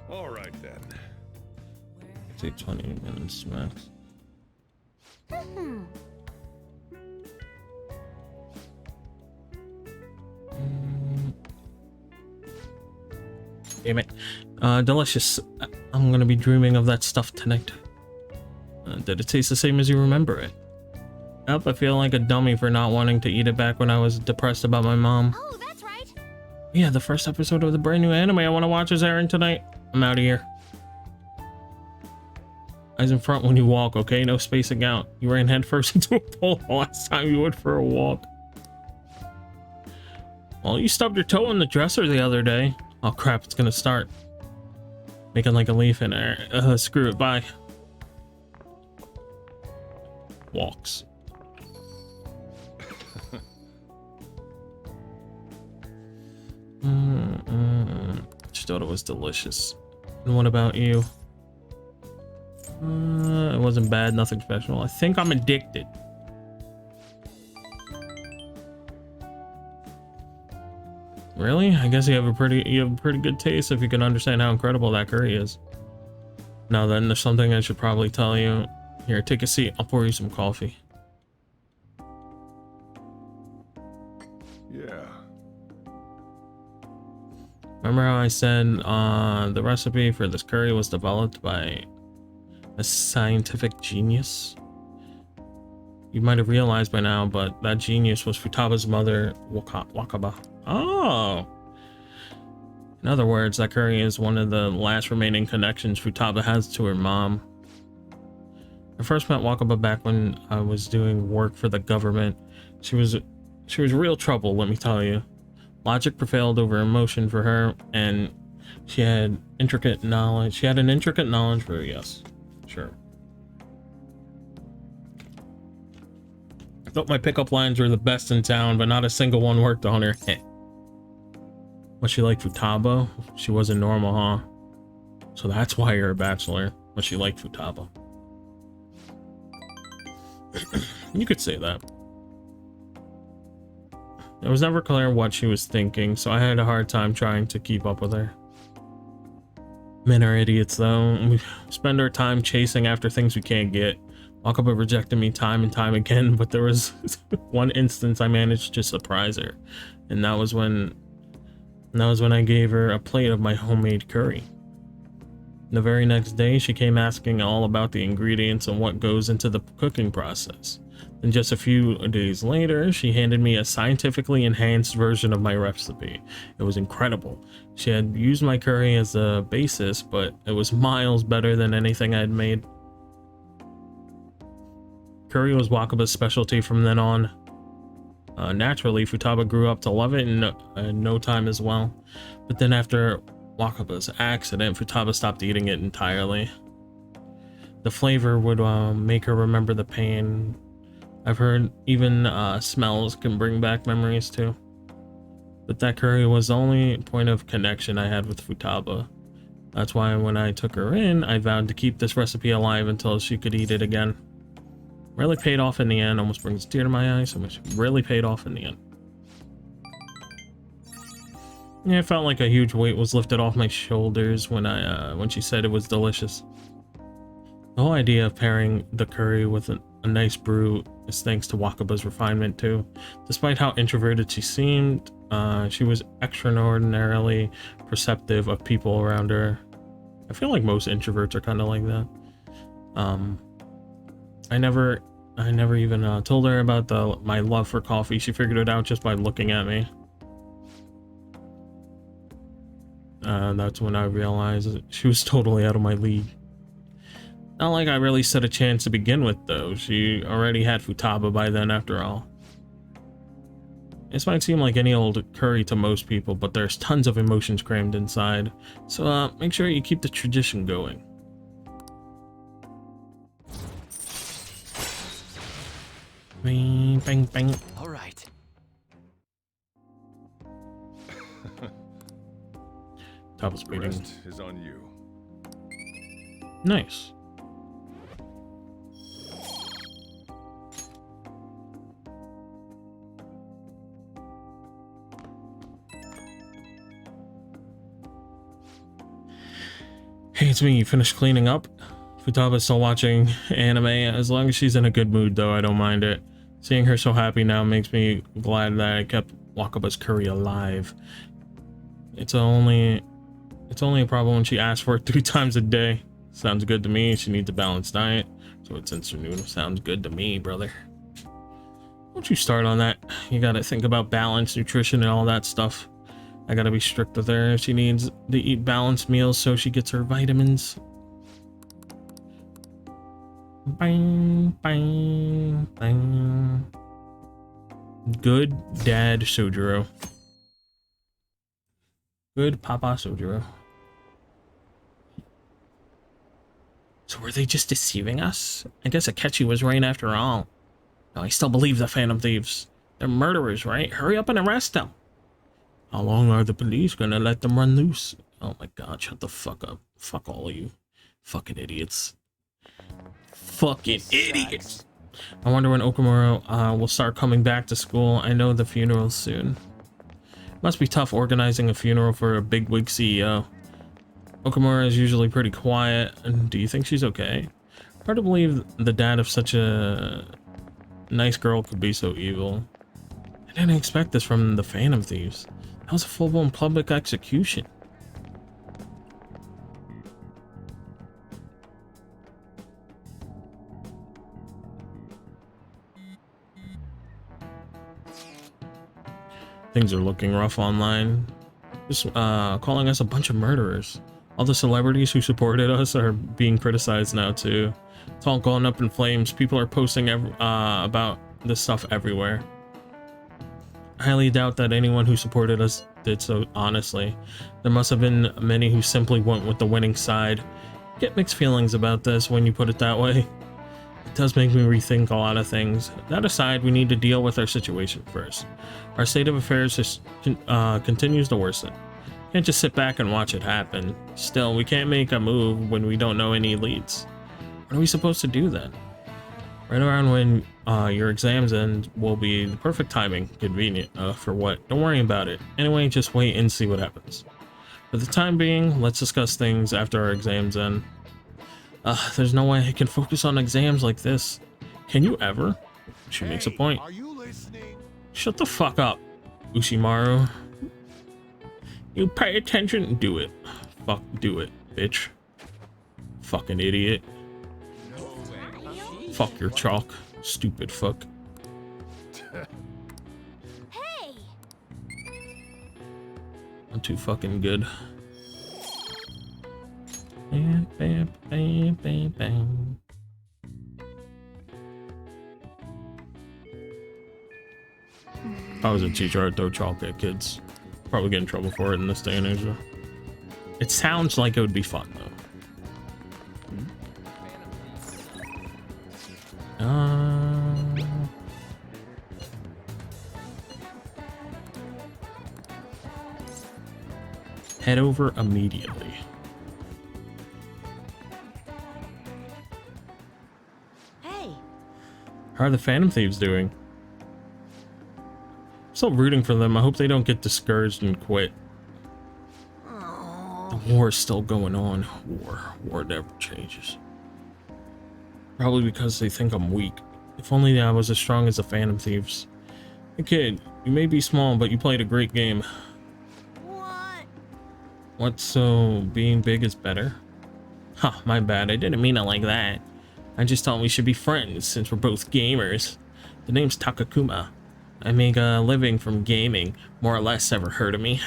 All right then. Take 20 minutes max. Damn it. Delicious. I'm gonna be dreaming of that stuff tonight. Did it taste the same as you remember it? Yep, I feel like a dummy for not wanting to eat it back when I was depressed about my mom. Oh, that's right. Yeah, the first episode of the brand new anime I want to watch is airing tonight. I'm out of here. Eyes in front when you walk, okay? No spacing out. You ran headfirst into a pole the last time you went for a walk. Well, you stubbed your toe in the dresser the other day. Oh crap, it's gonna start. Making like a leaf in there. Screw it, bye. Walks. Just thought it was delicious. And what about you? It wasn't bad, nothing special. I think I'm addicted. Really? I guess you have a pretty good taste if you can understand how incredible that curry is. Now then, there's something I should probably tell you. Here, take a seat. I'll pour you some coffee. Yeah. Remember how I said the recipe for this curry was developed by a scientific genius? You might have realized by now, but that genius was Futaba's mother, Wakaba. Oh! In other words, that curry is one of the last remaining connections Futaba has to her mom. I first met Wakaba back when I was doing work for the government. She was real trouble, let me tell you. Logic prevailed over emotion for her, and she had intricate knowledge. She had an intricate knowledge for her, yes. Sure. I thought my pickup lines were the best in town, but not a single one worked on her. Was she like Futaba? She wasn't normal, huh? So that's why you're a bachelor. Was she like Futaba? You could say that. It was never clear what she was thinking, so I had a hard time trying to keep up with her. Men are idiots, though. We spend our time chasing after things we can't get. Wakaba rejected me time and time again, but there was one instance I managed to surprise her, and that was when I gave her a plate of my homemade curry. The very next day, she came asking all about the ingredients and what goes into the cooking process. Then just a few days later, she handed me a scientifically enhanced version of my recipe. It was incredible. She had used my curry as a basis, but it was miles better than anything I'd made. Curry was Wakaba's specialty from then on. Naturally, Futaba grew up to love it in no time as well. But then after Wakaba's accident, Futaba stopped eating it entirely. The flavor would make her remember the pain. I've heard even smells can bring back memories too. But that curry was the only point of connection I had with Futaba. That's why when I took her in, I vowed to keep this recipe alive until she could eat it again. Really paid off in the end. Almost brings a tear to my eye, so much really paid off in the end. Yeah, it felt like a huge weight was lifted off my shoulders when she said it was delicious. The whole idea of pairing the curry with a nice brew is thanks to Wakaba's refinement too. Despite how introverted she seemed, she was extraordinarily perceptive of people around her. I feel like most introverts are kind of like that. I never even told her about my love for coffee. She figured it out just by looking at me. That's when I realized she was totally out of my league. Not like I really stood a chance to begin with, though. She already had Futaba by then, after all. This might seem like any old curry to most people, but there's tons of emotions crammed inside. So make sure you keep the tradition going. Bang, bang, bang. All right. Top is waiting. Rest is on you. Nice. Hey, it's me. You finished cleaning up? Futaba's still watching anime. As long as she's in a good mood, though, I don't mind it. Seeing her so happy now makes me glad that I kept Wakaba's curry alive. It's only a problem when she asks for it 3 times a day. Sounds good to me. She needs a balanced diet, so it's instant noodle. Sounds good to me, brother. Don't you start on that. You gotta think about balance, nutrition, and all that stuff. I gotta be strict with her. She needs to eat balanced meals so she gets her vitamins. Bang, bang, bang. Good dad Sojiro. Good Papa Sojiro. So were they just deceiving us? I guess Akechi was right after all. No, I still believe the Phantom Thieves. They're murderers, right? Hurry up and arrest them. How long are the police gonna let them run loose? Oh my god, shut the fuck up. Fuck all of you. Fucking idiots. Fucking idiots. I wonder when Okamura will start coming back to school. I know the funeral's soon. Must be tough organizing a funeral for a bigwig CEO. Okamura is usually pretty quiet. And do you think she's okay? Hard to believe the dad of such a nice girl could be so evil. I didn't expect this from the Phantom Thieves. That was a full-blown public execution. Things are looking rough online. Just calling us a bunch of murderers. All the celebrities who supported us are being criticized now too. It's all gone up in flames. People are posting about this stuff everywhere. I highly doubt that anyone who supported us did so honestly. There must have been many who simply went with the winning side. Get mixed feelings about this when you put it that way. It does make me rethink a lot of things. That aside, we need to deal with our situation first. Our state of affairs just continues to worsen. Can't just sit back and watch it happen. Still, we can't make a move when we don't know any leads. What are we supposed to do then? Right around when your exams end will be the perfect timing. Convenient. For what? Don't worry about it. Anyway, just wait and see what happens. For the time being, let's discuss things after our exams end. There's no way I can focus on exams like this. Can you ever? She makes a point. Are you listening? Shut the fuck up, Ushimaru. You pay attention. Do it. Fuck, do it, bitch. Fucking idiot. Fuck your chalk. Stupid fuck. Hey! I'm too fucking good. Bam, bam, bam, bam, bam. If I was a teacher, I'd throw chalk at kids. Probably get in trouble for it in this day and age, though. It sounds like it would be fun, though. Head over immediately. Hey. How are the Phantom Thieves doing? I'm still rooting for them. I hope they don't get discouraged and quit. The war is still going on. War never changes. Probably because they think I'm weak. If only I was as strong as the Phantom Thieves. Hey kid, you may be small, but you played a great game. What, so being big is better? Huh, my bad, I didn't mean it like that. I just thought we should be friends since we're both gamers. The name's Takakuma. I make a living from gaming, more or less. Ever heard of me?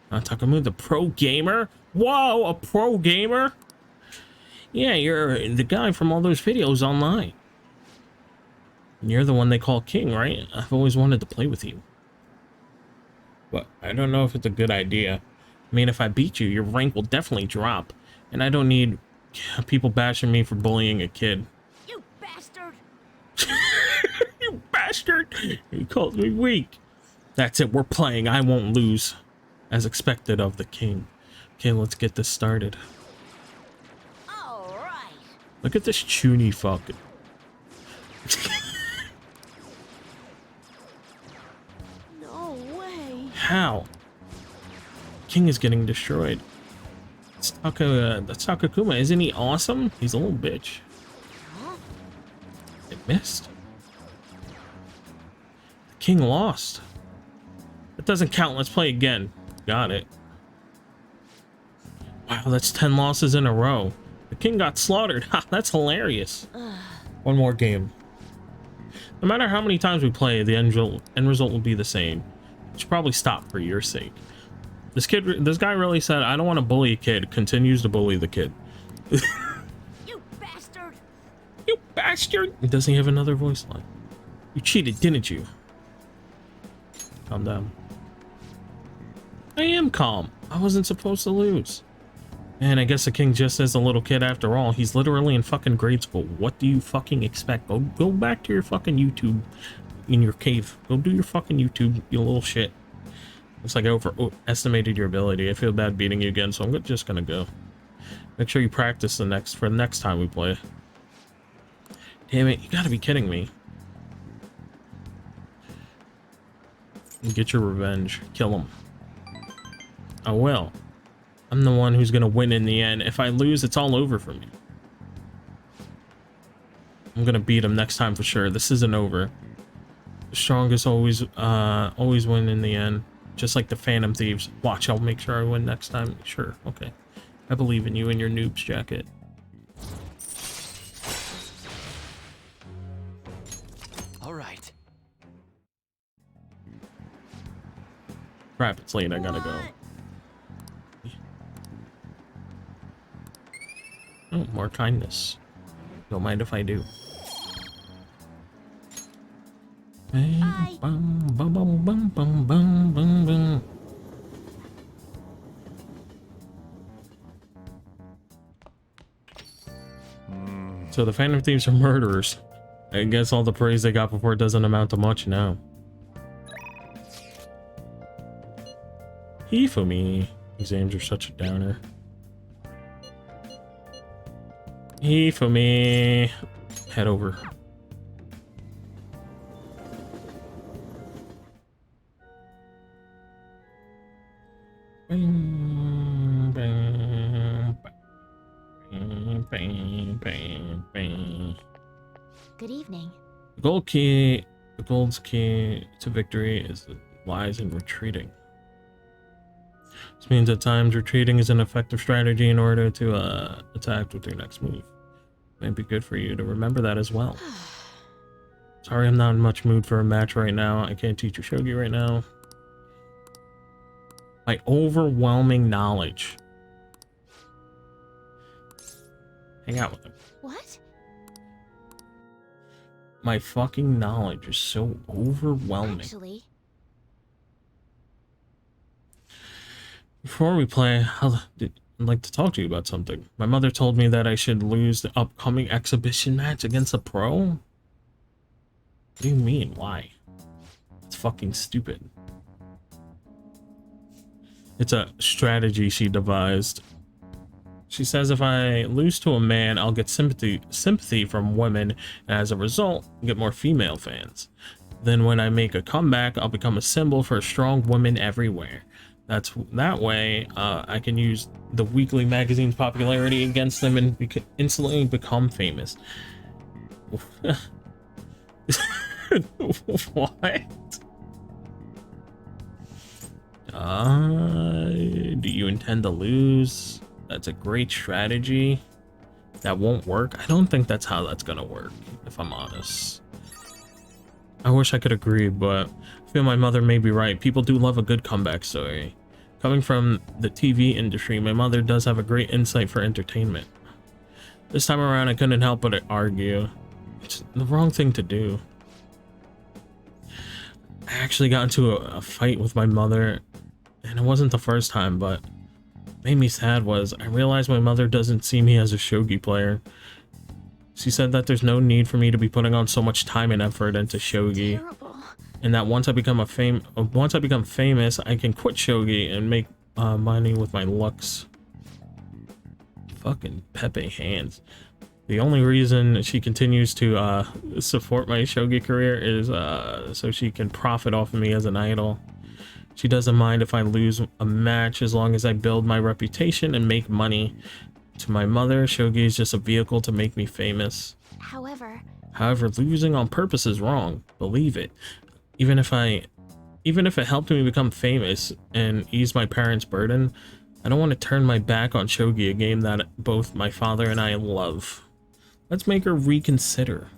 Takakuma, the pro gamer? Whoa, a pro gamer? Yeah, you're the guy from all those videos online. You're the one they call king, right? I've always wanted to play with you. But I don't know if it's a good idea. I mean, if I beat you, your rank will definitely drop. And I don't need people bashing me for bullying a kid. You bastard! You bastard! He calls me weak. That's it, we're playing. I won't lose. As expected of the king. Okay, let's get this started. All right. Look at this chuny fucking. No way. How? King is getting destroyed. That's Takakuma. Isn't he awesome? He's a little bitch. It missed. The king lost. That doesn't count. Let's play again. Got it. Wow, that's 10 losses in a row. The king got slaughtered. Ha, that's hilarious. One more game. No matter how many times we play, the end result will be the same. You should probably stop for your sake. This guy really said, I don't want to bully a kid. Continues to bully the kid. You bastard! You bastard! Doesn't he have another voice line? You cheated, didn't you? Calm down. I am calm. I wasn't supposed to lose. And I guess the king just is a little kid after all. He's literally in fucking grade school. What do you fucking expect? Go back to your fucking YouTube in your cave. Go do your fucking YouTube, you little shit. Looks like I overestimated your ability. I feel bad beating you again, so I'm just gonna go. Make sure you practice for the next time we play. Damn it, you gotta be kidding me. Get your revenge. Kill him. I will. I'm the one who's gonna win in the end. If I lose, it's all over for me. I'm gonna beat him next time for sure. This isn't over. The strongest always win in the end. Just like the Phantom Thieves. Watch, I'll make sure I win next time. Sure, okay. I believe in you and your noob's jacket. All right. Crap, it's late. I gotta go. Oh, more kindness. Don't mind if I do. Bye. Bum, bum, bum, bum, bum, bum, bum, bum. So the Phantom Thieves are murderers. I guess all the praise they got before doesn't amount to much now. He for me. Exams are such a downer. He for me. Head over. Bang, bang, bang, bang, bang, bang. Good evening. The gold's key to victory lies in retreating. This means at times retreating is an effective strategy in order to attack with your next move. Might be good for you to remember that as well. Sorry, I'm not in much mood for a match right now. I can't teach you shogi right now. My overwhelming knowledge. Hang out with him. What? My fucking knowledge is so overwhelming. Actually, Before we play, I'd like to talk to you about something. My mother told me that I should lose the upcoming exhibition match against a pro. What do you mean? Why? It's fucking stupid. It's a strategy she devised. She says if I lose to a man, I'll get sympathy from women, and as a result, get more female fans. Then when I make a comeback, I'll become a symbol for strong women everywhere. That way, I can use the weekly magazine's popularity against them and instantly become famous. What? Do you intend to lose? That's a great strategy. That won't work. I don't think that's how that's gonna work, if I'm honest. I wish I could agree, but I feel my mother may be right. People do love a good comeback story. Coming from the TV industry, my mother does have a great insight for entertainment. This time around, I couldn't help but argue. It's the wrong thing to do. I actually got into a fight with my mother, and it wasn't the first time, but what made me sad was I realized my mother doesn't see me as a shogi player. She said that there's no need for me to be putting on so much time and effort into shogi, and that once I become famous, I can quit shogi and make money with my looks. Fucking Pepe hands. The only reason she continues to support my shogi career is so she can profit off of me as an idol. She doesn't mind if I lose a match as long as I build my reputation and make money. To my mother, shogi is just a vehicle to make me famous. However, losing on purpose is wrong. Believe it. Even if it helped me become famous and ease my parents' burden, I don't want to turn my back on shogi, a game that both my father and I love. Let's make her reconsider.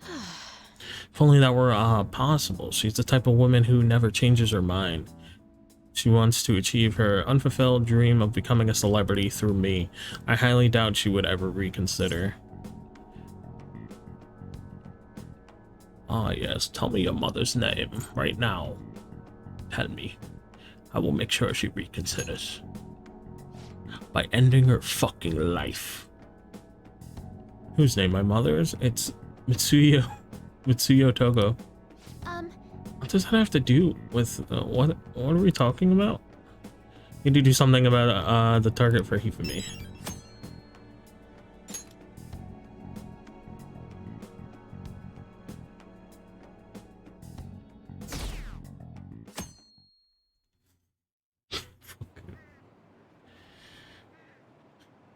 If only that were possible. She's the type of woman who never changes her mind. She wants to achieve her unfulfilled dream of becoming a celebrity through me. I highly doubt she would ever reconsider. Ah, yes, tell me your mother's name right now. Tell me. I will make sure she reconsiders. By ending her fucking life. Whose name? My mother's? It's Mitsuyo Togo. What does that have to do with what are we talking about? Need to do something about the target for Hifumi.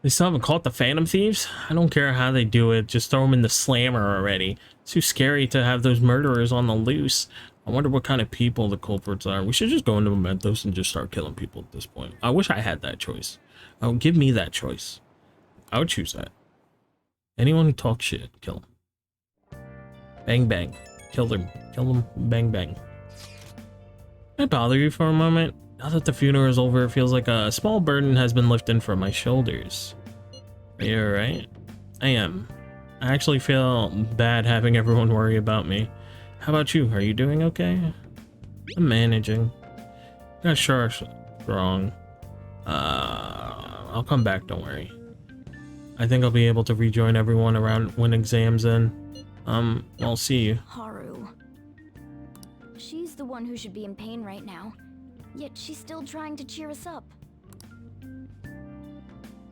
They still haven't caught the Phantom Thieves? I don't care how they do it, just throw them in the slammer already. It's too scary to have those murderers on the loose. I wonder what kind of people the culprits are. We should just go into Mementos and just start killing people at this point. I wish I had that choice. Oh, give me that choice. I would choose that. Anyone who talks shit, kill them. Bang bang. Kill them. Kill them. Bang bang. Can I bother you for a moment? Now that the funeral is over, it feels like a small burden has been lifted from my shoulders. Are you alright? I am. I actually feel bad having everyone worry about me. How about you? Are you doing okay? I'm managing. Not sure strong. I'll come back, don't worry. I think I'll be able to rejoin everyone around when exams end. I'll see you. Haru. She's the one who should be in pain right now. Yet she's still trying to cheer us up.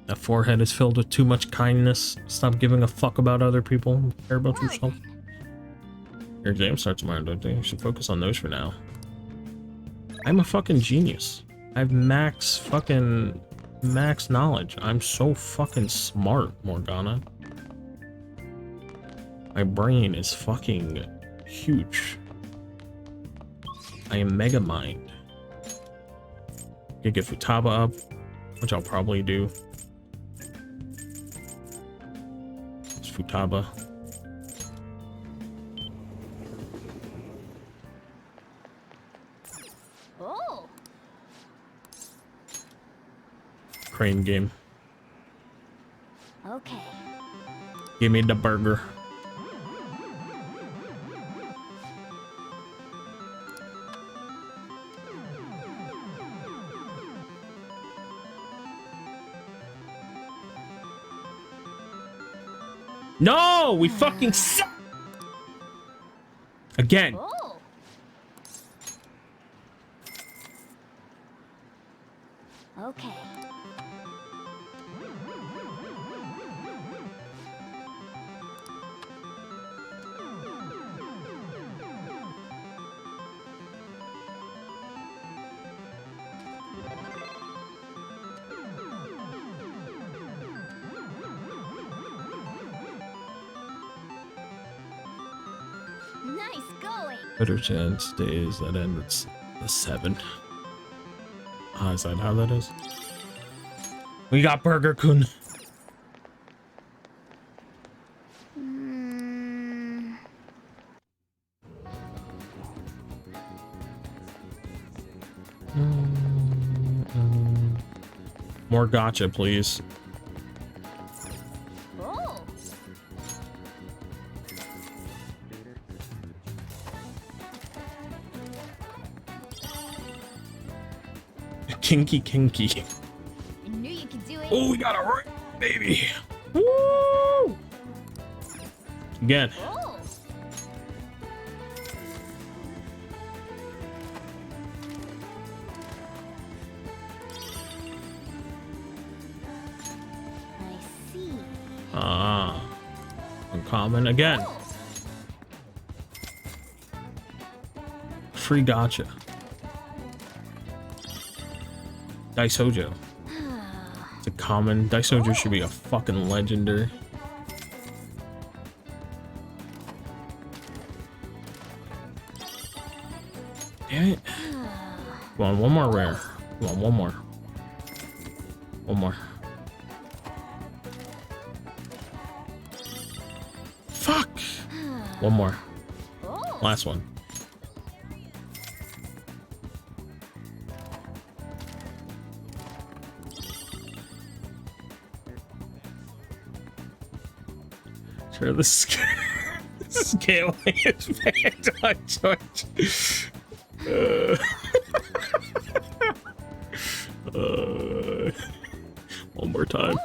That forehead is filled with too much kindness. Stop giving a fuck about other people. Care about yourself. Your exam starts tomorrow, don't you? You should focus on those for now. I'm a fucking genius. I have max knowledge. I'm so fucking smart, Morgana. My brain is fucking huge. I am mega mind. Could get Futaba up, which I'll probably do. It's Futaba. Oh. Crane game. Okay. Give me the burger. No, we fucking suck. Again. Oh. Okay. Nice going. Better chance days that end at the 7. Is that how that is? We got Burger Kun. More gotcha, please. Oh. Kinky kinky. I knew you could do it. Oh, we got a ring, baby. Woo! Again. Oh. I see. Ah. Uncommon again. Free gotcha. Daisojo. It's a common. Daisojo should be a fucking legendary. Damn it. Come on, one more rare. Come on, one more. One more. Fuck! One more. Last one. Sure, this scaling is banned on Twitch. One more time.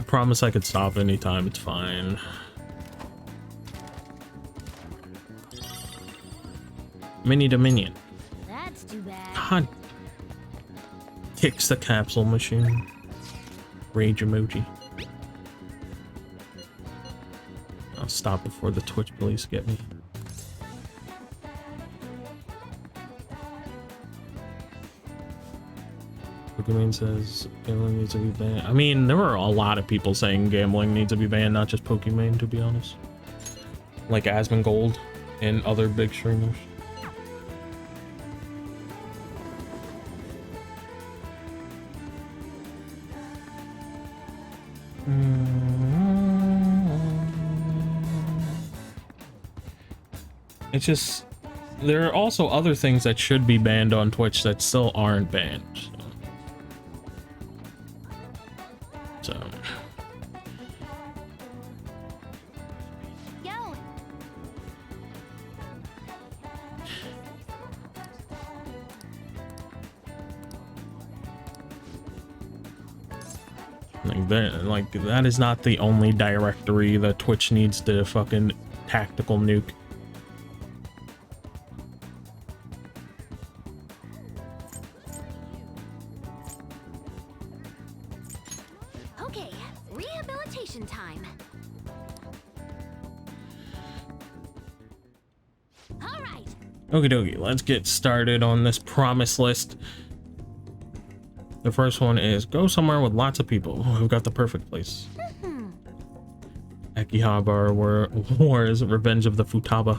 I promise I could stop anytime. It's fine. Mini Dominion. That's too bad. God. Kicks the capsule machine. Rage emoji. I'll stop before the Twitch police get me. Pokemon says gambling needs to be banned. I mean, there were a lot of people saying gambling needs to be banned, not just Pokemon, to be honest. Like Asmongold and other big streamers. It's just, there are also other things that should be banned on Twitch that still aren't banned. So. Yo. Like that is not the only directory that Twitch needs to fucking tactical nuke. Okay, rehabilitation time. All right. Okie dokie, let's get started on this promise list. The first one is go somewhere with lots of people who've got the perfect place. Akihabara Wars, Revenge of the Futaba.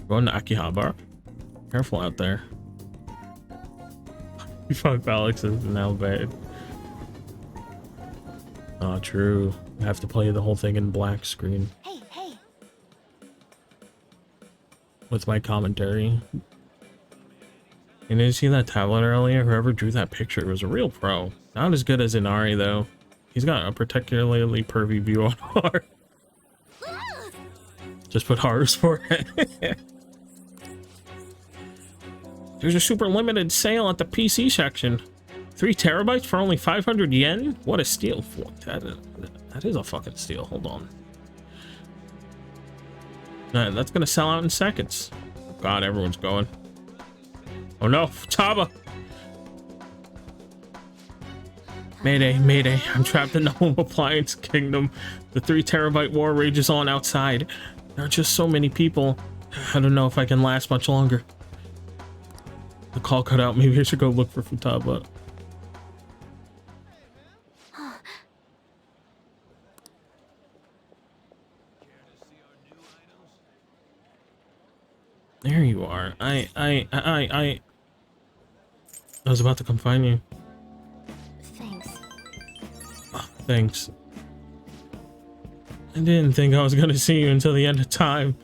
Going to Akihabara. Careful out there. Fuck, Alex is now bad. Oh, true. I have to play the whole thing in black screen. Hey, hey. With my commentary. And did you see that tablet earlier? Whoever drew that picture was a real pro. Not as good as Inari, though. He's got a particularly pervy view on horror. Just put horrors for it. There's a super limited sale at the PC section. 3 terabytes for only 500 yen? What a steal. That is a fucking steal. Hold on. That's gonna sell out in seconds. Oh God, everyone's going. Oh no, Futaba! Mayday, mayday. I'm trapped in the home appliance kingdom. The 3 terabyte war rages on outside. There are just so many people. I don't know if I can last much longer. The call cut out. Maybe I should go look for Futaba. There you are. I was about to come find you. Thanks. Oh, thanks. I didn't think I was gonna see you until the end of time.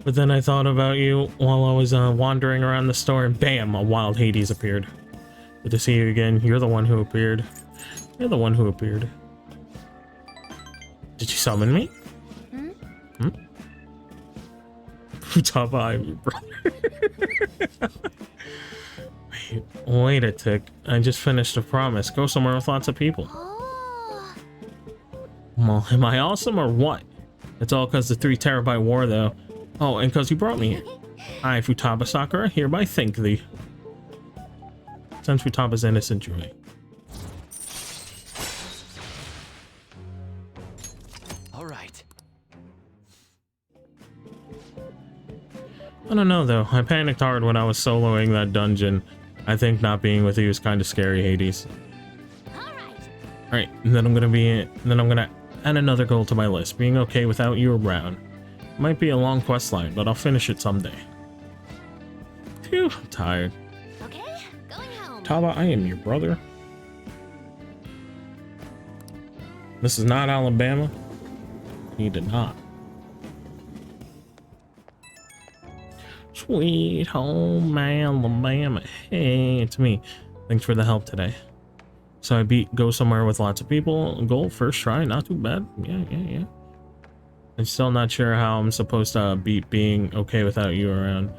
But then I thought about you while I was wandering around the store, and bam, a wild Hades appeared. Good to see you again. You're the one who appeared. You're the one who appeared. Did you summon me? Futaba, I'm your brother. Wait. Wait a tick. I just finished a promise. Go somewhere with lots of people. Oh. Well, am I awesome or what? It's all because the 3 terabyte war, though. Oh, and because you brought me here. I, Futaba Sakura, hereby thank thee. Send Futaba's innocent joy. All right. I don't know, though. I panicked hard when I was soloing that dungeon. I think not being with you is kind of scary, Hades. Alright, and then I'm gonna add another goal to my list. Being okay without you around. Might be a long quest line, but I'll finish it someday. Phew, I'm tired. Okay, going home. Taba, I am your brother. This is not Alabama. He did not. Sweet home Alabama. Hey, it's me. Thanks for the help today. So I beat go somewhere with lots of people. Goal first try, not too bad. Yeah. I'm still not sure how I'm supposed to beat being okay without you around.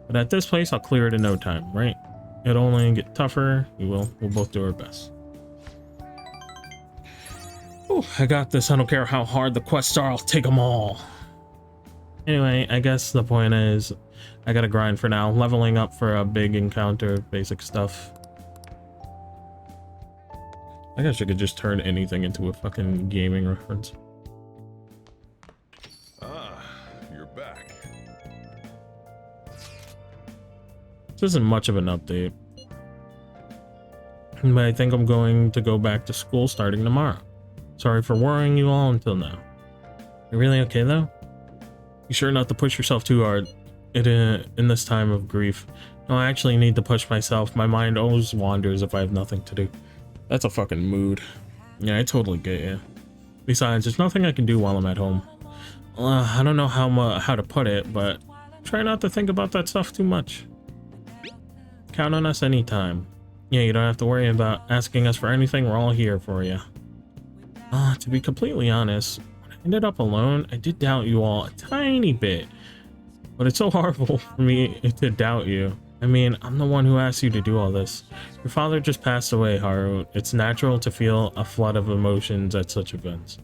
But at this place, I'll clear it in no time, right? It'll only get tougher. We'll both do our best. Ooh, I got this. I don't care how hard the quests are. I'll take them all. Anyway, I guess the point is I gotta grind for now. Leveling up for a big encounter, basic stuff. I guess I could just turn anything into a fucking gaming reference. Ah, you're back. This isn't much of an update. But I think I'm going to go back to school starting tomorrow. Sorry for worrying you all until now. You really okay though? You sure not to push yourself too hard in this time of grief. No, I actually need to push myself. My mind always wanders if I have nothing to do. That's a fucking mood. Yeah, I totally get you. Besides, there's nothing I can do while I'm at home. I don't know how to put it, but try not to think about that stuff too much. Count on us anytime. Yeah, you don't have to worry about asking us for anything. We're all here for you. To be completely honest, when I ended up alone, I did doubt you all a tiny bit. But it's so horrible for me to doubt you. I mean, I'm the one who asked you to do all this. Your father just passed away, Haru. It's natural to feel a flood of emotions at such events.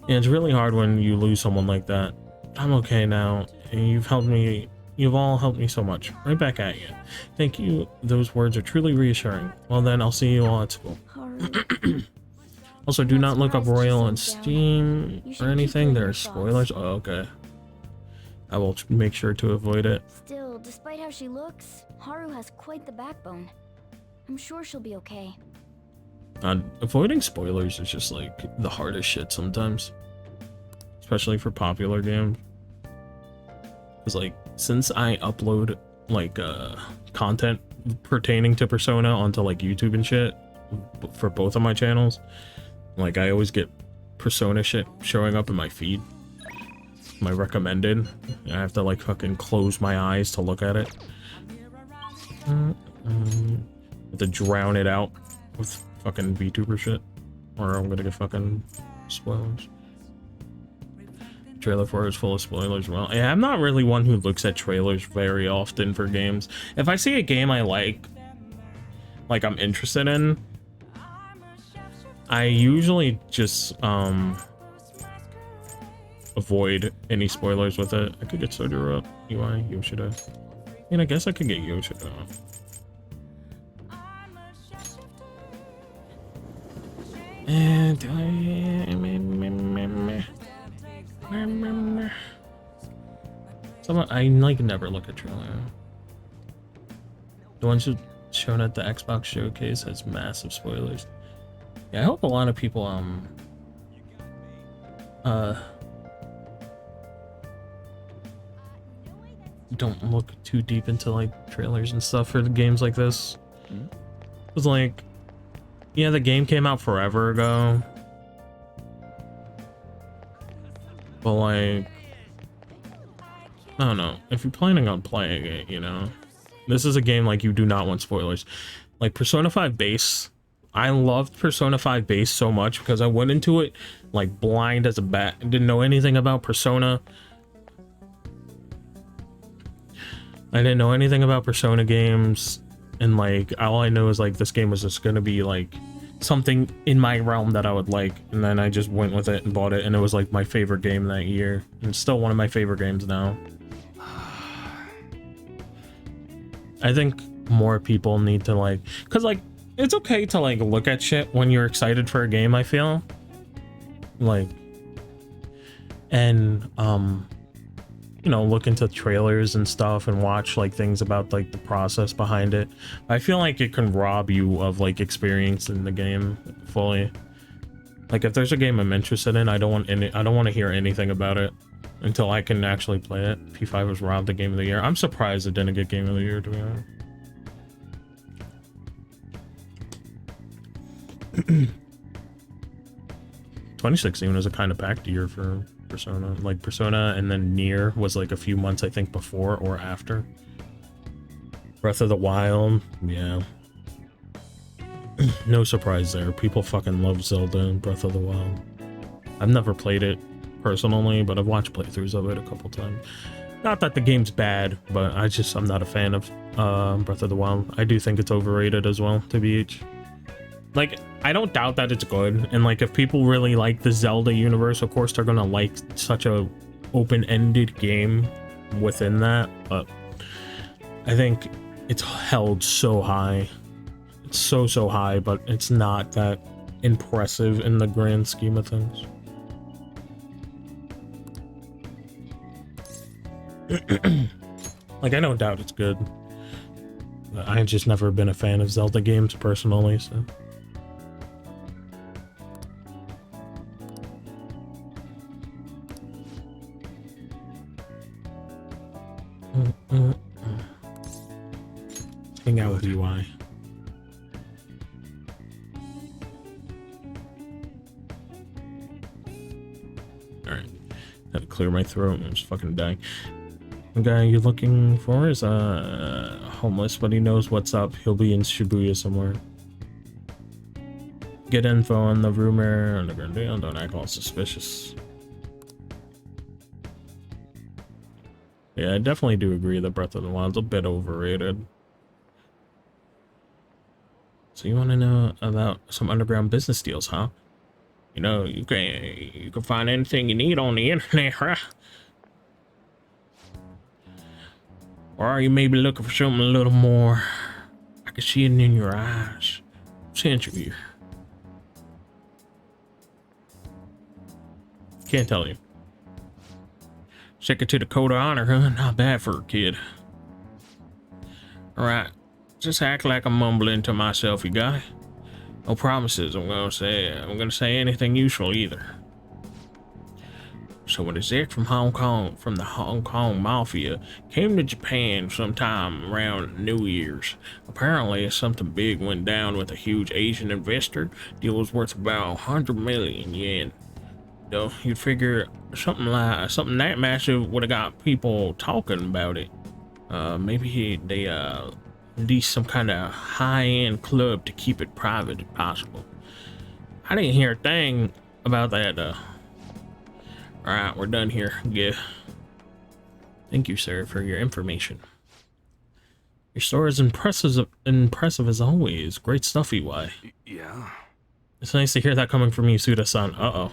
And it's really hard when you lose someone like that. I'm okay now, and you've all helped me so much. Right back at you. Thank you. Those words are truly reassuring. Well then, I'll see you all at school. Also, do not look up Royal on Steam or anything. There are spoilers. Oh, okay. I will make sure to avoid it. Still, despite how she looks, Haru has quite the backbone. I'm sure she'll be okay. Avoiding spoilers is just like the hardest shit sometimes. Especially for popular games. Because like, since I upload like content pertaining to Persona onto like YouTube and shit for both of my channels, like I always get Persona shit showing up in my feed. My recommended. I have to like fucking close my eyes to look at it. Have to drown it out with fucking VTuber shit, or I'm gonna get fucking spoilers. Trailer for it is full of spoilers. Well, yeah, I'm not really one who looks at trailers very often for games. If I see a game I like I'm interested in, I usually just avoid any spoilers with it. I could get Sojiro up, UI, Yoshida. I mean, I guess I could get Yoshida. And I like never look at trailer. The ones shown at the Xbox showcase has massive spoilers. Yeah, I hope a lot of people don't look too deep into like trailers and stuff for the games like this. It was like, yeah, the game came out forever ago, but like, I don't know, if you're planning on playing it, you know, this is a game like you do not want spoilers. Like Persona 5 base, I loved Persona 5 base so much because I went into it like blind as a bat and didn't know anything about Persona. I didn't know anything about Persona games. and like all I know is like this game was just gonna be like something in my realm that I would like, and then I just went with it and bought it, and it was like my favorite game that year, and it's still one of my favorite games now. I think more people need to like, because like it's okay to like look at shit when you're excited for a game, I feel like, and you know, look into trailers and stuff and watch like things about like the process behind it. I feel like it can rob you of like experiencing the game fully. Like if there's a game I'm interested in, I don't want to hear anything about it until I can actually play it. P5 was robbed the game of the year. I'm surprised it didn't get game of the year, to be honest. 2016 was a kind of packed year for Persona. Like Persona and then Nier was like a few months, I think, before or after. Breath of the Wild, yeah. No surprise there. People fucking love Zelda and Breath of the Wild. I've never played it personally, but I've watched playthroughs of it a couple times. Not that the game's bad, but I'm not a fan of Breath of the Wild. I do think it's overrated as well, to be each. Like, I don't doubt that it's good, and like if people really like the Zelda universe, of course they're gonna like such a open-ended game within that, but I think it's held so high. It's so high, but it's not that impressive in the grand scheme of things. Like, I don't doubt it's good, but I've just never been a fan of Zelda games personally, so. Hang out with UI. Alright. Had to clear my throat. I'm just fucking dying. The guy you're looking for is homeless, but he knows what's up. He'll be in Shibuya somewhere. Get info on the rumor underground deal. Don't act all suspicious. Yeah, I definitely do agree that Breath of the Wild's a bit overrated. So you want to know about some underground business deals, huh? You know, you can find anything you need on the internet, huh? Or are you maybe looking for something a little more? I can see it in your eyes. Sent you here. Can't tell you. Second to the code of honor, huh? Not bad for a kid. Alright. Just act like I'm mumbling to myself, you guy. No promises I'm gonna say anything useful either. So an exec from Hong Kong, from the Hong Kong Mafia, came to Japan sometime around New Year's. Apparently something big went down with a huge Asian investor. Deal was worth about 100 million yen. Though you'd figure something that massive would have got people talking about it. Maybe they leased some kind of high-end club to keep it private if possible. I didn't hear a thing about that though. Alright, we're done here. Yeah. Thank you, sir, for your information. Your store is impressive as always. Great stuff, EY. Yeah. It's nice to hear that coming from you, Suda-san. Uh-oh.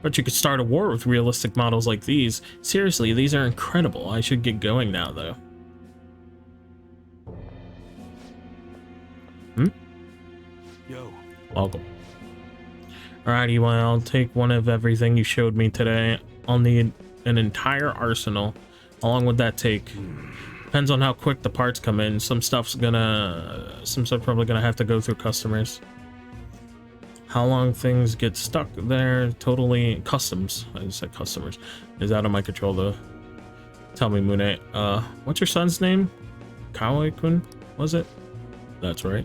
But you could start a war with realistic models like these. Seriously, these are incredible. I should get going now, though. Yo. Welcome. Alrighty, well, I'll take one of everything you showed me today. I'll need an entire arsenal. How long would that take? Depends on how quick the parts come in. Some stuff's probably gonna have to go through customers. How long things get stuck there, totally customs. I just said customers. Is out of my control though. Tell me, Mune. What's your son's name? Kawaii-kun, was it? That's right.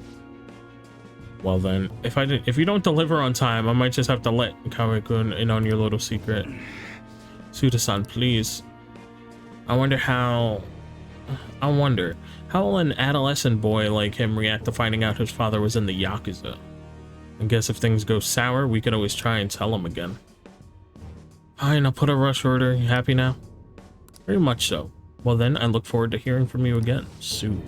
Well then, if you don't deliver on time, I might just have to let Kawaii-kun in on your little secret. Suda-san, please. I wonder how will an adolescent boy like him react to finding out his father was in the Yakuza? I guess if things go sour, we could always try and tell him again. Fine, I'll put a rush order. You happy now? Very much so. Well then, I look forward to hearing from you again soon.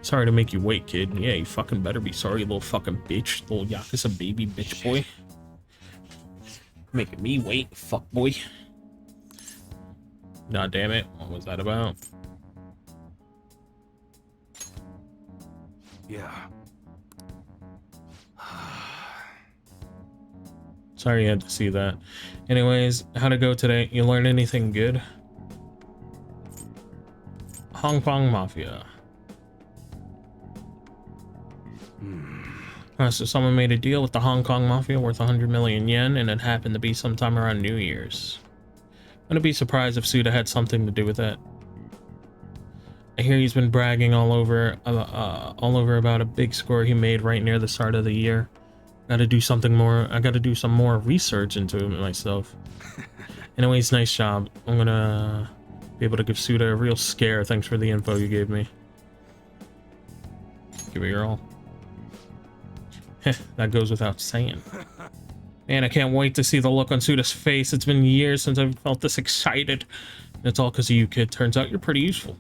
Sorry to make you wait, kid. Yeah, you fucking better be sorry, little fucking bitch. Little Yakuza baby bitch boy. Making me wait, fuck boy. God damn it. What was that about? Yeah. Sorry you had to see that. Anyways, how'd it go today? You learned anything good? Hong Kong Mafia. So someone made a deal with the Hong Kong Mafia worth 100 million yen, and it happened to be sometime around New Year's. I'm gonna be surprised if Suda had something to do with it. I hear he's been bragging all over about a big score he made right near the start of the year. Gotta do something more. I gotta do some more research into it myself. Anyways, nice job. I'm gonna be able to give Suda a real scare. Thanks for the info you gave me. Give it your all. That goes without saying. Man, I can't wait to see the look on Suda's face. It's been years since I've felt this excited. It's all because of you, kid. Turns out you're pretty useful.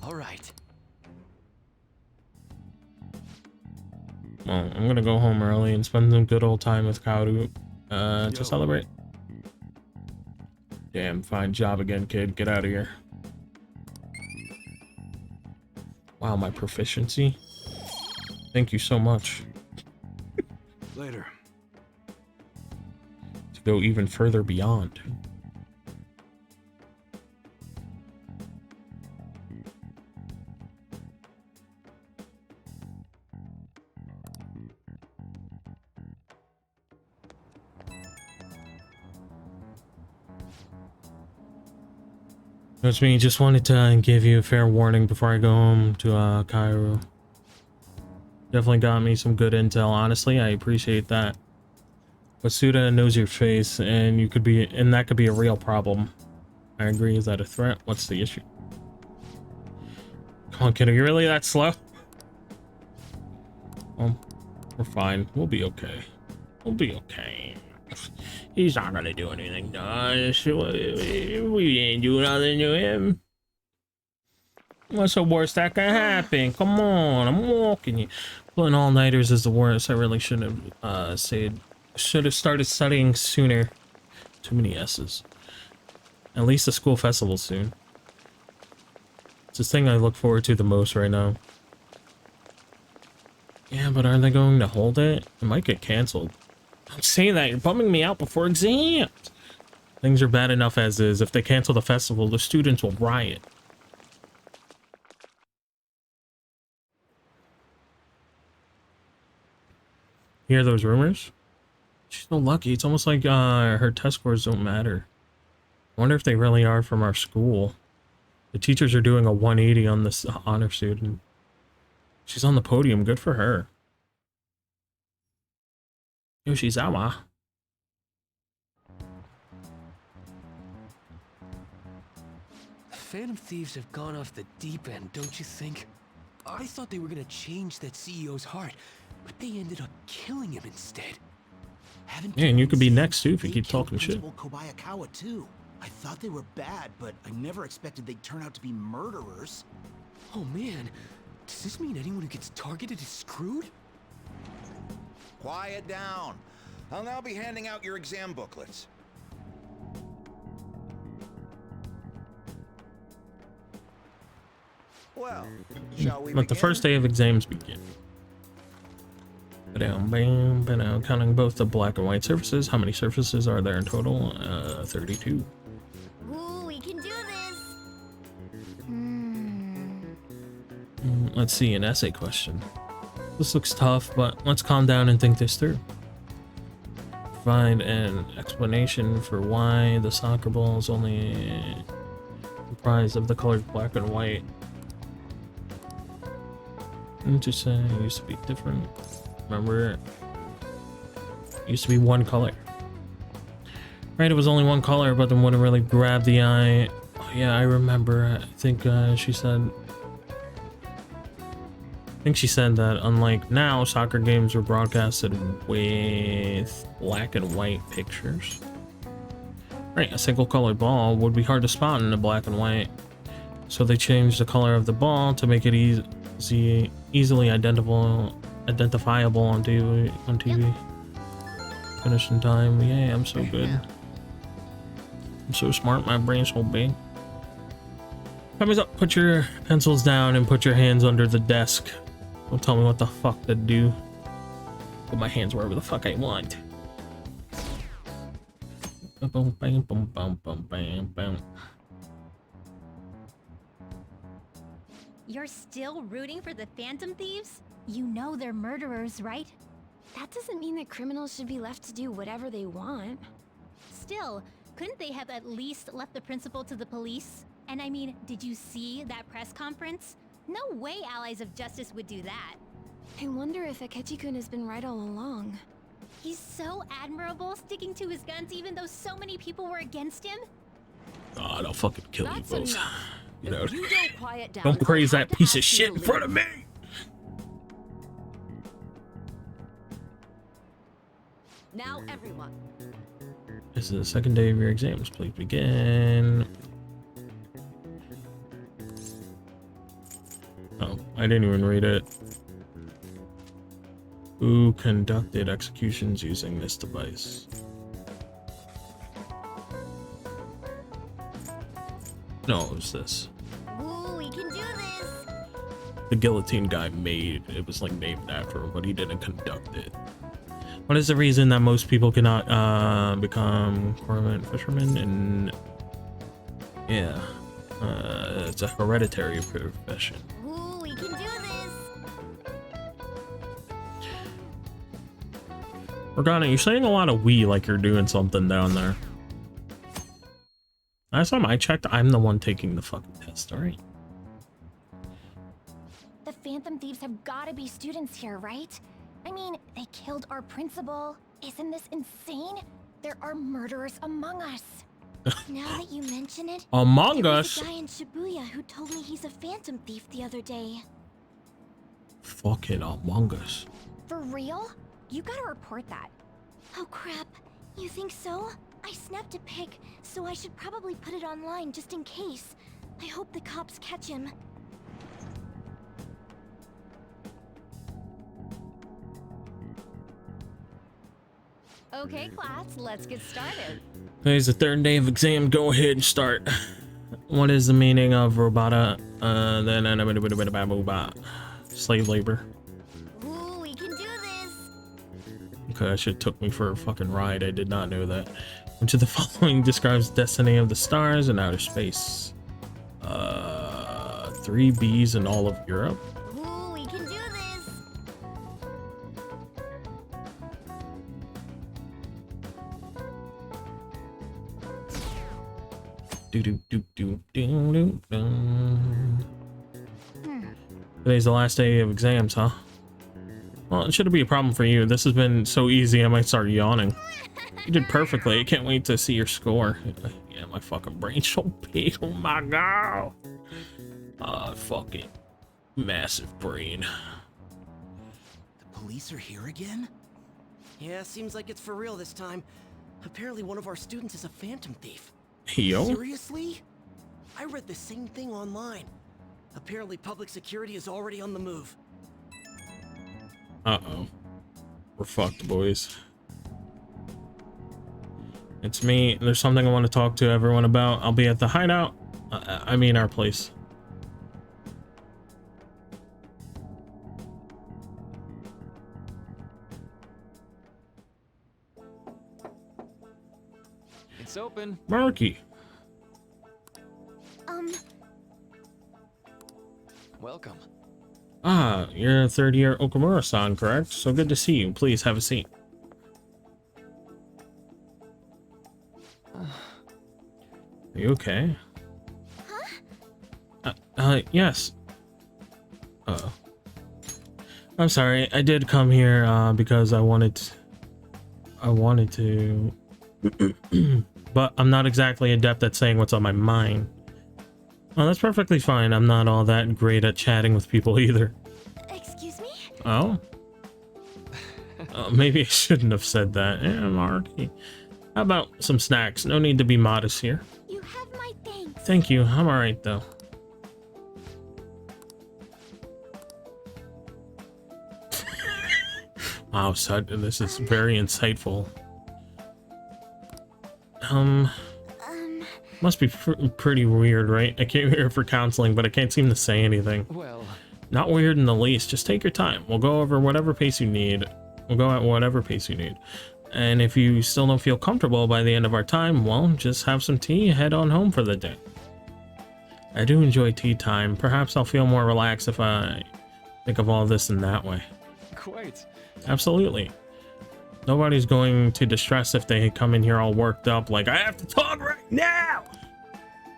All right. Well, I'm gonna go home early and spend some good old time with Kaoru to celebrate. Damn, fine job again, kid. Get out of here. Wow, my proficiency. Thank you so much. Later. To go even further beyond. That's me. Just wanted to give you a fair warning before I go home to Cairo. Definitely got me some good intel. Honestly, I appreciate that. But Suda knows your face, and that could be a real problem. I agree. Is that a threat? What's the issue? Come on, kid. Are you really that slow? Well, we're fine. We'll be okay. We'll be okay. He's not gonna do anything to us. We didn't do nothing to him. What's the worst that can happen? Come on, I'm walking you. Pulling all-nighters is the worst. I really shouldn't have should have started studying sooner. Too many S's. At least the school festival soon. It's the thing I look forward to the most right now. Yeah, but are they going to hold it? It might get canceled. I'm saying that, you're bumming me out before exams. Things are bad enough as is. If they cancel the festival, the students will riot. Hear those rumors? She's so lucky. It's almost like her test scores don't matter. I wonder if they really are from our school. The teachers are doing a 180 on this honor student. She's on the podium. Good for her. Yoshizawa. Phantom Thieves have gone off the deep end, don't you think? I thought they were gonna change that CEO's heart, but they ended up killing him instead. Yeah, and you could be next too if you keep talking shit. Kobayakawa too. I thought they were bad, but I never expected they'd turn out to be murderers. Oh man, does this mean anyone who gets targeted is screwed? Quiet down. I'll now be handing out your exam booklets. Well, shall we Let the first day of exams begin. Counting both the black and white surfaces. How many surfaces are there in total? 32. Ooh, we can do this. Let's see, an essay question. This looks tough, but let's calm down and think this through. Find an explanation for why the soccer ball is only comprised of the colors black and white. Interesting. It used to be different. Remember, it used to be one color. Right, it was only one color, but then wouldn't really grab the eye. Oh, yeah, I remember. I think she said that unlike now, soccer games were broadcasted with black and white pictures. Right, a single colored ball would be hard to spot in the black and white. So they changed the color of the ball to make it easily identifiable on TV. Finish in time. Yay, I'm so good. I'm so smart, my brain's so big. Time is up. Put your pencils down and put your hands under the desk. Don't tell me what the fuck to do. Put my hands wherever the fuck I want. Boom, bam, boom, bam, bam, bam, bam. You're still rooting for the Phantom Thieves? You know they're murderers, right? That doesn't mean that criminals should be left to do whatever they want. Still, couldn't they have at least left the principal to the police? And I mean, did you see that press conference? No way Allies of Justice would do that. I wonder if Akechi-kun has been right all along. He's so admirable, sticking to his guns even though so many people were against him. God, I'll fucking kill you both. You know, You don't quiet down, don't praise I'll have that to piece of ask you shit to in front of leave. me. Now everyone. This is the second day of your exams. Please begin. Oh, I didn't even read it. Who conducted executions using this device? No, it was this. Ooh, we can do this! The guillotine guy made it was like named after him, but he didn't conduct it. What is the reason that most people cannot become cormorant fishermen? And yeah, it's a hereditary profession. Ooh, we can do this! Organa, you're saying a lot of we like you're doing something down there. Last time I checked, I'm the one taking the fucking test, alright? The Phantom Thieves have gotta be students here, right? I mean, they killed our principal. Isn't this insane? There are murderers among us. Now that you mention it, Among there us? was a guy in Shibuya who told me he's a Phantom Thief the other day. Fucking Among Us. For real? You gotta report that. Oh crap, you think so? I snapped a pic, so I should probably put it online just in case. I hope the cops catch him. Okay, class, let's get started. Today's the third day of exam. Go ahead and start. What is the meaning of robota? Slave labor. Ooh, we can do this! Okay, that shit took me for a fucking ride. I did not know that. Which of the following describes destiny of the stars in outer space? 3 Bs in all of Europe. Ooh, we can do this! Do do do do do do do. Today's the last day of exams, huh? Well, it shouldn't be a problem for you. This has been so easy, I might start yawning. You did perfectly. I can't wait to see your score. Yeah, my fucking brain's so big. Oh my god. Fucking massive brain. The police are here again? Yeah, seems like it's for real this time. Apparently one of our students is a Phantom Thief. Yo? Seriously? I read the same thing online. Apparently public security is already on the move. Uh-oh. We're fucked, boys. It's me. There's something I want to talk to everyone about. I'll be at the hideout. I mean our place. It's open. Marky. Welcome. Ah, you're a third-year Okamura-san, correct? So good to see you. Please have a seat. Are you okay? Yes. Uh-oh. I'm sorry. I did come here because I wanted to but I'm not exactly adept at saying what's on my mind. Oh, that's perfectly fine. I'm not all that great at chatting with people either. Excuse me? Oh? Maybe I shouldn't have said that. Yeah, Marky. How about some snacks? No need to be modest here. You have my thanks. Thank you. I'm alright though. Wow, this is very insightful. Must be pretty weird, right? I came here for counseling, but I can't seem to say anything. Well, not weird in the least. Just take your time. We'll go over whatever pace you need. We'll go at whatever pace you need. And if you still don't feel comfortable by the end of our time, well, just have some tea and head on home for the day. I do enjoy tea time. Perhaps I'll feel more relaxed if I think of all this in that way. quite. Absolutely. Nobody's going to distress if they come in here all worked up like, I have to talk right now!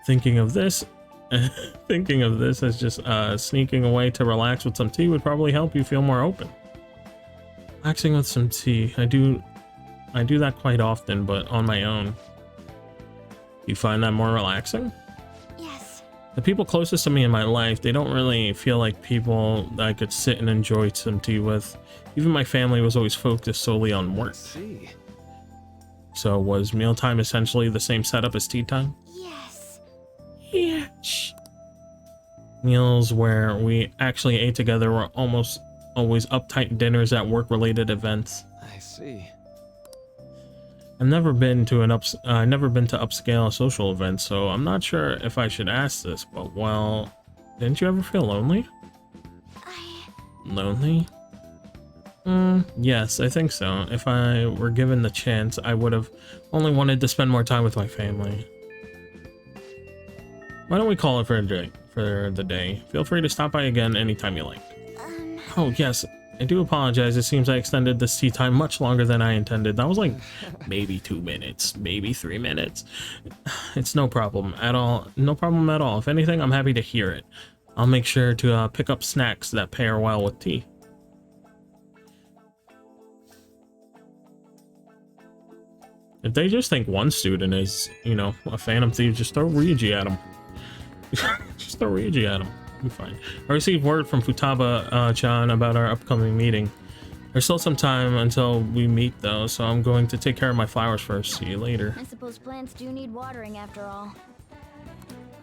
Thinking of this as just sneaking away to relax with some tea would probably help you feel more open. Relaxing with some tea. I do that quite often, but on my own. You find that more relaxing? Yes. The people closest to me in my life, they don't really feel like people that I could sit and enjoy some tea with. Even my family was always focused solely on work. I see. So was mealtime essentially the same setup as tea time? Yes. Yes. Meals where we actually ate together were almost always uptight dinners at work-related events. I see. I've never been to upscale social events, so I'm not sure if I should ask this, but well, didn't you ever feel lonely? Lonely? Yes, I think so. If I were given the chance, I would have only wanted to spend more time with my family. Why don't we call it for the day? Feel free to stop by again anytime you like. Oh yes, I do apologize. It seems I extended this tea time much longer than I intended. That was like maybe 2 minutes, maybe 3 minutes. It's no problem at all. No problem at all. If anything, I'm happy to hear it. I'll make sure to pick up snacks that pair well with tea. If they just think one student is, you know, a Phantom Thief, just throw Ryuji at him. Just throw Ryuji at him. Be fine. I received word from Futaba-chan about our upcoming meeting. There's still some time until we meet though, so I'm going to take care of my flowers first. See you later. I suppose plants do need watering after all.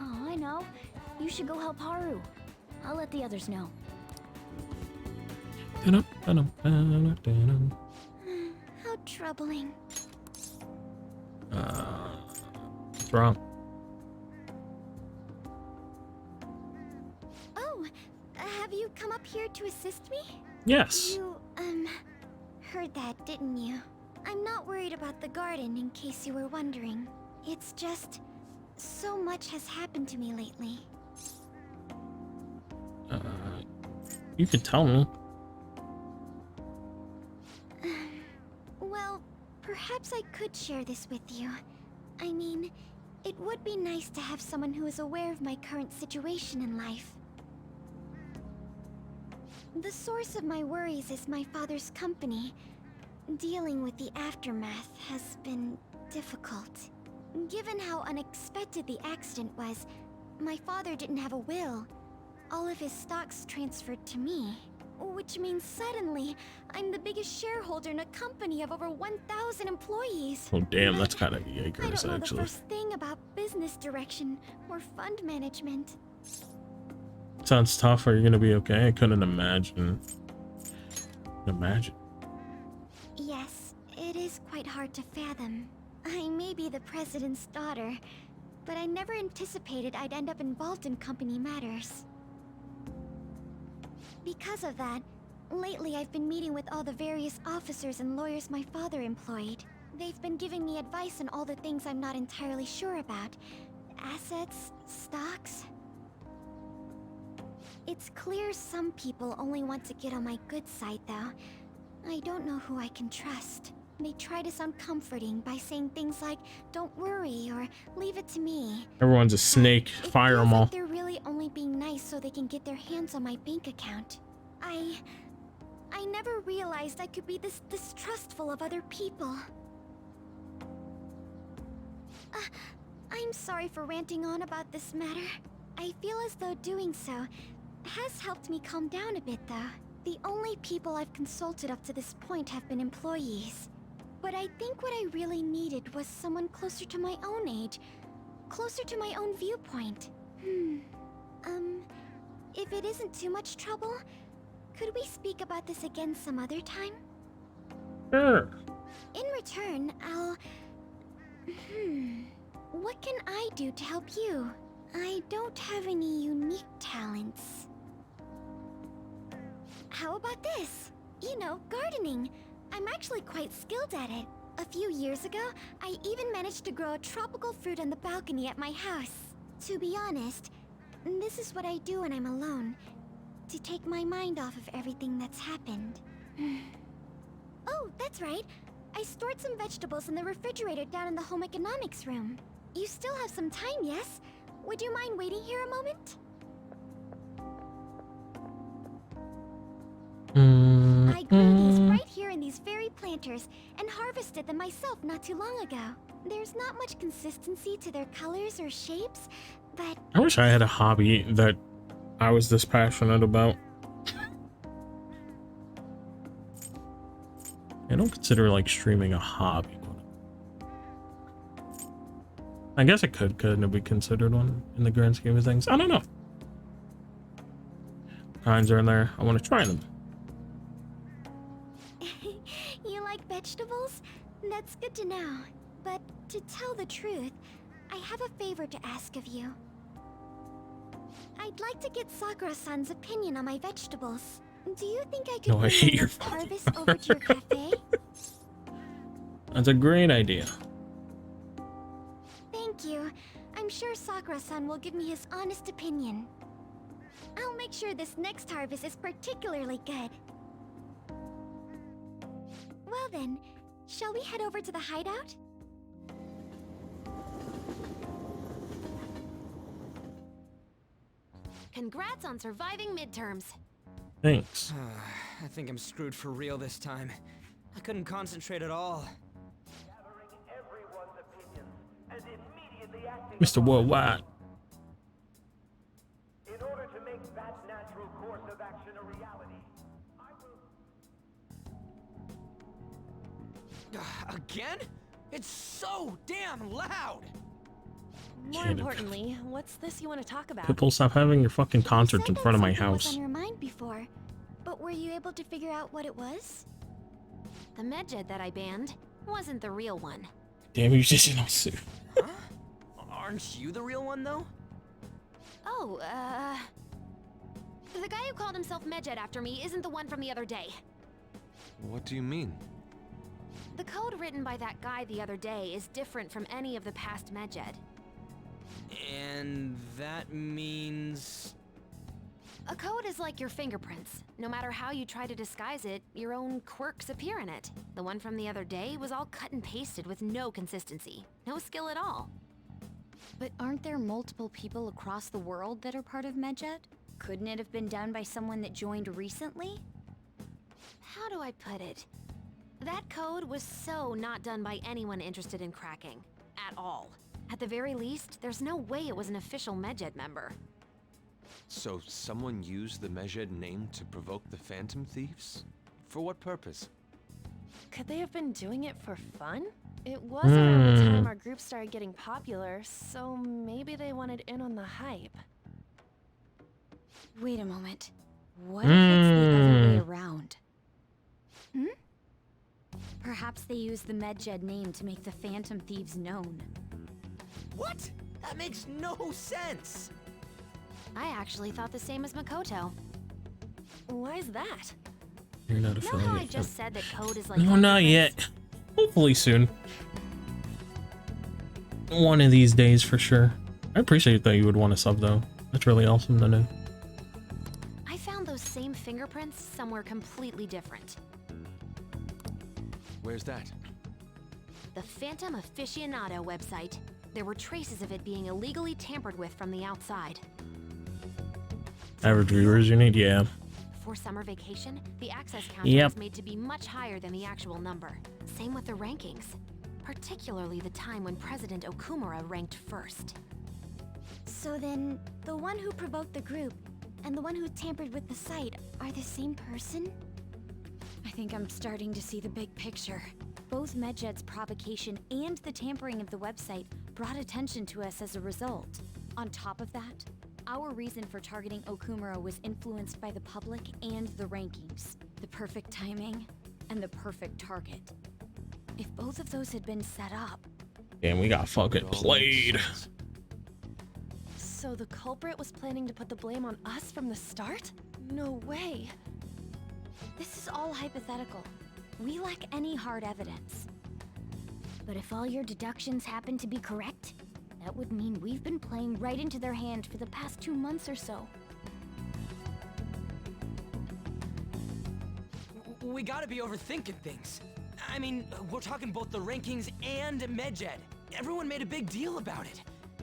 Oh, I know. You should go help Haru. I'll let the others know. How troubling. What's wrong? Oh, have you come up here to assist me? Yes. You, heard that, didn't you? I'm not worried about the garden, in case you were wondering. It's just, so much has happened to me lately. You could tell me. Well, perhaps I could share this with you. I mean, it would be nice to have someone who is aware of my current situation in life. The source of my worries is my father's company. Dealing with the aftermath has been difficult. Given how unexpected the accident was, my father didn't have a will. All of his stocks transferred to me. Which means suddenly, I'm the biggest shareholder in a company of over 1,000 employees. Oh damn, that's kind of I yikers don't know actually. the first thing about business direction or fund management. Sounds tough. Are you gonna be okay? I couldn't imagine. Yes, it is quite hard to fathom. I may be the president's daughter, but I never anticipated I'd end up involved in company matters. Because of that, lately I've been meeting with all the various officers and lawyers my father employed. They've been giving me advice on all the things I'm not entirely sure about. Assets, stocks. It's clear some people only want to get on my good side, though. I don't know who I can trust. They try to sound comforting by saying things like, "Don't worry," or "Leave it to me." Everyone's a snake. Fire them all. They're really only being nice so they can get their hands on my bank account. I never realized I could be this distrustful of other people. I'm sorry for ranting on about this matter. I feel as though doing so has helped me calm down a bit, though. The only people I've consulted up to this point have been employees. But I think what I really needed was someone closer to my own age. Closer to my own viewpoint. If it isn't too much trouble, could we speak about this again some other time? Sure. In return, I'll... What can I do to help you? I don't have any unique talents. How about this? You know, gardening. I'm actually quite skilled at it. A few years ago, I even managed to grow a tropical fruit on the balcony at my house. To be honest, this is what I do when I'm alone. To take my mind off of everything that's happened. Oh, that's right. I stored some vegetables in the refrigerator down in the home economics room. You still have some time, yes? Would you mind waiting here a moment? I grew these right here in these very planters and harvested them myself not too long ago. There's not much consistency to their colors or shapes, but... I wish I had a hobby that I was this passionate about. I don't consider like streaming a hobby. I guess it couldn't it be considered one in the grand scheme of things? I don't know. Kinds are in there. I want to try them. You like vegetables? That's good to know. But to tell the truth, I have a favor to ask of you. I'd like to get Sakura-san's opinion on my vegetables. Do you think I could bring my next harvest over to your cafe? That's a great idea. Thank you. I'm sure Sakura-san will give me his honest opinion. I'll make sure this next harvest is particularly good. Well then, shall we head over to the hideout? Congrats on surviving midterms. Thanks. I think I'm screwed for real this time. I couldn't concentrate at all. Mr. Worldwide. In order to make that natural course of action a reality, I will... Again? It's so damn loud! More importantly, what's this you want to talk about? People, stop having your fucking concerts in front of my Something was house. on your mind before, but were you able to figure out what it was? The medjed that I banned wasn't the real one. Damn, you just in a suit. Aren't you the real one, though? Oh, the guy who called himself Medjed after me isn't the one from the other day. What do you mean? The code written by that guy the other day is different from any of the past Medjed. And that means... A code is like your fingerprints. No matter how you try to disguise it, your own quirks appear in it. The one from the other day was all cut and pasted with no consistency. No skill at all. But aren't there multiple people across the world that are part of Medjed? Couldn't it have been done by someone that joined recently? How do I put it? That code was so not done by anyone interested in cracking. At all. At the very least, there's no way it was an official Medjed member. So someone used the Medjed name to provoke the Phantom Thieves? For what purpose? Could they have been doing it for fun? It was around the time our group started getting popular, so maybe they wanted in on the hype. Wait a moment. What if it's the other way around? Perhaps they used the Medjed name to make the Phantom Thieves known. What? That makes no sense! I actually thought the same as Makoto. Why's that? You're not Know how I just said that code is like... No, not yet. Hopefully soon. One of these days for sure. I appreciate that you would want to sub though. That's really awesome to know. I found those same fingerprints somewhere completely different. Where's that? The Phantom Aficionado website. There were traces of it being illegally tampered with from the outside. Average viewers you need, yeah. For summer vacation, the access count was made to be much higher than the actual number. Same with the rankings. Particularly the time when President Okumura ranked first. So then, the one who provoked the group and the one who tampered with the site are the same person? I think I'm starting to see the big picture. Both Medjed's provocation and the tampering of the website brought attention to us as a result. On top of that, our reason for targeting Okumura was influenced by the public and the rankings. The perfect timing and the perfect target. If both of those had been set up... And we got fucking played. So the culprit was planning to put the blame on us from the start? No way. This is all hypothetical. We lack any hard evidence. But if all your deductions happen to be correct, that would mean we've been playing right into their hand for the past 2 months or so. We gotta be overthinking things. I mean, we're talking both the rankings and Medjed. Everyone made a big deal about it.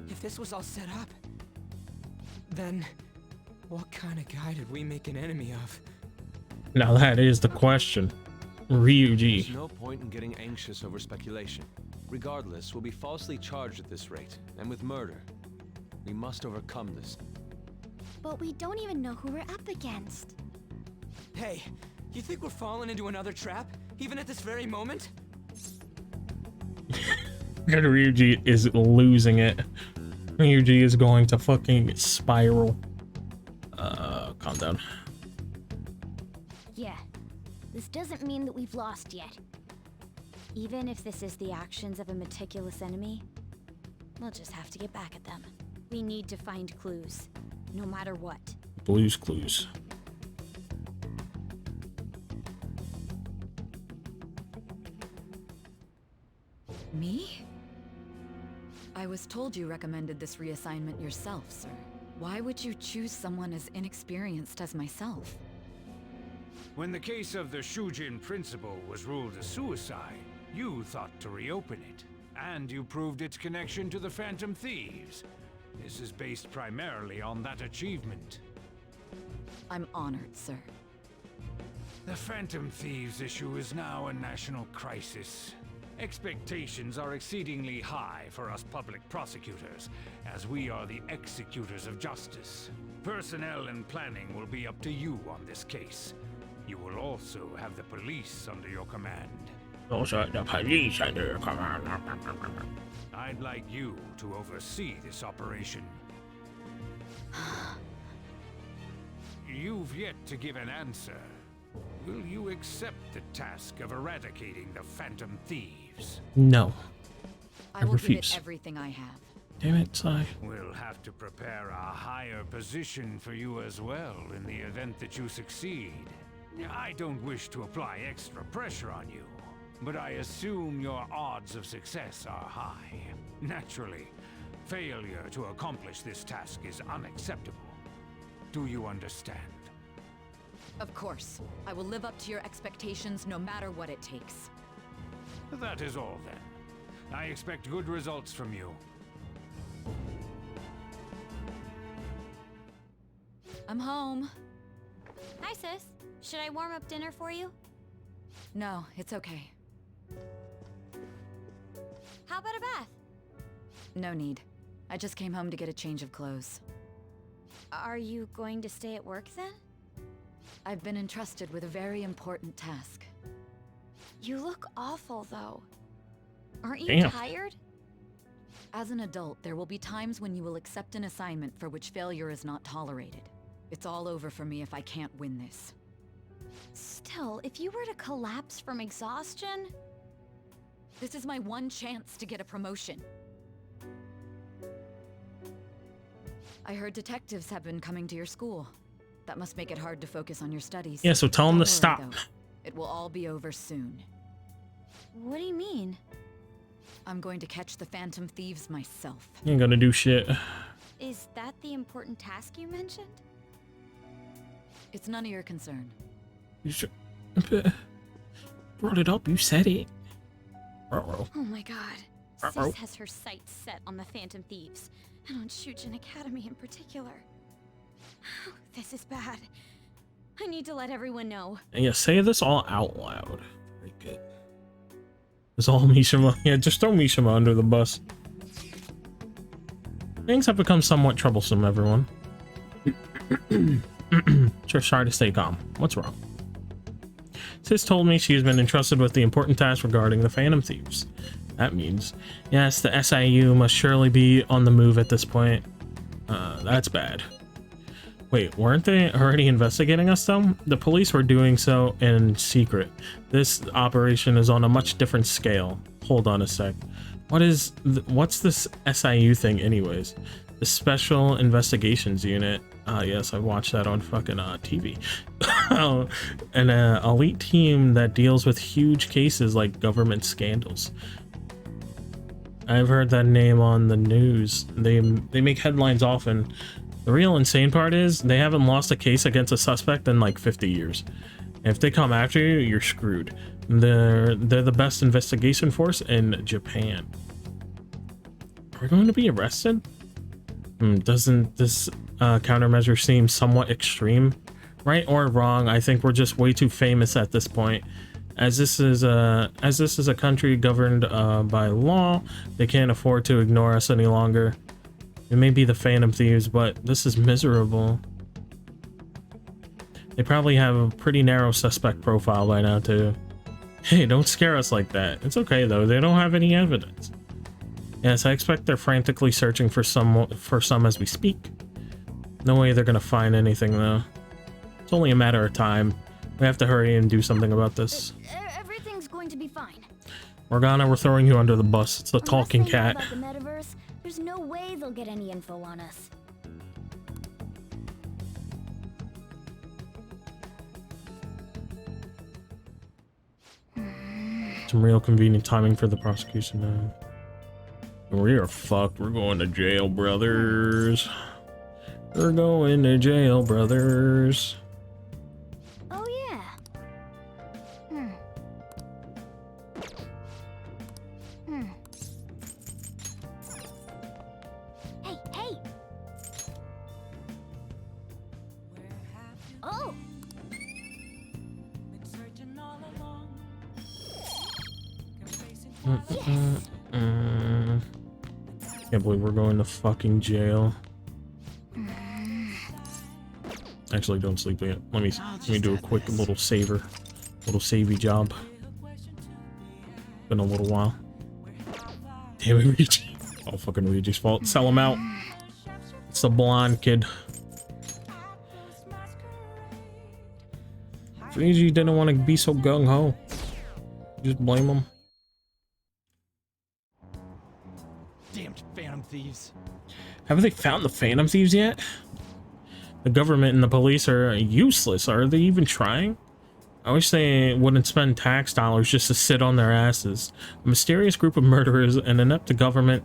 If this was all set up, then what kind of guy did we make an enemy of? Now that is the question. Ryuji. There's no point in getting anxious over speculation. Regardless, we'll be falsely charged at this rate, and with murder. We must overcome this. But we don't even know who we're up against. Hey, you think we're falling into another trap, even at this very moment? Ryuji is losing it. Ryuji is going to fucking spiral. Calm down. Yeah, this doesn't mean that we've lost yet. Even if this is the actions of a meticulous enemy, we'll just have to get back at them. We need to find clues, no matter what. Blue's Clues. Me? I was told you recommended this reassignment yourself, sir. Why would you choose someone as inexperienced as myself? When the case of the Shujin principal was ruled a suicide, you thought to reopen it, and you proved its connection to the Phantom Thieves. This is based primarily on that achievement. I'm honored, sir. The Phantom Thieves issue is now a national crisis. Expectations are exceedingly high for us public prosecutors, as we are the executors of justice. Personnel and planning will be up to you on this case. You will also have the police under your command. Also, the police under your command. I'd like you to oversee this operation. You've yet to give an answer. Will you accept the task of eradicating the Phantom Thieves? No. I will give it everything I have. Damn it, Sai. We'll have to prepare a higher position for you as well in the event that you succeed. I don't wish to apply extra pressure on you, but I assume your odds of success are high. Naturally, failure to accomplish this task is unacceptable. Do you understand? Of course. I will live up to your expectations no matter what it takes. That is all then. I expect good results from you. I'm home. Hi, sis. Should I warm up dinner for you? No, it's okay. How about a bath? No need. I just came home to get a change of clothes. Are you going to stay at work then? I've been entrusted with a very important task. You look awful, though. Aren't you Damn. tired? As an adult, there will be times when you will accept an assignment for which failure is not tolerated. It's all over for me if I can't win this. Still, if you were to collapse from exhaustion... This is my one chance to get a promotion. I heard detectives have been coming to your school. That must make it hard to focus on your studies. Yeah, so tell them Don't to worry, stop. though. It will all be over soon. What do you mean? I'm going to catch the Phantom Thieves myself. You ain't gonna do shit. Is that the important task you mentioned? It's none of your concern. You should... brought it up, you said it. Uh-oh. Oh my god. Uh-oh. Sis has her sights set on the Phantom Thieves, and on Shujin Academy in particular. This is bad. I need to let everyone know. And yeah, say this all out loud. Very good. It's all Mishima. Yeah, just throw Mishima under the bus. Things have become somewhat troublesome, everyone. Just try to stay calm. What's wrong? Sis told me she's been entrusted with the important task regarding the Phantom Thieves. That means, yes, the SIU must surely be on the move at this point. That's bad. Wait, weren't they already investigating us though? The police were doing so in secret. This operation is on a much different scale. Hold on a sec. What's this SIU thing anyways? The Special Investigations Unit. Yes, I watched that on fucking TV. An elite team that deals with huge cases like government scandals. I've heard that name on the news. They make headlines often. The real insane part is they haven't lost a case against a suspect in like 50 years. If they come after you, you're screwed. They're the best investigation force in Japan. Are we going to be arrested? Doesn't this countermeasure seem somewhat extreme? Right or wrong, I think we're just way too famous at this point. As this is a country governed by law, they can't afford to ignore us any longer. It may be the Phantom Thieves, but this is miserable. They probably have a pretty narrow suspect profile by now too. Hey, don't scare us like that. It's okay though, they don't have any evidence. Yes, I expect they're frantically searching for some as we speak. No way they're gonna find anything though. It's only a matter of time. We have to hurry and do something about this. Everything's going to be fine. Morgana, we're throwing you under the bus. It's the talking cat. About the metaverse, there's no way they'll get any info on us. Some real convenient timing for the prosecution now. We are fucked. We're going to jail, brothers. We're going to jail, brothers. Oh yeah. Hey, hey. Oh. Can't believe we're going to fucking jail. Actually, don't sleep yet. Let me do a quick little savey job. Been a little while. Damn it, Luigi. Oh, fucking Luigi's fault. Sell him out. It's the blonde kid. Luigi didn't want to be so gung-ho. Just blame him. Damned Phantom Thieves. Haven't they found the Phantom Thieves yet? The government and the police are useless. Are they even trying? I wish they wouldn't spend tax dollars just to sit on their asses. A mysterious group of murderers and an inept government.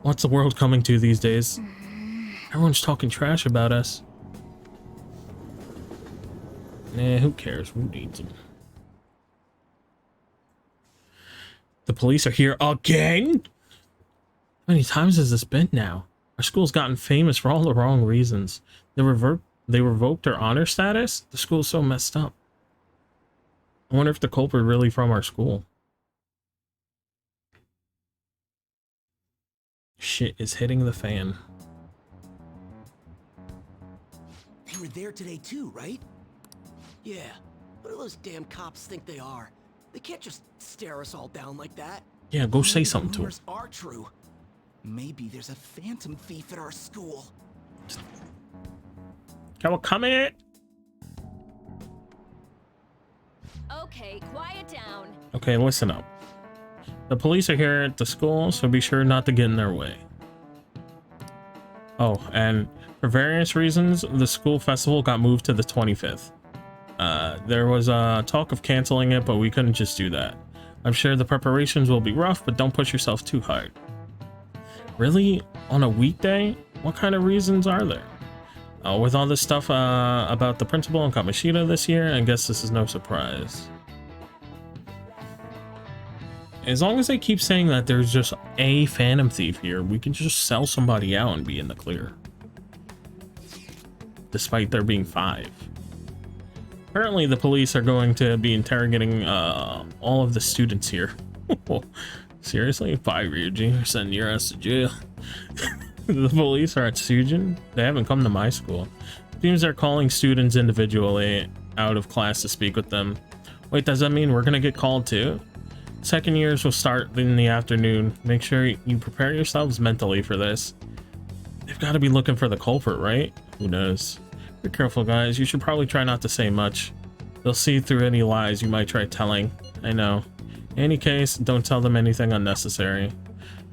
What's the world coming to these days? Everyone's talking trash about us. Nah, who cares? Who needs them? The police are here again? How many times has this been now? Our school's gotten famous for all the wrong reasons. They revoked our honor status? The school's so messed up. I wonder if the culprit really from our school. Shit is hitting the fan. They were there today too, right? Yeah. What do those damn cops think they are? They can't just stare us all down like that. Yeah, go say something to them. Rumors are true. Maybe there's a phantom thief at our school. Come in. Okay, quiet down. Okay, listen up. The police are here at the school, so be sure not to get in their way. Oh, and for various reasons, the school festival got moved to the 25th. There was a talk of canceling it, but we couldn't just do that. I'm sure the preparations will be rough, but don't push yourself too hard. Really? On a weekday? What kind of reasons are there? With all this stuff about the principal and Kamoshida this year, I guess this is no surprise. As long as they keep saying that there's just a Phantom Thief here, we can just sell somebody out and be in the clear. Despite there being 5. Apparently the police are going to be interrogating all of the students here. Seriously? 5 Ryuji, you're sending your ass to jail. The police are at Sujin. They haven't come to my school. It seems they're calling students individually out of class to speak with them. Wait, does that mean we're gonna get called too? Second years will start in the afternoon. Make sure you prepare yourselves mentally for this. They've got to be looking for the culprit, right? Who knows? Be careful, guys. You should probably try not to say much. They'll see through any lies you might try telling. I know. In any case, don't tell them anything unnecessary.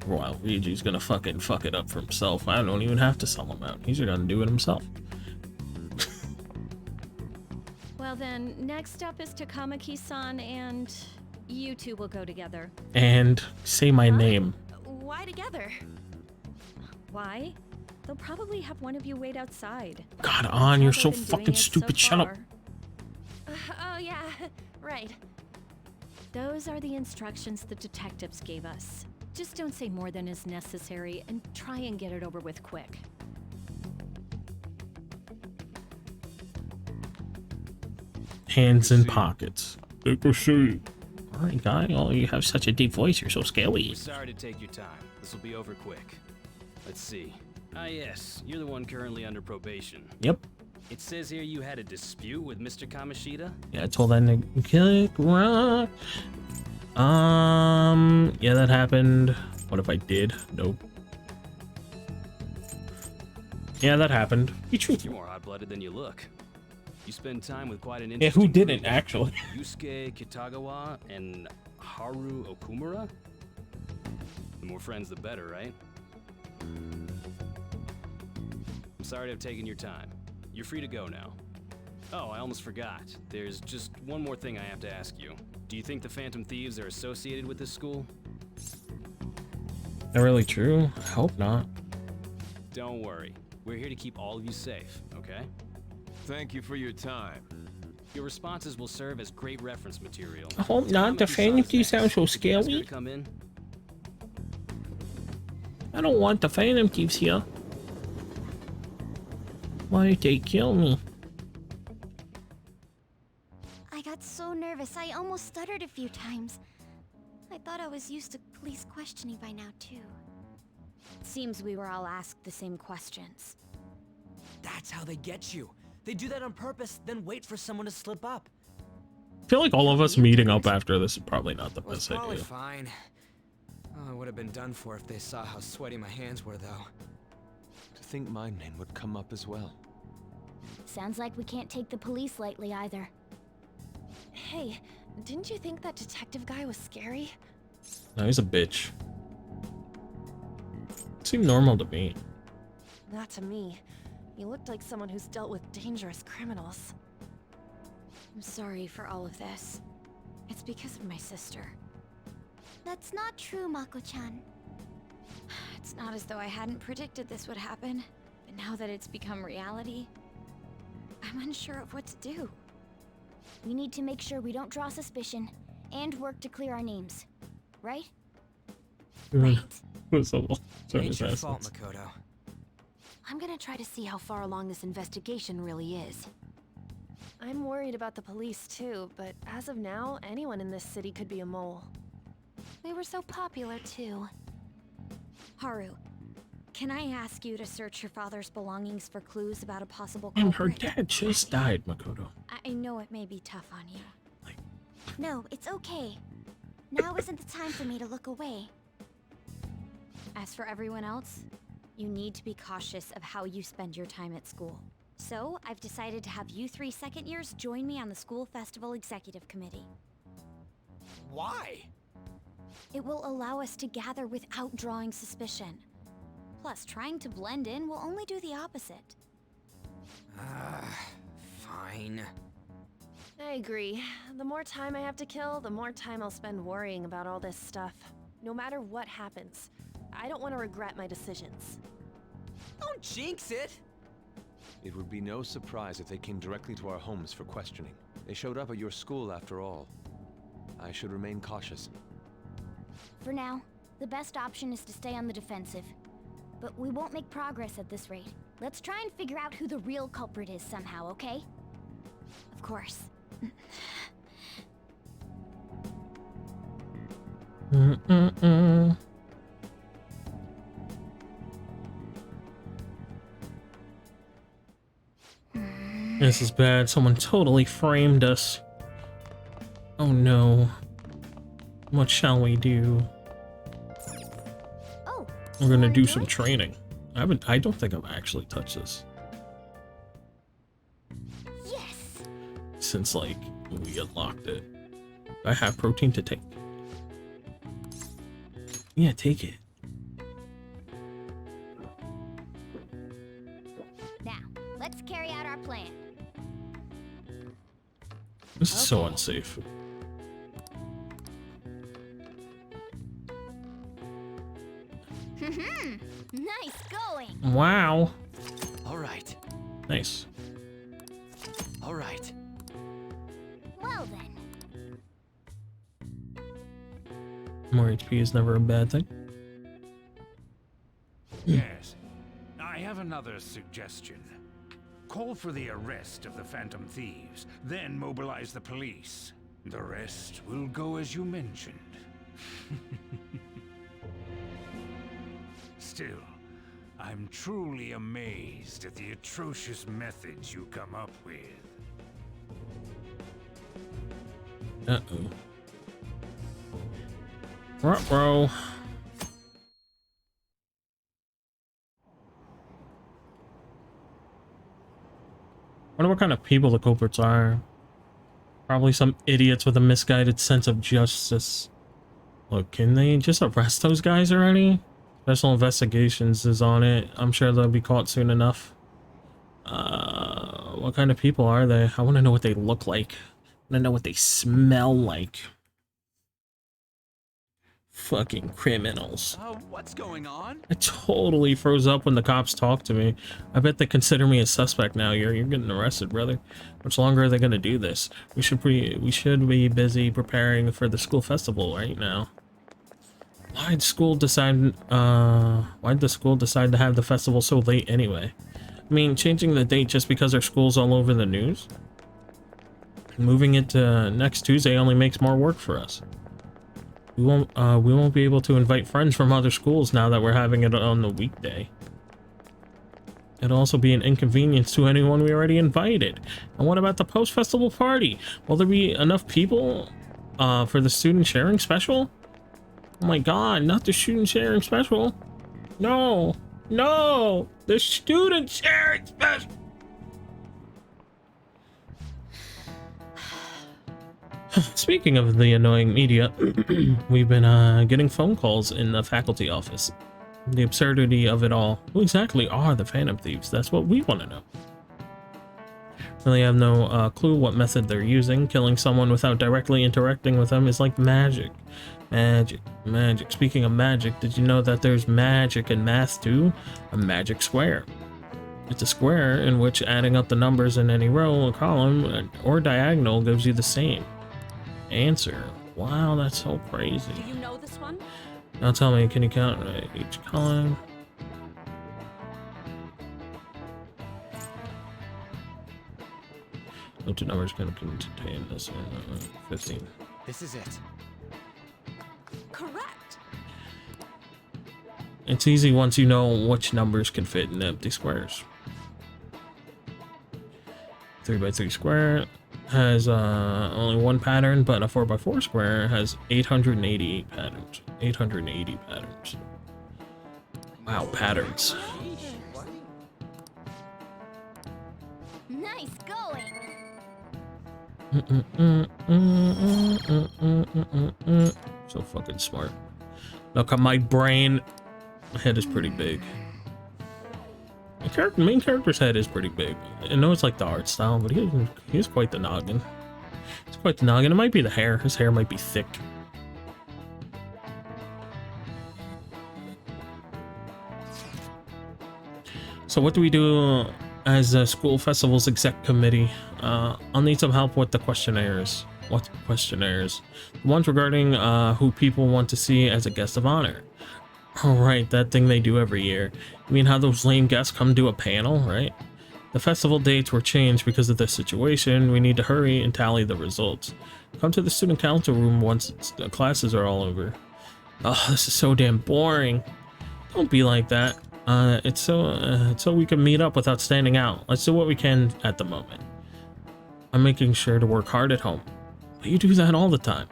Well, Ryuji's gonna fucking fuck it up for himself. I don't even have to sell him out. He's gonna do it himself. Well then, next up is Takamaki-san, and you two will go together. And say my name. Why together? Why? They'll probably have one of you wait outside. God, On, you're so fucking stupid. Shut up. Oh yeah, right. Those are the instructions the detectives gave us. Just don't say more than is necessary and try and get it over with quick. Hands in pockets. Take a seat. Alright, guy. Oh, you have such a deep voice. You're so scary. Sorry to take your time. This will be over quick. Let's see. Ah, yes. You're the one currently under probation. Yep. It says here you had a dispute with Mr. Kamoshida? Yeah, I told that nigga, kick rock. Yeah, that happened. What if I did? Nope. Yeah, that happened. Be truthful. You're more hot-blooded than you look. You spend time with quite an Yeah, interesting who didn't, group. actually? Yusuke Kitagawa and Haru Okumura? The more friends, the better, right? I'm sorry to have taken your time. You're free to go now. Oh, I almost forgot. There's just one more thing I have to ask you. Do you think the Phantom Thieves are associated with this school? Not really true. I hope not. Don't worry. We're here to keep all of you safe, okay? Thank you for your time. Your responses will serve as great reference material. I hope not. The Phantom Thieves sound so scary. Come in. I don't want the Phantom Thieves here. Why did they kill me? I got so nervous, I almost stuttered a few times. I thought I was used to police questioning by now, too. Seems we were all asked the same questions. That's how they get you. They do that on purpose, then wait for someone to slip up. I feel like all of us meeting up after this is probably not the Well, it's best probably idea. fine. Oh, I would have been done for if they saw how sweaty my hands were, though. To think my name would come up as well. Sounds like we can't take the police lightly either. Hey, didn't you think that detective guy was scary? No, he's a bitch. Seemed normal to me. Not to me. He looked like someone who's dealt with dangerous criminals. I'm sorry for all of this. It's because of my sister. That's not true, Mako-chan. It's not as though I hadn't predicted this would happen, but now that it's become reality, I'm unsure of what to do. We need to make sure we don't draw suspicion, and work to clear our names. Right? Right. Ain't your fault, Makoto. I'm gonna try to see how far along this investigation really is. I'm worried about the police too, but as of now, anyone in this city could be a mole. They were so popular too. Haru, can I ask you to search your father's belongings for clues about a possible And culprit? her dad just died, Makoto. I know it may be tough on you. No, it's okay. Now isn't the time for me to look away. As for everyone else, you need to be cautious of how you spend your time at school. So, I've decided to have you 3 second years join me on the school festival executive committee. Why? It will allow us to gather without drawing suspicion. Plus, trying to blend in will only do the opposite. Fine. I agree. The more time I have to kill, the more time I'll spend worrying about all this stuff. No matter what happens, I don't want to regret my decisions. Don't jinx it! It would be no surprise if they came directly to our homes for questioning. They showed up at your school after all. I should remain cautious. For now, the best option is to stay on the defensive. But we won't make progress at this rate. Let's try and figure out who the real culprit is somehow, okay? Of course. This is bad. Someone totally framed us. Oh no. What shall we do? Oh, We're gonna do some training. I don't think I've actually touched this. yes. Since like we unlocked it. I have protein to take. Yeah, take it. Now, let's carry out our plan. This is so unsafe. Nice going. Wow. All right. Nice. All right. Well then. More HP is never a bad thing. Yes. I have another suggestion. Call for the arrest of the Phantom Thieves, then mobilize the police. The rest will go as you mentioned. Still, I'm truly amazed at the atrocious methods you come up with. Uh-oh. Bro. Wonder what kind of people the culprits are. Probably some idiots with a misguided sense of justice. Look, can they just arrest those guys already? Special Investigations is on it. I'm sure they'll be caught soon enough. What kind of people are they? I want to know what they look like. I want to know what they smell like. Fucking criminals. What's going on? I totally froze up when the cops talked to me. I bet they consider me a suspect now. You're getting arrested, brother. Much longer are they gonna do this? We should be busy preparing for the school festival right now. Why'd the school decide to have the festival so late anyway? I mean, changing the date just because our school's all over the news? Moving it to next Tuesday only makes more work for us. We won't be able to invite friends from other schools now that we're having it on the weekday. It'll also be an inconvenience to anyone we already invited. And what about the post-festival party? Will there be enough people for the student sharing special? Oh my god, not the student sharing special. No, the student sharing special. Speaking of the annoying media, we've been getting phone calls in the faculty office. The absurdity of it all. Who exactly are the Phantom Thieves? That's what we want to know. Really have no clue what method they're using. Killing someone without directly interacting with them is like magic. Magic. Speaking of magic, did you know that there's magic in math too? A magic square. It's a square in which adding up the numbers in any row, column, or diagonal gives you the same answer. Wow, that's so crazy. Do you know this one? Now tell me, can you count each column? No two numbers can contain this one. 15. This is it. Correct. It's easy once you know which numbers can fit in empty squares. 3x3 square has only one pattern, but a 4x4 square has 888 patterns. 880 patterns. Wow, patterns. Nice going. So fucking smart. Look at my brain. My head is pretty big. The main character's head is pretty big. I know it's like the art style, but he has quite the noggin. It's quite the noggin. It might be the hair. His hair might be thick. So what do we do as a school festival's exec committee? I'll need some help with the questionnaires. What questionnaires? The ones regarding who people want to see as a guest of honor. Oh, right, that thing they do every year. You mean how those lame guests come do a panel, right? The festival dates were changed because of this situation. We need to hurry and tally the results. Come to the student council room once the classes are all over. Oh, this is so damn boring. Don't be like that. It's so we can meet up without standing out. Let's do what we can at the moment. I'm making sure to work hard at home. But you do that all the time.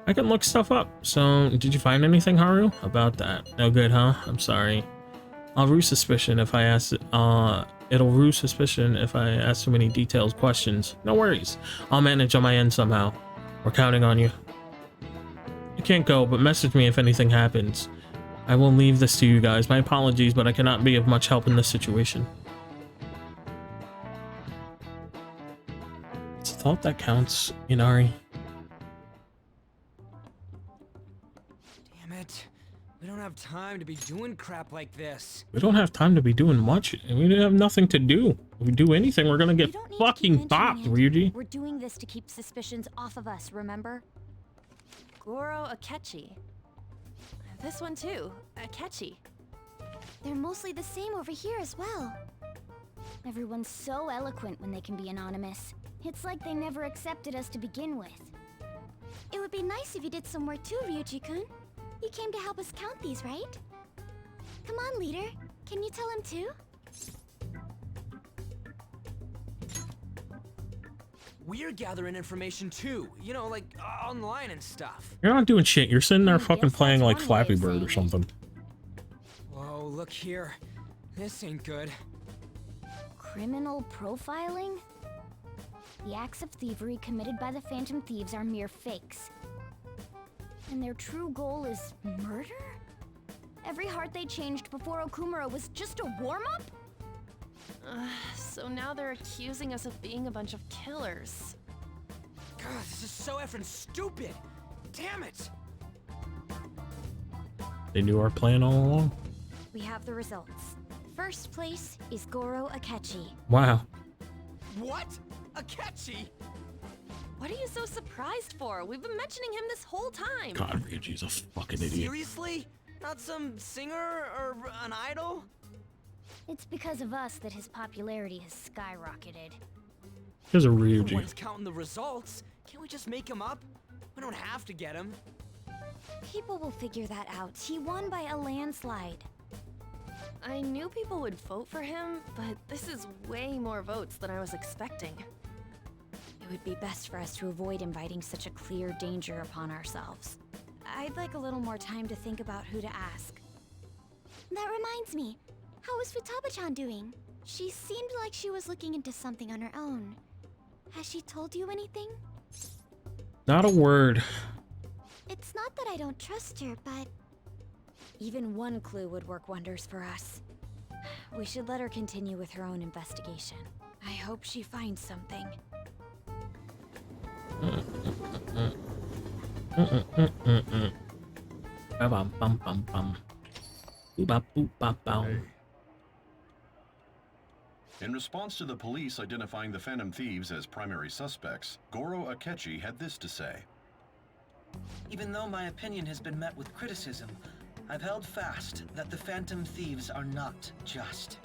I can look stuff up. So, did you find anything, Haru? About that? No good, huh? I'm sorry. I'll rue suspicion if I ask it'll rue suspicion if I ask too many detailed questions. No worries. I'll manage on my end somehow. We're counting on you. You can't go, but message me if anything happens. I will leave this to you guys. My apologies, but I cannot be of much help in this situation. It's a thought that counts, Inari. Damn it. We don't have time to be doing crap like this. We don't have time to be doing much, and we have nothing to do. If we do anything, we're gonna get fucking bopped, Ryuji. We're doing this to keep suspicions off of us, remember? Goro Akechi. This one too, Akechi. They're mostly the same over here as well. Everyone's so eloquent when they can be anonymous. It's like they never accepted us to begin with. It would be nice if you did some work too, Ryuji-kun. You came to help us count these, right? Come on, leader. Can you tell him too? We're gathering information too, you know, like online and stuff. You're not doing shit. You're sitting there fucking playing like Flappy Bird or something. Whoa, look here. This ain't good. Criminal profiling? The acts of thievery committed by the Phantom Thieves are mere fakes. And their true goal is murder? Every heart they changed before Okumura was just a warm-up? So now they're accusing us of being a bunch of killers. God, this is so effing stupid. Damn it. They knew our plan all along. We have the results. First place is Goro Akechi. Wow. What? Akechi? What are you so surprised for? We've been mentioning him this whole time. God, Ryuji's a fucking idiot. Seriously? Not some singer or an idol? It's because of us that his popularity has skyrocketed. Here's a Ryuji. Everyone's counting the results. Can't we just make him up? We don't have to get him. People will figure that out. He won by a landslide. I knew people would vote for him, but this is way more votes than I was expecting. It would be best for us to avoid inviting such a clear danger upon ourselves. I'd like a little more time to think about who to ask. That reminds me. How is Futaba-chan doing? She seemed like she was looking into something on her own. Has she told you anything? Not a word. It's not that I don't trust her, but... Even one clue would work wonders for us. We should let her continue with her own investigation. I hope she finds something. In response to the police identifying the Phantom Thieves as primary suspects, Goro Akechi had this to say. Even though my opinion has been met with criticism, I've held fast that the Phantom Thieves are not just.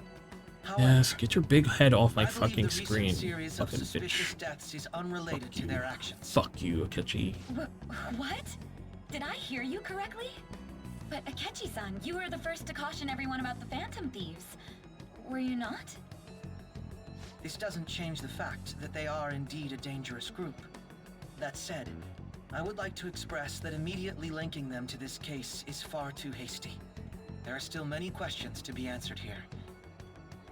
However, Yes, get your big head off my I believe fucking the recent screen, series of fucking suspicious bitch. deaths is unrelated to their actions. Fuck you, Akechi. What? Did I hear you correctly? But Akechi-san, you were the first to caution everyone about the Phantom Thieves. Were you not? This doesn't change the fact that they are indeed a dangerous group. That said, I would like to express that immediately linking them to this case is far too hasty. There are still many questions to be answered here.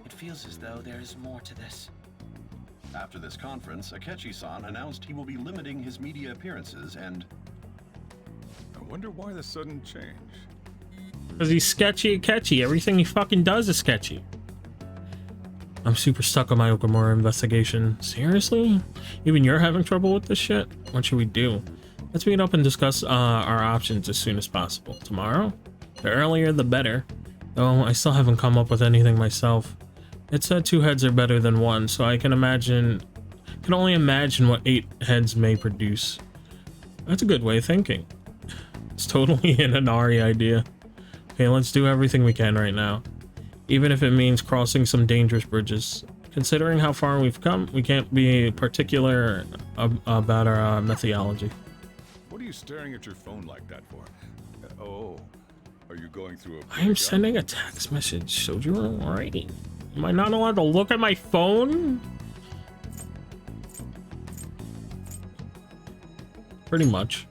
It feels as though there is more to this. After this conference, Akechi-san announced he will be limiting his media appearances and... I wonder why the sudden change. Because he's sketchy Akechi. Everything he fucking does is sketchy. I'm super stuck on my Okumura investigation. Seriously? Even you're having trouble with this shit? What should we do? Let's meet up and discuss our options as soon as possible. Tomorrow? The earlier the better. Though I still haven't come up with anything myself. It said 2 heads are better than 1, so I can only imagine what 8 heads may produce. That's a good way of thinking. It's totally an Inari idea. Okay, let's do everything we can right now. Even if it means crossing some dangerous bridges. Considering how far we've come, we can't be particular about our methodology. What are you staring at your phone like that for? Oh, are you going through a... I am sending a text message, so you're writing. Am I not allowed to look at my phone? Pretty much.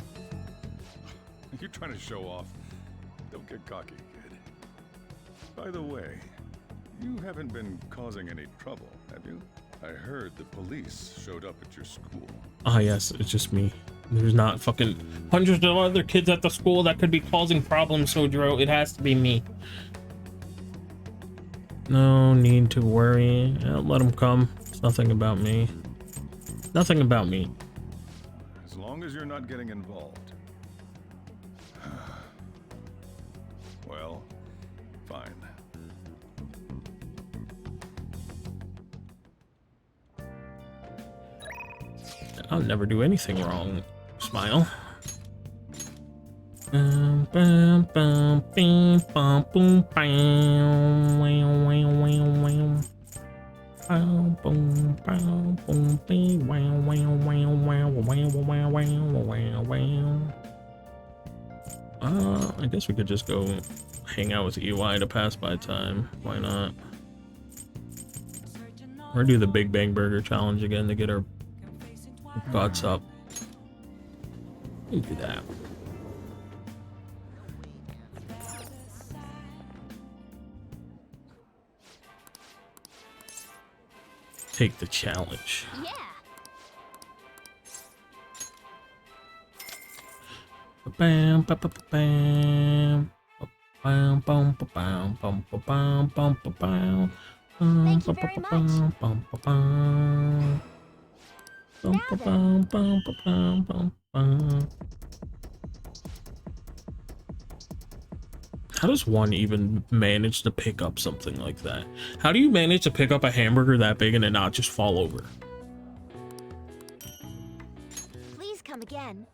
You're trying to show off. Don't get cocky, kid. By the way, you haven't been causing any trouble, have you? I heard the police showed up at your school. Ah, yes, it's just me. There's not fucking hundreds of other kids at the school that could be causing problems, Sojiro. It has to be me. No need to worry. Let them come. It's nothing about me. Nothing about me. As long as you're not getting involved. Well, fine. I'll never do anything wrong. Smile. I guess we could just go hang out with EY to pass by time. Why not? Or do the Big Bang Burger challenge again to get our guts up. We can do that. Take the challenge. Yeah. Bam, ba, ba, ba, bam. Bam, bam, ba, bam, bam, ba, bam, bam, ba, bam. Thank you very much. Bam, ba, bam. Bum, ba, bum, bum, ba, bum, bum, bum. How does one even manage to pick up something like that? How do you manage to pick up a hamburger that big and it not just fall over? Please come again.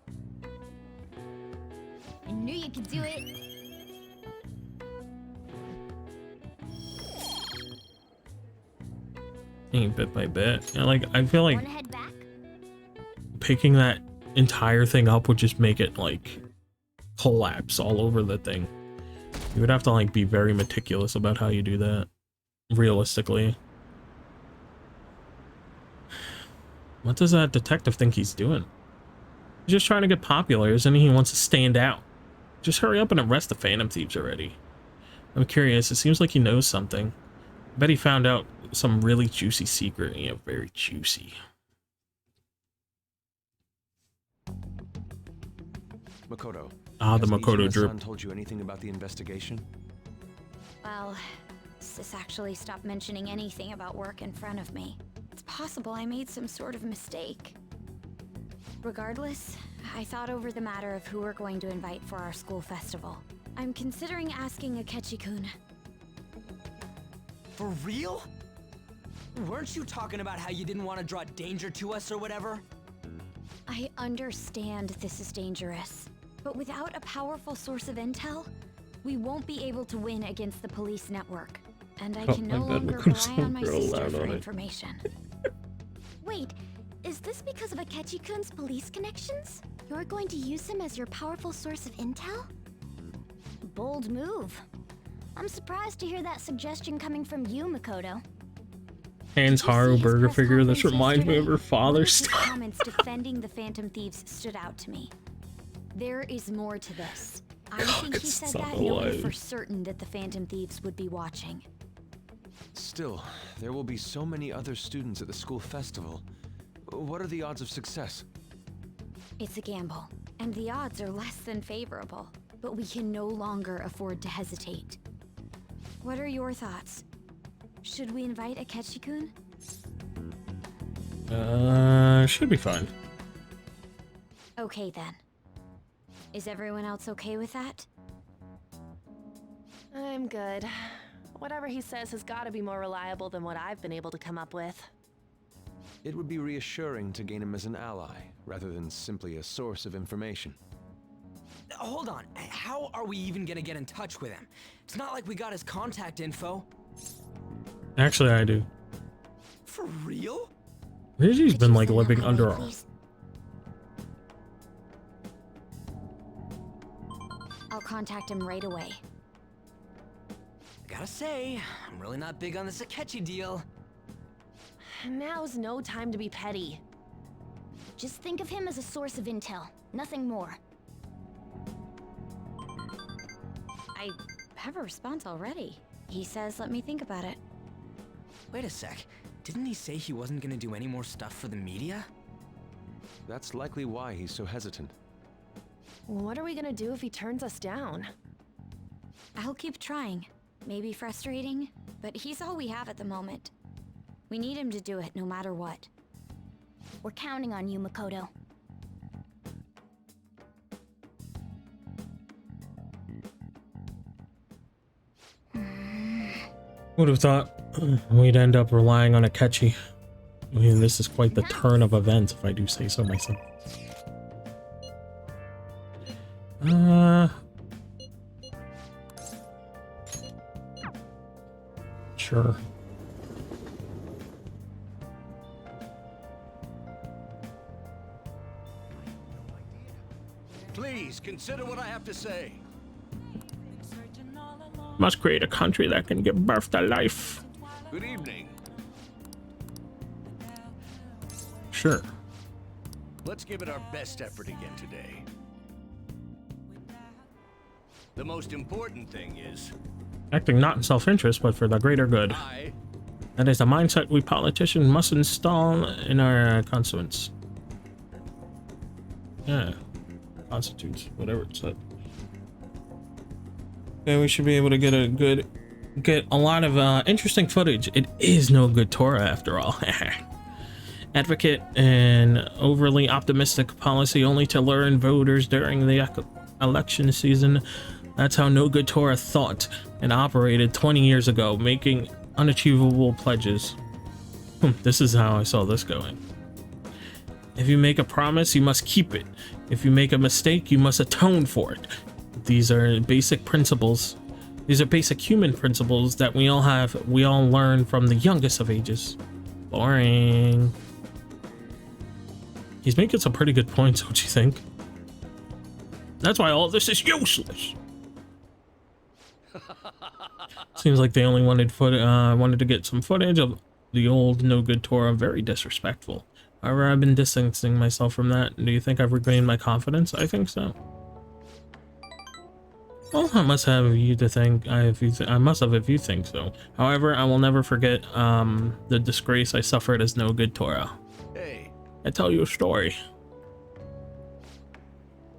I knew you could do it. Bit by bit. Yeah, like I feel like Wanna head back? picking that entire thing up would just make it like collapse all over the thing. You would have to like be very meticulous about how you do that, realistically. What does that detective think he's doing? He's just trying to get popular, isn't he? He wants to stand out. Just hurry up and arrest the Phantom Thieves already. I'm curious, it seems like he knows something. I bet he found out some really juicy secret. Yeah, very juicy. Makoto. Ah, the has Makoto drip. Ijima-san told you anything about the investigation? Well, Sis actually stopped mentioning anything about work in front of me. It's possible I made some sort of mistake. Regardless, I thought over the matter of who we're going to invite for our school festival. I'm considering asking Akechi-kun. For real? Weren't you talking about how you didn't want to draw danger to us or whatever? I understand this is dangerous, but without a powerful source of intel, we won't be able to win against the police network. And I can no longer rely on my sister for information. Wait, is this because of Akechi-kun's police connections? You're going to use him as your powerful source of intel? Bold move. I'm surprised to hear that suggestion coming from you, Makoto. Hands Haru burger figure. This reminds me of her father's His comments defending the Phantom Thieves stood out to me. There is more to this. I think he said that knowing for certain that the Phantom Thieves would be watching. Still, there will be so many other students at the school festival. What are the odds of success? It's a gamble, and the odds are less than favorable, but we can no longer afford to hesitate. What are your thoughts? Should we invite Akechi-kun? Should be fine. Okay then. Is everyone else okay with that? I'm good. Whatever he says has got to be more reliable than what I've been able to come up with. It would be reassuring to gain him as an ally, rather than simply a source of information. Hold on, how are we even gonna get in touch with him? It's not like we got his contact info. Actually, I do. For real? Reggie's been like living under a... I'll contact him right away. Gotta say, I'm really not big on this Akechi deal. Now's no time to be petty. Just think of him as a source of intel. Nothing more. I have a response already. He says let me think about it. Wait a sec. Didn't he say he wasn't gonna do any more stuff for the media? That's likely why he's so hesitant. What are we gonna do if he turns us down? I'll keep trying. Maybe frustrating, but he's all we have at the moment. We need him to do it no matter what. We're counting on you, Makoto. Would have thought we'd end up relying on Akechi. I mean, this is quite the turn of events, if I do say so myself. Sure. Please consider what I have to say. Must create a country that can give birth to life. Good evening. Sure. Let's give it our best effort again today. The most important thing is Acting not in self-interest, but for the greater good. That is a mindset we politicians must install in our constituents. Yeah. Constitutes, whatever it said. Okay, we should be able to get a lot of interesting footage. It is no good Torah after all. Advocate an overly optimistic policy only to lure voters during the election season. That's how No Good Torah thought and operated 20 years ago, making unachievable pledges. This is how I saw this going. If you make a promise, you must keep it. If you make a mistake, you must atone for it. These are basic principles. These are basic human principles that we all learn from the youngest of ages. Boring. He's making some pretty good points, don't you think? That's why all this is useless. Seems like they only wanted to get some footage of the old No Good Torah. Very disrespectful. However, I've been distancing myself from that. Do you think I've regained my confidence? I think so. Well, I must have you to think. I must have if you think so. However, I will never forget the disgrace I suffered as No Good Torah. Hey. I tell you a story.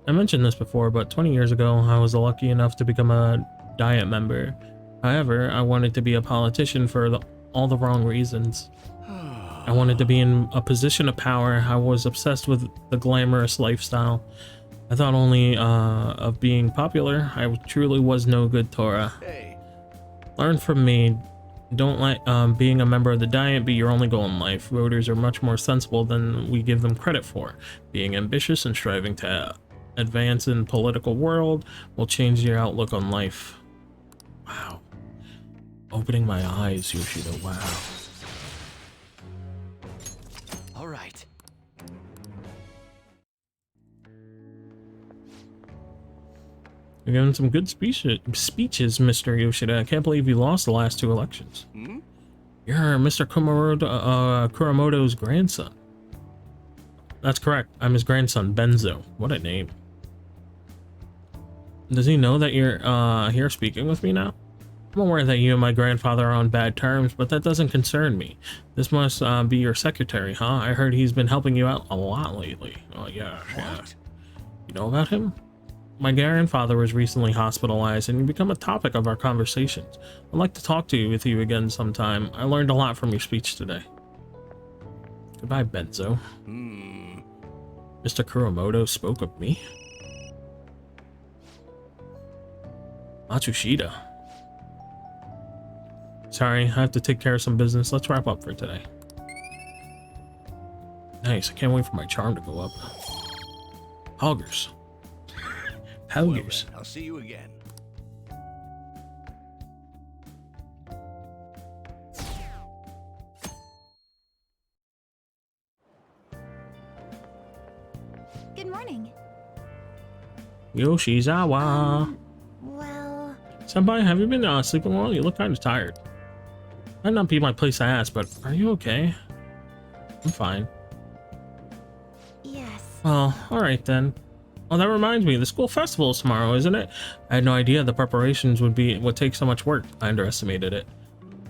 I mentioned this before, but 20 years ago, I was lucky enough to become a Diet member. However, I wanted to be a politician for all the wrong reasons. I wanted to be in a position of power. I was obsessed with the glamorous lifestyle. I thought only of being popular. I truly was No Good Torah. Hey. Learn from me. Don't let being a member of the Diet be your only goal in life. Voters are much more sensible than we give them credit for. Being ambitious and striving to advance in the political world will change your outlook on life. Wow. Opening my eyes, Yoshida. Wow. All right. You're giving some good speeches, Mr. Yoshida. I can't believe you lost the last 2 elections. Hmm? You're Mr. Kuramoto's grandson. That's correct. I'm his grandson, Benzo. What a name. Does he know that you're here speaking with me now? I'm aware that you and my grandfather are on bad terms, but that doesn't concern me. This must be your secretary, huh? I heard he's been helping you out a lot lately. Oh, yeah. You know about him? My grandfather was recently hospitalized, and you become a topic of our conversations. I'd like to talk with you again sometime. I learned a lot from your speech today. Goodbye, Benzo. Mr. Kuramoto spoke of me. Matsushita. Sorry, I have to take care of some business. Let's wrap up for today. Nice, I can't wait for my charm to go up. Hoggers. Hoggers. Well, I'll see you again. Good morning. Yoshizawa. Well... Senpai, have you been sleeping well? You look kind of tired. Might not be my place to ask, but are you okay? I'm fine. Yes. Well, alright then. Oh, that reminds me, the school festival is tomorrow, isn't it? I had no idea the preparations would take so much work. I underestimated it.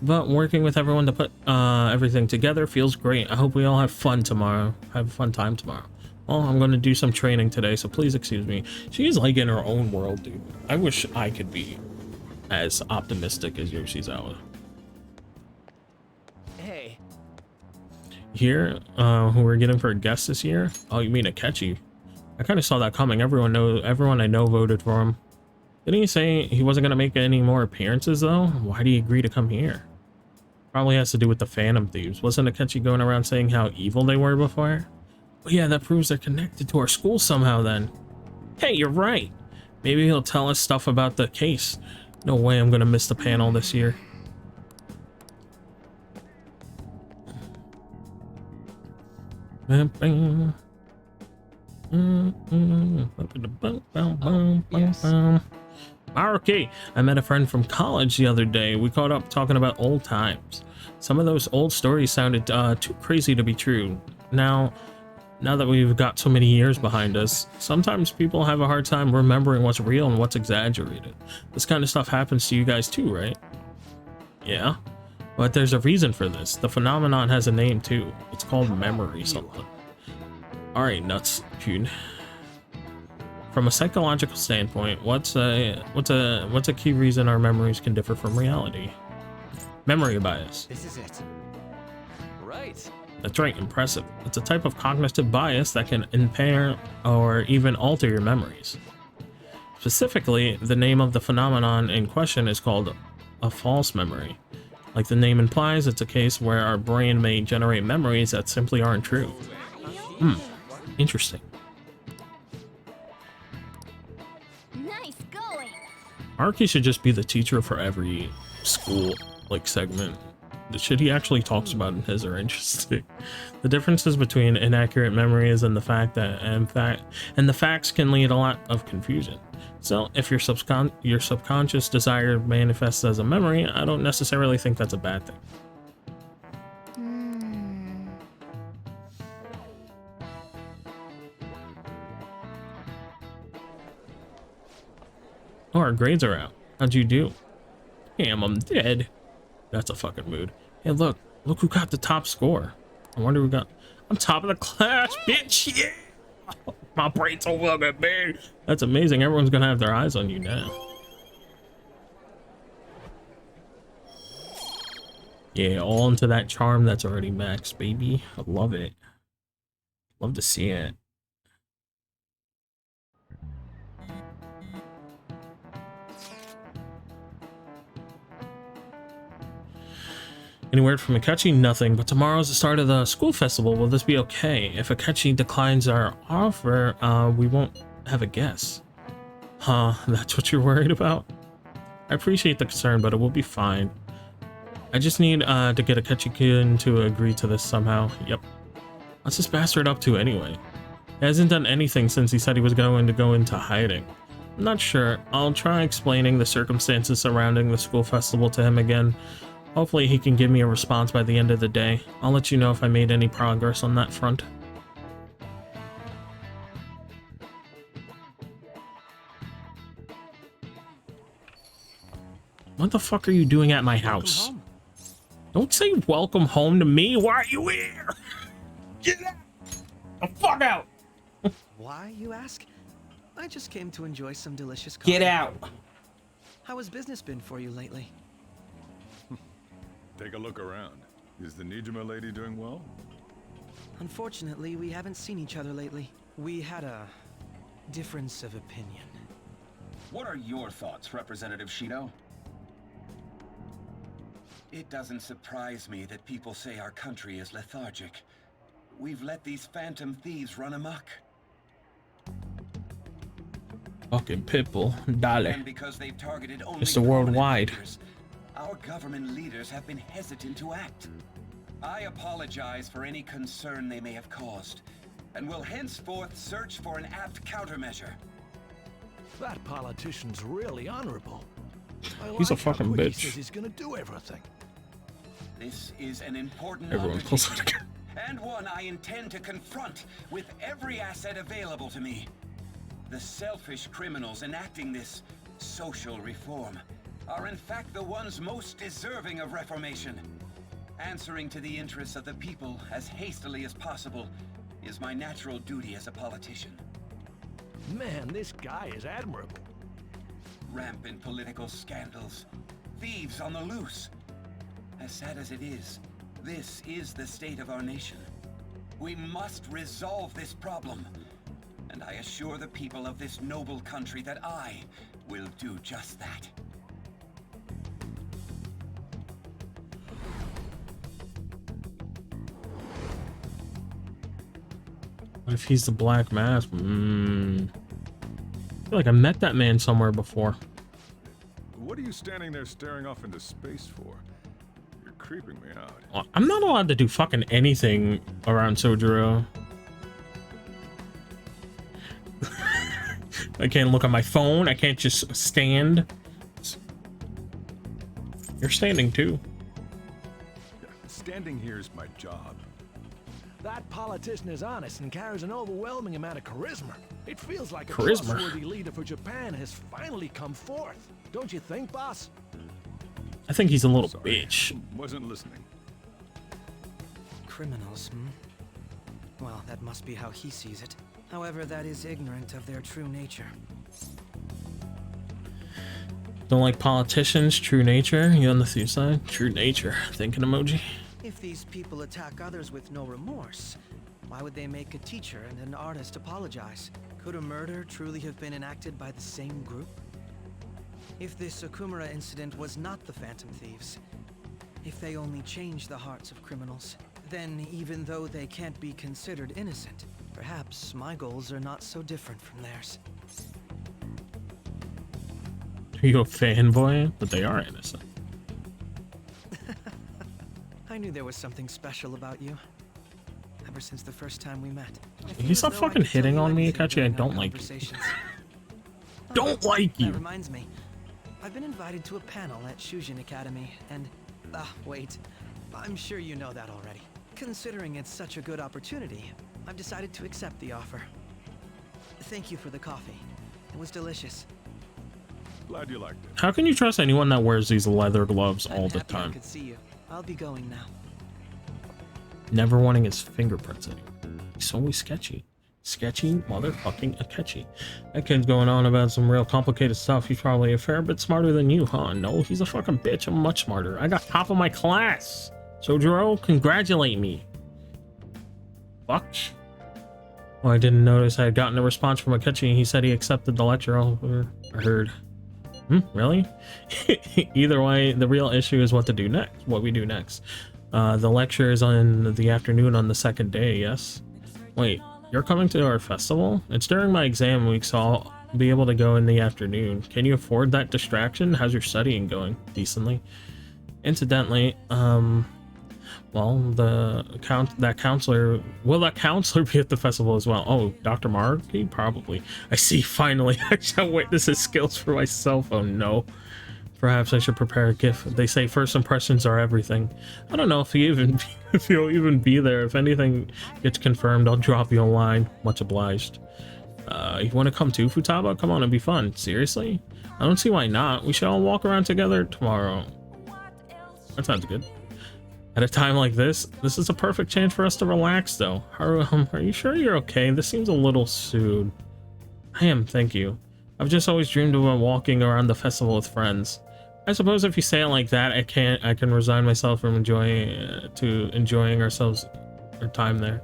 But working with everyone to put everything together feels great. I hope we all have fun tomorrow. Have a fun time tomorrow. Well, I'm going to do some training today, so please excuse me. She is like in her own world, dude. I wish I could be as optimistic as Yoshizawa. Hey. Here, who we're getting for a guest this year? Oh, you mean Akechi? I kind of saw that coming. Everyone I know voted for him. Didn't he say he wasn't going to make any more appearances, though? Why did he agree to come here? Probably has to do with the Phantom Thieves. Wasn't Akechi going around saying how evil they were before? Well, yeah, that proves they're connected to our school somehow, then. Hey, you're right. Maybe he'll tell us stuff about the case. No way I'm going to miss the panel this year. Okay, I met a friend from college the other day. We caught up talking about old times. Some of those old stories sounded too crazy to be true. Now that we've got so many years behind us, sometimes people have a hard time remembering what's real and what's exaggerated. This kind of stuff happens to you guys too, right? Yeah, but there's a reason for this. The phenomenon has a name too. It's called memory something. All right, nuts, dude. From a psychological standpoint, what's a key reason our memories can differ from reality? Memory bias. This is it. Right. That's right, impressive. It's a type of cognitive bias that can impair or even alter your memories. Specifically, the name of the phenomenon in question is called a false memory. Like the name implies, it's a case where our brain may generate memories that simply aren't true. Interesting. Nice going. Arky should just be the teacher for every school segment. The shit he actually talks about in his are interesting. The differences between inaccurate memories and the facts can lead a lot of confusion. So if your subconscious desire manifests as a memory, I don't necessarily think that's a bad thing. Oh, our grades are out. How'd you do? Damn, I'm dead. That's a fucking mood. Hey, look who got the top score. I wonder who got... I'm top of the class, bitch, yeah! My brain's so fucking big. That's amazing. Everyone's gonna have their eyes on you now. Yeah, all into that charm that's already maxed, baby. I love it. Love to see it. Any word from Akechi? Nothing, but tomorrow's the start of the school festival. Will this be okay? If Akechi declines our offer, we won't have a guess. Huh, that's what you're worried about? I appreciate the concern, but it will be fine. I just need to get Akechi-kun to agree to this somehow. Yep. What's this bastard up to anyway? He hasn't done anything since he said he was going to go into hiding. I'm not sure. I'll try explaining the circumstances surrounding the school festival to him again. Hopefully he can give me a response by the end of the day. I'll let you know if I made any progress on that front. What the fuck are you doing at my house? Don't say welcome home to me. Why are you here? Get out! The fuck out! Why, you ask? I just came to enjoy some delicious coffee. Get out! How has business been for you lately? Take a look around. Is the Nijima lady doing well? Unfortunately, we haven't seen each other lately. We had a difference of opinion. What are your thoughts, Representative Shido? It doesn't surprise me that people say our country is lethargic. We've let these phantom thieves run amok. Fucking pitbull, dale. And because they've targeted only Mr. Worldwide. leaders, our government leaders have been hesitant to act. I apologize for any concern they may have caused, and will henceforth search for an apt countermeasure. That politician's really honorable. He's a fucking bitch. He says he's gonna do everything. This is an important Everyone pulls out again. and one I intend to confront with every asset available to me. The selfish criminals enacting this social reform are in fact the ones most deserving of reformation. Answering to the interests of the people as hastily as possible is my natural duty as a politician. Man, this guy is admirable. Rampant political scandals, thieves on the loose. As sad as it is, this is the state of our nation. We must resolve this problem, and I assure the people of this noble country that I will do just that. What if he's the Black Mask? I feel like I met that man somewhere before. What are you standing there staring off into space for? You're creeping me out. Well, I'm not allowed to do fucking anything around Sojiro. I can't look at my phone. I can't just stand. You're standing too. Yeah, standing here is my job. That politician is honest and carries an overwhelming amount of charisma. It feels like a Charisma? trustworthy leader for Japan has finally come forth. Don't you think, boss? I think he's a little bitch. Wasn't listening. Criminals, hmm? Well, that must be how he sees it. However, that is ignorant of their true nature. Don't like politicians, true nature. You on the thief side? True nature. Thinking emoji. If these people attack others with no remorse, why would they make a teacher and an artist apologize? Could a murder truly have been enacted by the same group? If this Okumura incident was not the Phantom Thieves, if they only changed the hearts of criminals, then even though they can't be considered innocent, perhaps my goals are not so different from theirs. Are you a fanboy? But they are innocent. I knew there was something special about you. Ever since the first time we met. Can you stop fucking hitting on me, Akachi? I don't like you. Don't like you. That reminds me. I've been invited to a panel at Shujin Academy, and... wait. I'm sure you know that already. Considering it's such a good opportunity, I've decided to accept the offer. Thank you for the coffee. It was delicious. Glad you liked it. How can you trust anyone that wears these leather gloves all the I time? could see you. I'll be going now. Never wanting his fingerprints anymore. He's always sketchy. Sketchy motherfucking Akechi. That kid's going on about some real complicated stuff. He's probably a fair bit smarter than you, huh? No, he's a fucking bitch. I'm much smarter. I got top of my class. Sojiro, congratulate me. Fuck. Well, I didn't notice I had gotten a response from Akechi. He said he accepted the lecture. I heard. Really? Either way, the real issue is what to do next. What we do next. The lecture is on the afternoon on the second day, yes? Wait, you're coming to our festival? It's during my exam week, so I'll be able to go in the afternoon. Can you afford that distraction? How's your studying going? Decently. Incidentally, well, that counselor, will that counselor be at the festival as well? Oh, Dr. Maruki? Probably. I see, finally. I shall witness his skills for myself. Oh no. Perhaps I should prepare a gift. They say first impressions are everything. I don't know if you'll even be there. If anything gets confirmed, I'll drop you a line. Much obliged. You want to come too, Futaba? Come on, it'd be fun. Seriously? I don't see why not. We should all walk around together tomorrow. That sounds good. At a time like this is a perfect chance for us to relax, though. Are you sure you're okay? This seems a little soon. I am, thank you. I've just always dreamed about walking around the festival with friends. I suppose if you say it like that, I can resign myself from enjoying ourselves, our time there.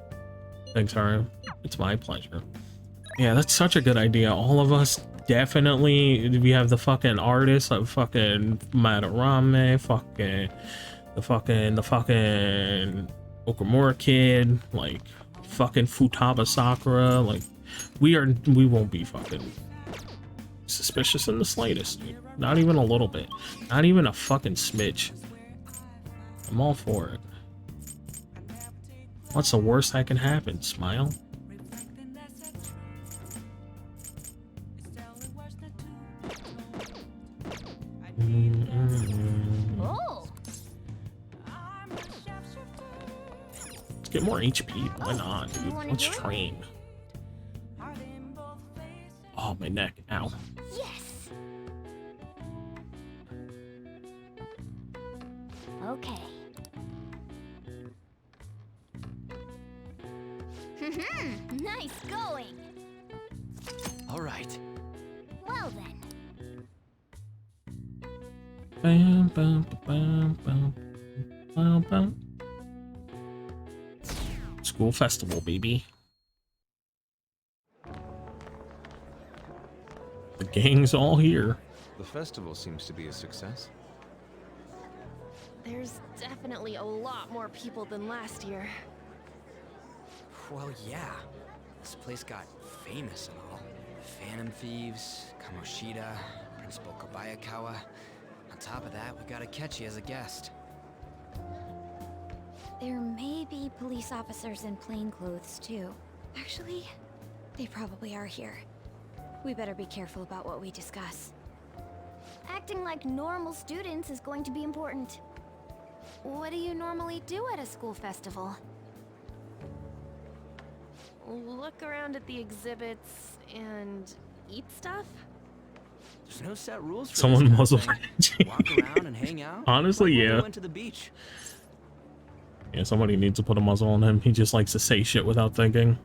Thanks, Haru. It's my pleasure. Yeah, that's such a good idea. All of us, definitely. We have the fucking artists, like fucking Madarame, the fucking Okumura kid, like fucking Futaba Sakura, like we won't be fucking suspicious in the slightest, dude. Not even a little bit. Not even a fucking smidge. I'm all for it. What's the worst that can happen? Smile? Oh. Let's get more HP. Why not, dude? Let's train. Oh, my neck. Ow. Yes! Okay. Nice going! All right. Well then. Bam, bam, bam, bam, bam, bam. School festival, baby. The gang's all here. The festival seems to be a success. There's definitely a lot more people than last year. Well, yeah. This place got famous and all. Phantom Thieves, Kamoshida, Principal Kobayakawa. On top of that, we got Akechi as a guest. There may be police officers in plainclothes, too. Actually, they probably are here. We better be careful about what we discuss. Acting like normal students is going to be important. What do you normally do at a school festival? Look around at the exhibits and eat stuff? There's no set rules for Someone this kind muzzle of thing. Walk around and hang out. Honestly, Like when we yeah. went to the beach. Yeah, somebody needs to put a muzzle on him. He just likes to say shit without thinking.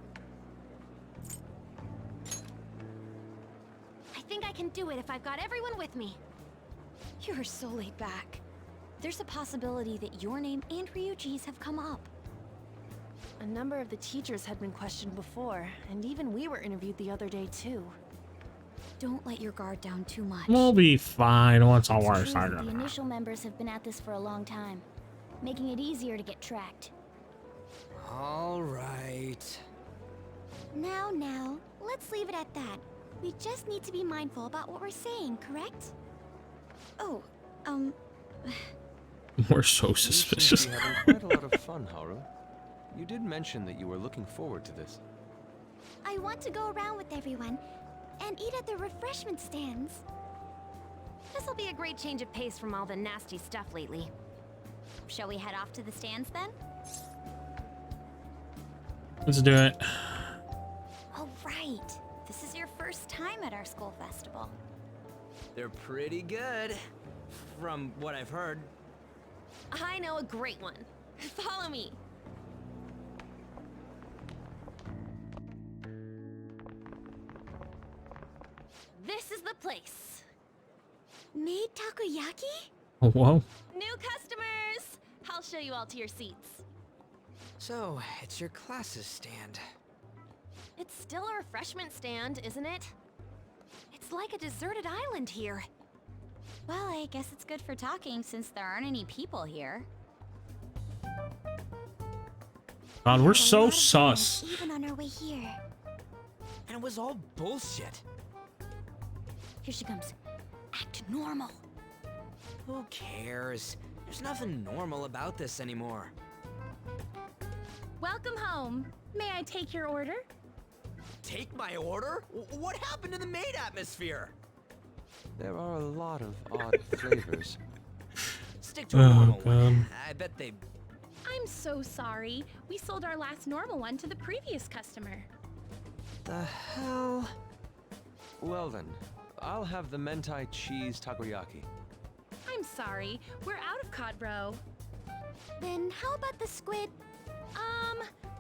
I think I can do it if I've got everyone with me. You are so laid back. There's a possibility that your name and Ryuji's have come up. A number of the teachers had been questioned before, and even we were interviewed the other day too. Don't let your guard down too much. We'll be fine once all our True, side. the initial members have been at this for a long time, making it easier to get tracked. All right. Now, let's leave it at that. We just need to be mindful about what we're saying, correct? Oh, We're so You seem suspicious. to be having quite a lot of fun, Haru. You did mention that you were looking forward to this. I want to go around with everyone and eat at the refreshment stands. this'll be a great change of pace from all the nasty stuff lately. Shall we head off to the stands then? Let's do it. Oh, right. This is your first time at our school festival. They're pretty good, from what I've heard. I know a great one. Follow me. This is the place. Made takoyaki? Oh, whoa. New customers! I'll show you all to your seats. So, it's your class's stand. It's still a refreshment stand, isn't it? It's like a deserted island here. Well, I guess it's good for talking since there aren't any people here. God, we're so sus. Even on our way here. And it was all bullshit. Here she comes. Act normal. Who cares? There's nothing normal about this anymore. Welcome home. May I take your order? Take my order? What happened to the maid atmosphere? There are a lot of odd flavors. Stick to a normal God. one. I bet they... I'm so sorry. We sold our last normal one to the previous customer. The hell? Well then, I'll have the mentai cheese takoyaki. I'm sorry. We're out of cod roe. Then how about the squid?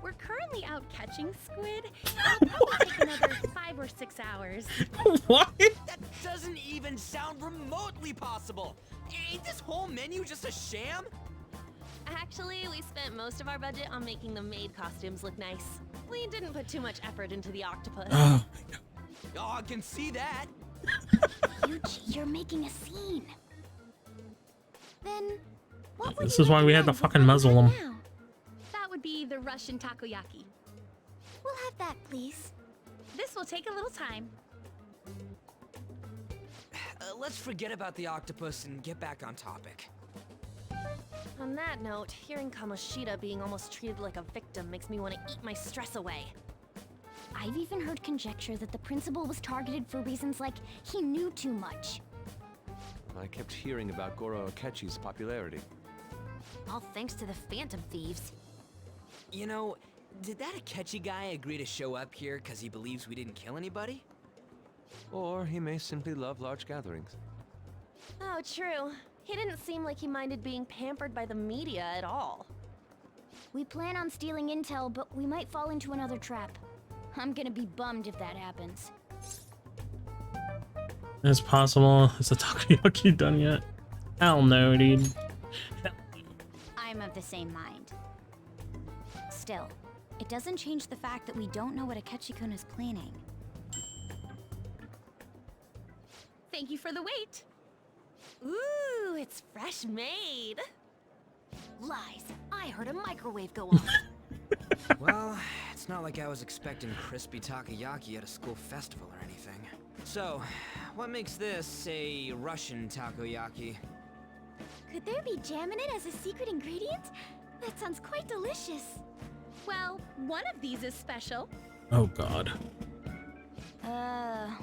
We're currently out catching squid. It'll probably take another 5 or 6 hours. What? That doesn't even sound remotely possible. Ain't this whole menu just a sham? Actually, we spent most of our budget on making the maid costumes look nice. We didn't put too much effort into the octopus. Oh, Oh, I can see that. Yuji, you're making a scene. Then, what would this you is why we had to recommend fucking with muzzle what we him. have now? That would be the Russian takoyaki. We'll have that, please. This will take a little time. Let's forget about the octopus and get back on topic. On that note, hearing Kamoshida being almost treated like a victim makes me want to eat my stress away. I've even heard conjecture that the principal was targeted for reasons like he knew too much. I kept hearing about Goro Akechi's popularity. All thanks to the Phantom Thieves. You know, did that Akechi guy agree to show up here because he believes we didn't kill anybody? Or he may simply love large gatherings. Oh, true. He didn't seem like he minded being pampered by the media at all. We plan on stealing intel, but we might fall into another trap. I'm gonna be bummed if that happens. It's possible. Is the takoyaki done yet? Hell no, dude. I'm of the same mind. Still, it doesn't change the fact that we don't know what Akechi-kun is planning. Thank you for the wait. Ooh, it's fresh made. Lies. I heard a microwave go off. Well, it's not like I was expecting crispy takoyaki at a school festival or anything. So, what makes this a Russian takoyaki? Could there be jam in it as a secret ingredient? That sounds quite delicious. Well, one of these is special. Oh god.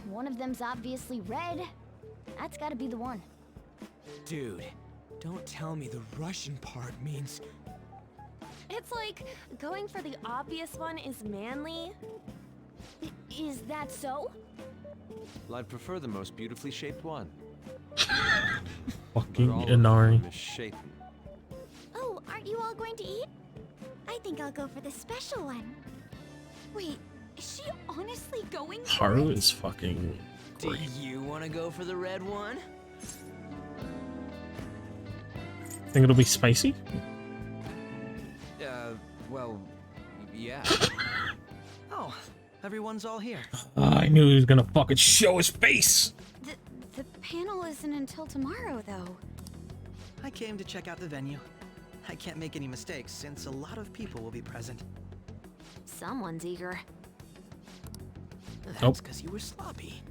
One of them's obviously red. That's gotta be the one. Dude, don't tell me the Russian part means... It's like going for the obvious one is manly. Is that so? Well, I'd prefer the most beautifully shaped one. Fucking But all of Inari. them is misshapen. Oh, aren't you all going to eat? I think I'll go for the special one. Wait, is she honestly going for Haru it? is fucking Do great. you want to go for the red one? Think it'll be spicy? Well, yeah. Oh, everyone's all here. I knew he was gonna fucking show his face. The panel isn't until tomorrow, though. I came to check out the venue. I can't make any mistakes since a lot of people will be present. Someone's eager. That's because you were sloppy.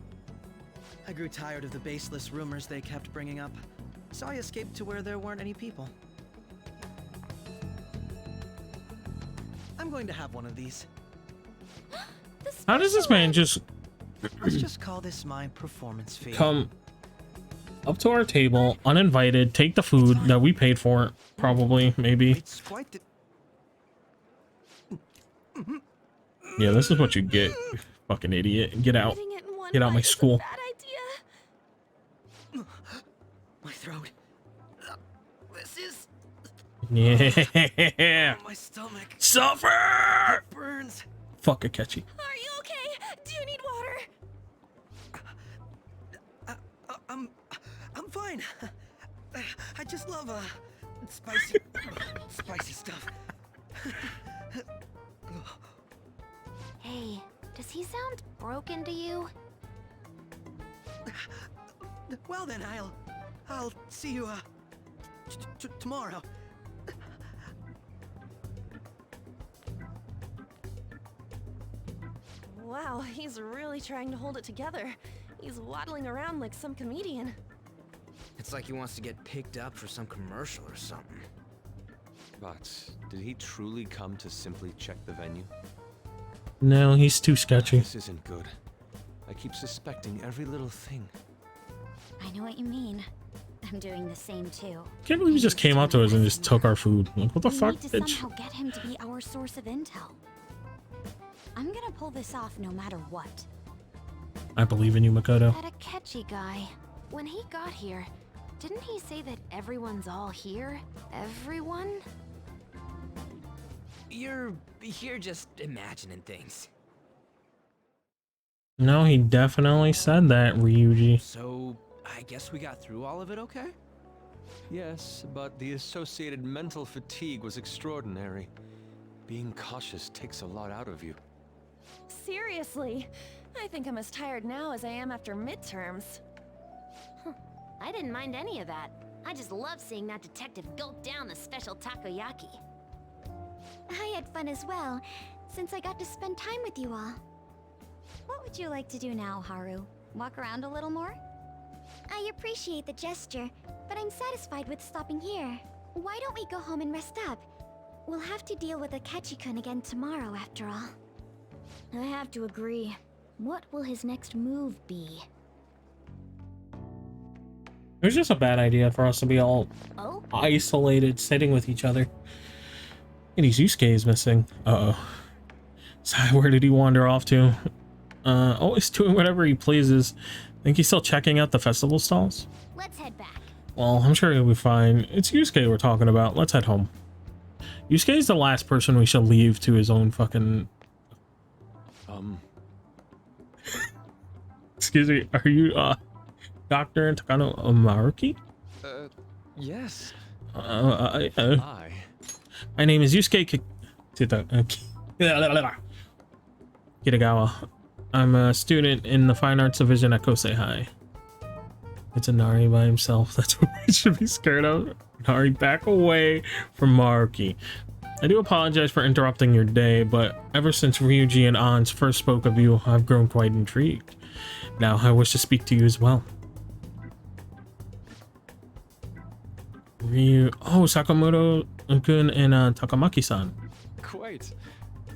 I grew tired of the baseless rumors they kept bringing up, so I escaped to where there weren't any people. I'm going to have one of these. How does this man just Let's just call this my performance fee. come up to our table uninvited, take the food that we paid for, probably, maybe? It's quite the... Yeah, this is what you get, you fucking idiot. Get out. Get out my school. My throat. This is... Yeah. My stomach. Suffer! It burns. Fuck Akechi. Are you okay? Do you need water? I'm fine. I just love spicy stuff. Hey, does he sound broken to you? Well then, I'll see you tomorrow. Wow, he's really trying to hold it together. He's waddling around like some comedian. It's like he wants to get picked up for some commercial or something. But did he truly come to simply check the venue? No, he's too sketchy. This isn't good. I keep suspecting every little thing. I know what you mean. I'm doing the same too. Can't believe he just came up to us and just took our food. Like, what the We fuck, need to bitch? somehow get him to be our source of intel. I'm gonna pull this off no matter what. I believe in you, Makoto. That Akechi guy. When he got here, didn't he say that everyone's all here? Everyone? You're just imagining things. No, he definitely said that, Ryuji. So, I guess we got through all of it okay? Yes, but the associated mental fatigue was extraordinary. Being cautious takes a lot out of you. Seriously, I think I'm as tired now as I am after midterms. I didn't mind any of that. I just love seeing that detective gulp down the special takoyaki. I had fun as well, since I got to spend time with you all. What would you like to do now, Haru? Walk around a little more? I appreciate the gesture, but I'm satisfied with stopping here. Why don't we go home and rest up? We'll have to deal with Akechi-kun again tomorrow, after all. I have to agree. What will his next move be? It was just a bad idea for us to be all Oh? isolated, sitting with each other. And Yusuke is missing. Uh-oh. So where did he wander off to? Always doing whatever he pleases. Think he's still checking out the festival stalls? Let's head back. Well, I'm sure he'll be fine. It's Yusuke we're talking about. Let's head home. Yusuke is the last person we should leave to his own fucking... Excuse me, are you, Dr. Takano Maruki? Yes. Hi. My name is Yusuke Kitagawa. I'm a student in the Fine Arts Division at Kosei High. It's a Nari by himself. That's what we should be scared of. Nari, back away from Maruki. I do apologize for interrupting your day, but ever since Ryuji and Ans first spoke of you, I've grown quite intrigued. Now I wish to speak to you as well. Oh, Sakamoto-kun and Takamaki-san. Quite.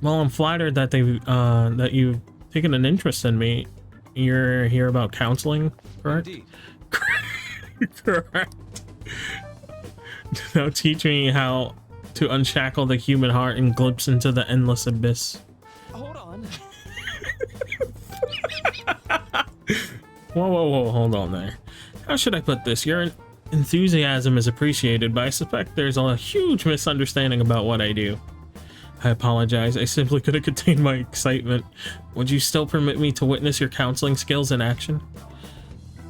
Well, I'm flattered that that you've taken an interest in me. You're here about counseling, correct? Indeed. Correct. Now teach me how to unshackle the human heart and glimpse into the endless abyss. Hold on. Whoa, hold on there. How should I put this? Your enthusiasm is appreciated, but I suspect there's a huge misunderstanding about what I do. I apologize. I simply couldn't contain my excitement. Would you still permit me to witness your counseling skills in action?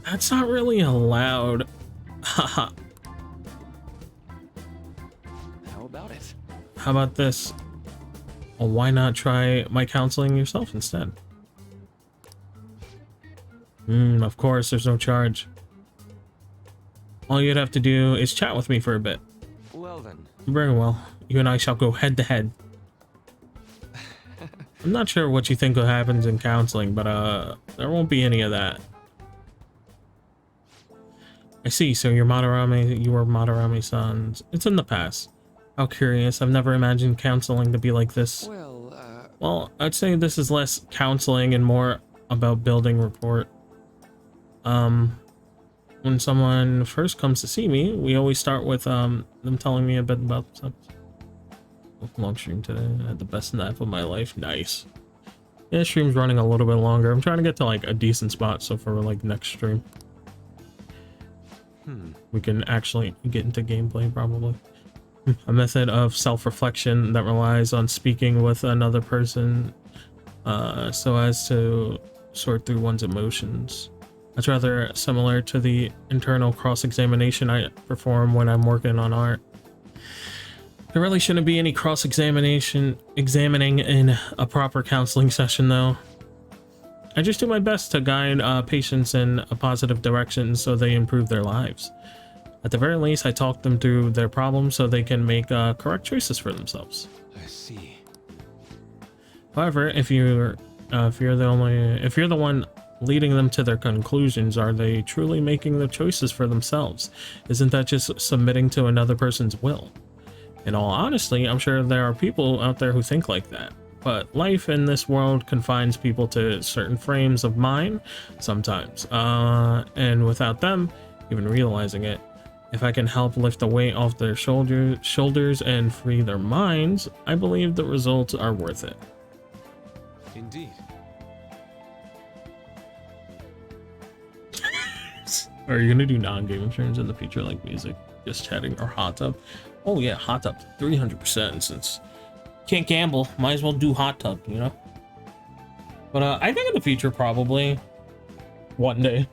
That's not really allowed. Haha. How about it? How about this? Well, why not try my counseling yourself instead? Of course, there's no charge. All you'd have to do is chat with me for a bit. Well then. Very well. You and I shall go head to head. I'm not sure what you think happens in counseling, but there won't be any of that. I see, so you were Madarame-san's. It's in the past. How curious. I've never imagined counseling to be like this. Well, I'd say this is less counseling and more about building rapport. When someone first comes to see me, we always start with them telling me a bit about themselves. Long stream today. I had the best nap of my life. Nice. Yeah, stream's running a little bit longer. I'm trying to get to like a decent spot, so for like next stream we can actually get into gameplay probably. A method of self-reflection that relies on speaking with another person so as to sort through one's emotions. That's rather similar to the internal cross-examination I perform when I'm working on art. There really shouldn't be any cross-examination examining in a proper counseling session though. I just do my best to guide patients in a positive direction so they improve their lives. At the very least, I talk them through their problems so they can make correct choices for themselves. I see. However, if you're the one leading them to their conclusions, are they truly making the choices for themselves? Isn't that just submitting to another person's will? In all honesty, I'm sure there are people out there who think like that. But life in this world confines people to certain frames of mind sometimes. And without them even realizing it, if I can help lift the weight off their shoulders and free their minds, I believe the results are worth it. Indeed. Are you gonna do non-game turns in the future, like music, just chatting, or hot tub? Oh yeah, hot tub, 300%. Since can't gamble, might as well do hot tub, you know. But I think in the future, probably one day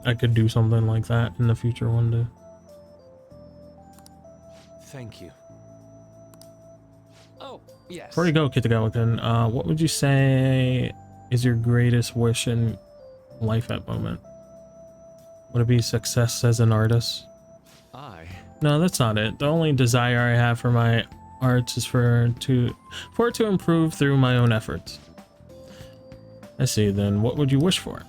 I could do something like that in the future one day. Thank you. Oh, yes. Before you go, Kitagawa-kun, what would you say is your greatest wish in life at the moment? Would it be success as an artist? No, that's not it. The only desire I have for my arts is for it to improve through my own efforts. I see. Then what would you wish for?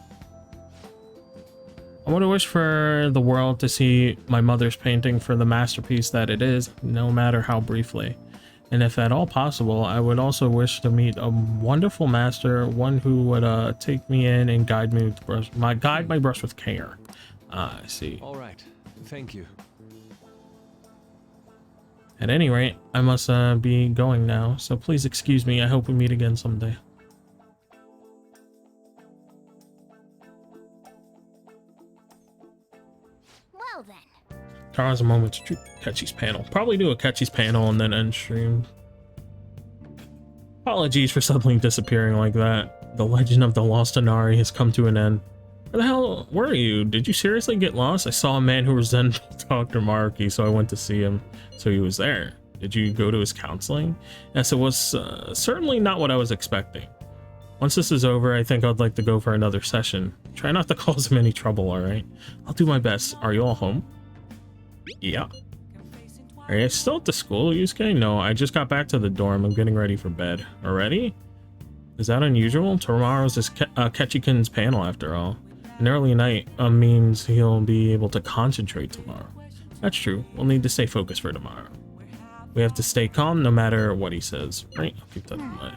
I want to wish for the world to see my mother's painting for the masterpiece that it is, no matter how briefly. And if at all possible, I would also wish to meet a wonderful master, one who would take me in and guide my brush with care. I see. All right. Thank you. At any rate, I must be going now, so please excuse me. I hope we meet again someday. Well then. Tara's a moment to do Ketchy's panel. Probably do a Ketchy's panel and then end stream. Apologies for suddenly disappearing like that. The legend of the lost Inari has come to an end. Where the hell were you? Did you seriously get lost? I saw a man who resembled Dr. Maruki, so I went to see him. So he was there. Did you go to his counseling? Yes, it was certainly not what I was expecting. Once this is over, I think I'd like to go for another session. Try not to cause him any trouble, alright? I'll do my best. Are you all home? Yeah. Are you still at the school, Yusuke? No, I just got back to the dorm. I'm getting ready for bed. Already? Is that unusual? Tomorrow's is Ketchikin's panel, after all. An early night means he'll be able to concentrate tomorrow. That's true. We'll need to stay focused for tomorrow. We have to stay calm no matter what he says, right? I'll keep that in mind.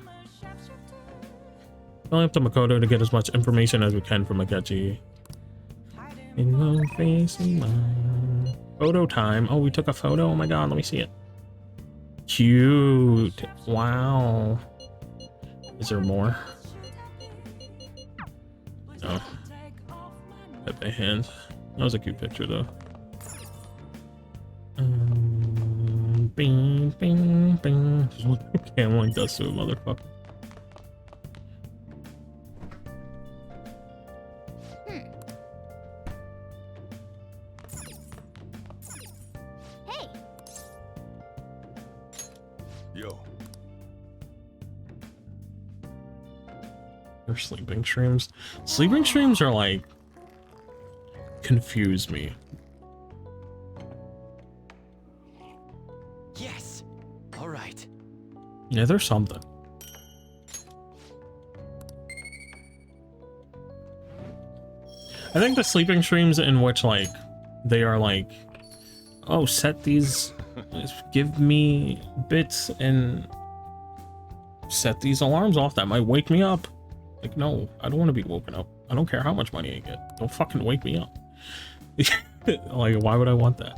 Only up to Makoto to get as much information as we can from Akechi. Photo time. Oh, we took a photo? Oh my god, let me see it. Cute. Wow. Is there more? No. At the hand. That was a cute picture though. Bing, bing, bing. Just what Camlink does to a motherfucker. Hey. Yo. They're sleeping streams. Sleeping streams are like confuse me. Yes. All right. Yeah, there's something. I think the sleeping streams in which like they are like, oh, set these, give me bits and set these alarms off that might wake me up. Like, no, I don't want to be woken up. I don't care how much money I get. Don't fucking wake me up. Like, why would I want that?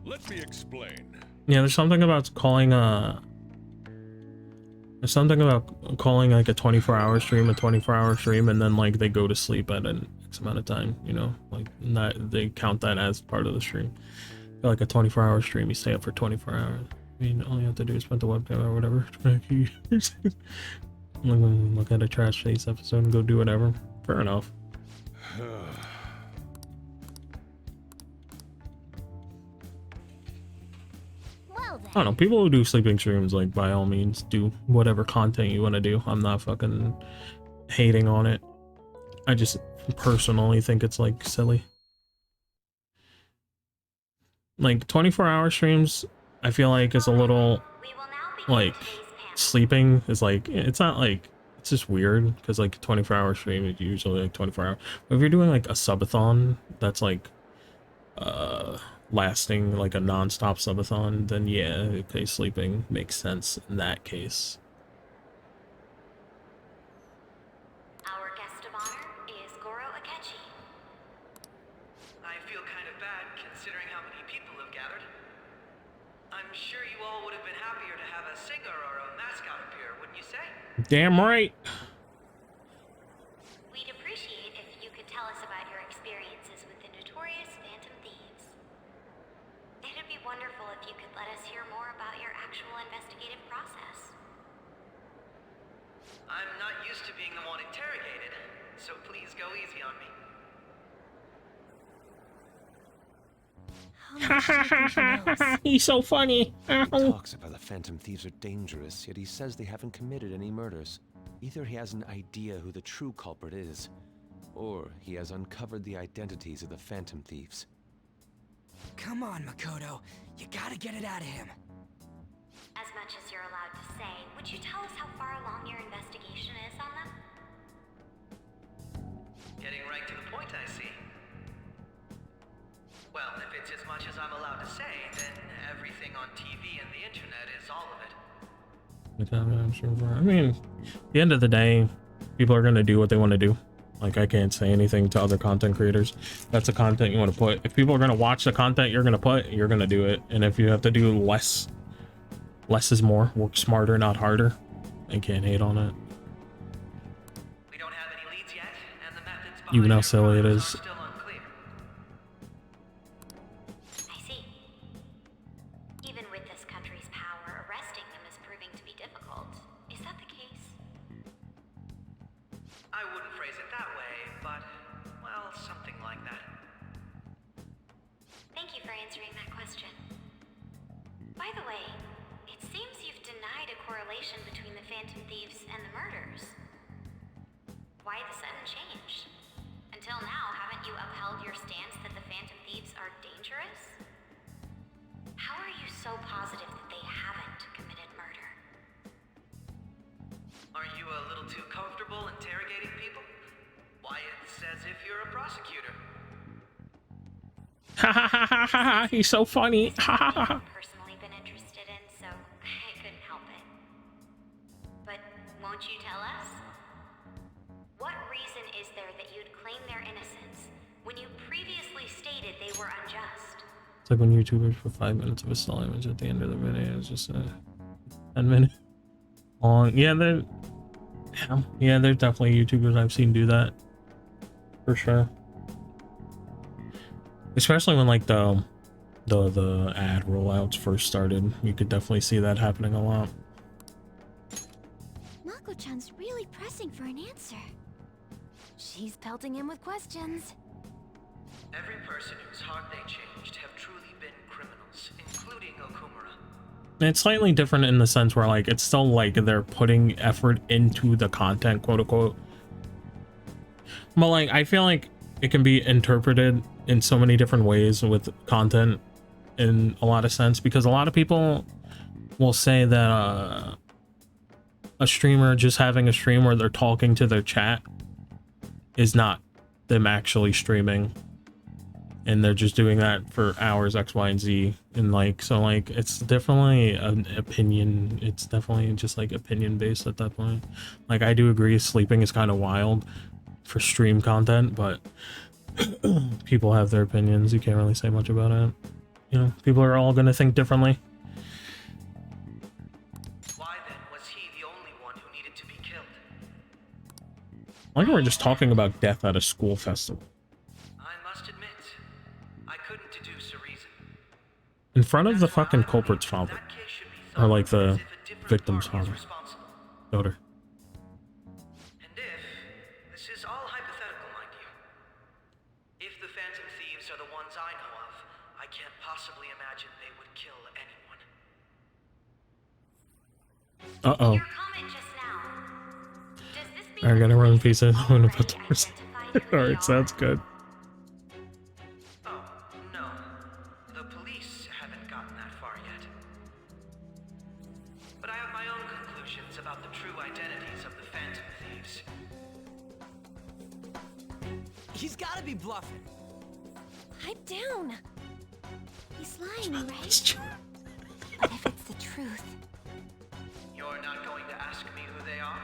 Let me explain. Yeah, there's something about calling like a 24-hour stream a 24-hour stream, and then like they go to sleep at an X amount of time, you know, like that they count that as part of the stream. Like a 24-hour stream, you stay up for 24 hours. I mean, all you have to do is put the webcam or whatever. Look at a trash face episode and go do whatever. Fair enough. I don't know, people who do sleeping streams, like, by all means, do whatever content you want to do. I'm not fucking hating on it. I just personally think it's, like, silly. Like, 24-hour streams, I feel like is a little, like, sleeping is, like, it's not, like, it's just weird, because, like, a 24-hour stream is usually, like, 24 hours. But if you're doing, like, a subathon that's, like, lasting like a non-stop subathon, then yeah, okay, sleeping makes sense in that case. Our guest of honor is Goro Akechi. I feel kind of bad considering how many people have gathered. I'm sure you all would have been happier to have a singer or a mascot appear, wouldn't you say? Damn right. We'd appreciate if you could tell us about your experiences with the notorious Phantom Thieves. It'd be wonderful if you could let us hear more about your actual investigative process. I'm not used to being the one interrogated, so please go easy on me. He's so funny. He talks about the Phantom Thieves are dangerous, yet he says they haven't committed any murders. Either he has an idea who the true culprit is, or he has uncovered the identities of the Phantom Thieves. Come on, Makoto. You gotta get it out of him. As much as you're allowed to say, would you tell us how far along your investigation is on them? Getting right to the point, I see. Well, if it's as much as I'm allowed to say, then everything on TV and the internet is all of it. I mean, the end of the day, people are going to do what they want to do. Like, I can't say anything to other content creators. That's the content you want to put. If people are going to watch the content you're going to put, you're going to do it. And if you have to do less is more. Work smarter, not harder. I can't hate on it. We don't have any leads yet, and the methods Even how silly it is. still unclear. I see. Even with this country's power, arresting them is proving to be difficult. Is that the case? I wouldn't phrase it that way, but, well, something like that. Thank you for answering that question. By the way, it seems you've denied a correlation between the Phantom Thieves and the murders. Why the sudden change? Until now, haven't you upheld your stance that the Phantom Thieves are dangerous? How are you so positive that they haven't committed murder? Are you a little too comfortable interrogating people? Why, it's as if you're a prosecutor. Ha ha ha ha ha! He's so funny. Ha ha ha ha! Personally been interested in, so I couldn't help it. But won't you tell us? What reason is there that you'd claim their innocence when you previously stated they were unjust? It's like when YouTubers for 5 minutes of a still image at the end of the video. It's just a 10-minute long. Yeah, there's definitely YouTubers I've seen do that. For sure. Especially when like the ad rollouts first started. You could definitely see that happening a lot. Mako-chan's really pressing for an answer. She's pelting him with questions. Every person whose heart they changed have truly been criminals, including Okumura. It's slightly different in the sense where like it's still like they're putting effort into the content, quote unquote. But like I feel like it can be interpreted in so many different ways with content in a lot of sense, because a lot of people will say that a streamer just having a stream where they're talking to their chat is not them actually streaming, and they're just doing that for hours X, Y, and Z. And like, so like it's definitely an opinion. It's definitely just like opinion based at that point. Like I do agree sleeping is kind of wild for stream content, but people have their opinions. You can't really say much about it. You know, people are all gonna think differently. Why then was he the only one who needed to be killed? Like we're just talking about death at a school festival. I must admit, I couldn't deduce a reason. In front of the fucking culprit's father. Or like the victim's father. Daughter. And this is all hypothetical, mind you. If the Phantom Thieves are the ones I know of, I can't possibly imagine they would kill anyone. Uh-oh. I'm gonna run pieces on about the person. Alright, sounds good. Oh, no. The police haven't gotten that far yet. But I have my own conclusions about the true identities of the Phantom Thieves. He's gotta be bluffing. Pipe down. He's lying, right? But if it's the truth... You're not going to ask me who they are?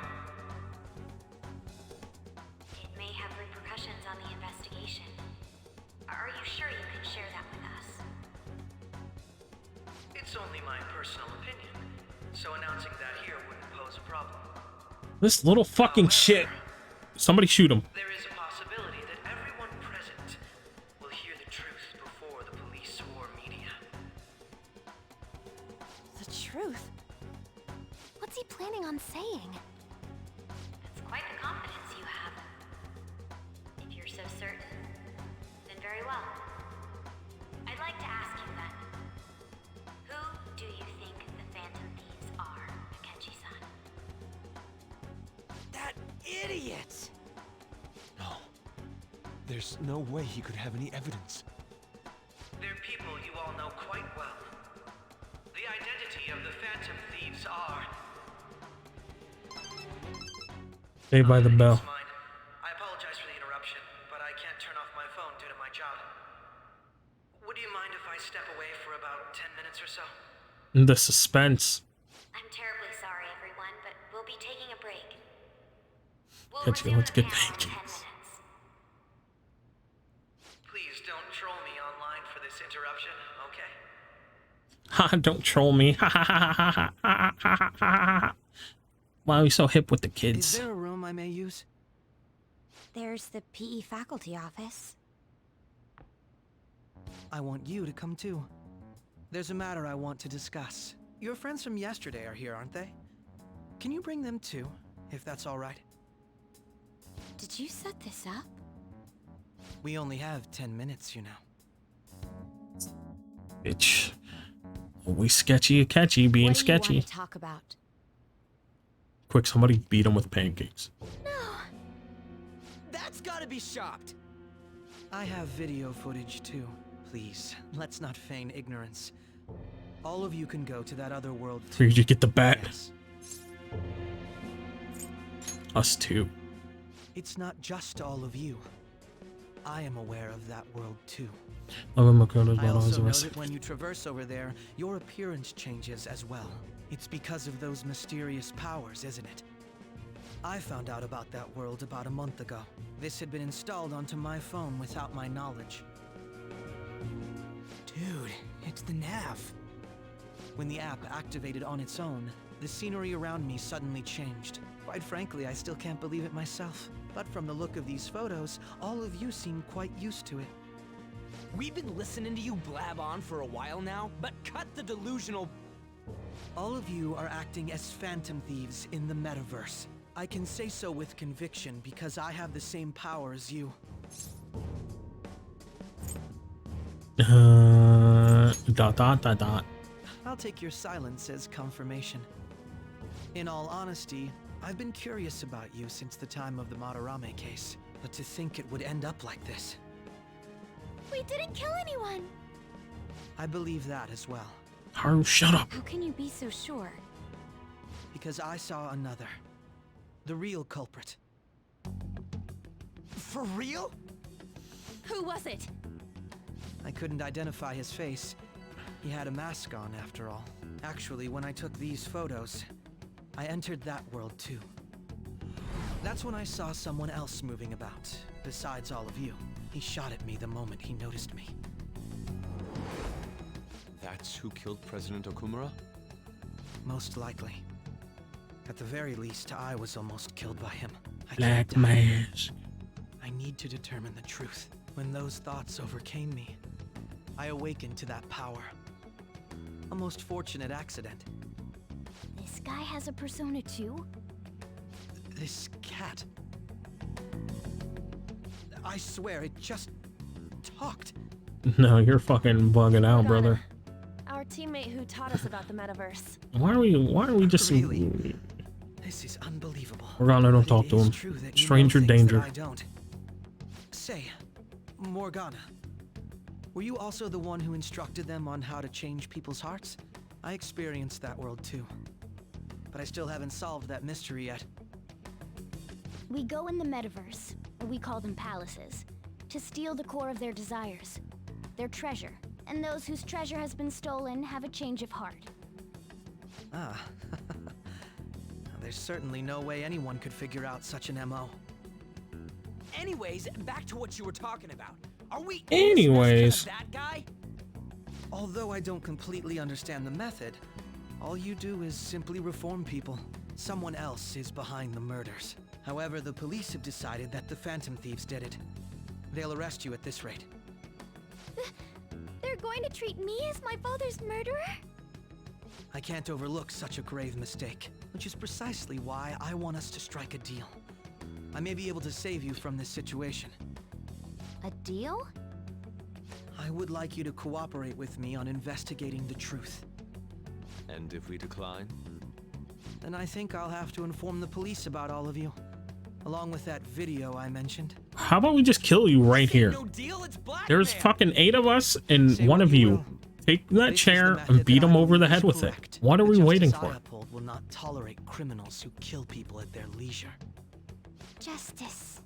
It may have repercussions on the investigation. Are you sure you can share that with us? It's only my personal opinion, so announcing that here wouldn't pose a problem. This little fucking shit. Somebody shoot him. There is a possibility that everyone present will hear the truth before the police or media. The truth? What's he planning on saying? That's quite the confidence you have. If you're so certain, then very well. I'd like to ask you then, who do you think the Phantom Thieves are, Akechi-san? That idiot! No. There's no way he could have any evidence. They're people you all know quite well. The identity of the Phantom Thieves are... Saved by the bell. I apologize for the interruption, but I can't turn off my phone due to my job. Would you mind if I step away for about 10 minutes or so? The suspense. I'm terribly sorry, everyone, but we'll be taking a break. Ketchy, let's get pancakes. Please don't troll me online for this interruption, okay? Ha! Don't troll me. Ha ha ha ha ha ha ha ha ha. Why are we so hip with the kids? Is there a room I may use? There's the PE faculty office. I want you to come too. There's a matter I want to discuss. Your friends from yesterday are here, aren't they? Can you bring them too, if that's all right? Did you set this up? We only have 10 minutes, you know. Bitch. We sketchy or catchy being What do you sketchy. want to talk about? Quick, somebody beat him with pancakes. That's gotta be shocked. I have video footage too. Please, let's not feign ignorance. All of you can go to that other world too. Figured you get the bat. Yes. Us too. It's not just all of you. I am aware of that world too. I Also know that when you traverse over there, your appearance changes as well. It's because of those mysterious powers, isn't it? I found out about that world about a month ago. This had been installed onto my phone without my knowledge. Dude, it's the nav. When the app activated on its own, the scenery around me suddenly changed. Quite frankly, I still can't believe it myself. But from the look of these photos, all of you seem quite used to it. We've been listening to you blab on for a while now, but cut the delusional... All of you are acting as phantom thieves in the metaverse. I can say so with conviction because I have the same power as you. Dot dot dot dot. I'll take your silence as confirmation. In all honesty, I've been curious about you since the time of the Madarame case, but to think it would end up like this. We didn't kill anyone. I believe that as well. Haru, shut up. How can you be so sure? Because I saw another. The real culprit. For real? Who was it? I couldn't identify his face. He had a mask on, after all. Actually, when I took these photos, I entered that world too. That's when I saw someone else moving about, besides all of you. He shot at me the moment he noticed me. That's who killed President Okumura? Most likely. At the very least, I was almost killed by him. I Black can't die. mask. I need to determine the truth. When those thoughts overcame me, I awakened to that power. A most fortunate accident. This guy has a persona too? This cat. I swear, it just talked. No, you're fucking bugging out, brother. Our teammate who taught us about the metaverse. Why are we just Really? This is unbelievable. Morgana, don't But talk it to is him. true that you Stranger know things danger. that I don't. Say, Morgana, were you also the one who instructed them on how to change people's hearts? I experienced that world too. But I still haven't solved that mystery yet. We go in the metaverse, or we call them palaces, to steal the core of their desires, their treasure. And those whose treasure has been stolen have a change of heart. Ah. There's certainly no way anyone could figure out such an MO. Anyways, back to what you were talking about. Are we Anyways. that guy? Although I don't completely understand the method, all you do is simply reform people. Someone else is behind the murders. However, the police have decided that the Phantom Thieves did it. They'll arrest you at this rate. They're going to treat me as my father's murderer? I can't overlook such a grave mistake, which is precisely why I want us to strike a deal. I may be able to save you from this situation. A deal? I would like you to cooperate with me on investigating the truth. And if we decline? Then I think I'll have to inform the police about all of you, along with that video I mentioned. How about we just kill you right here? There's fucking 8 of us and one of you. Take that chair and beat him over the head with it. What are we waiting for? Will not tolerate criminals who kill people at their leisure. Justice.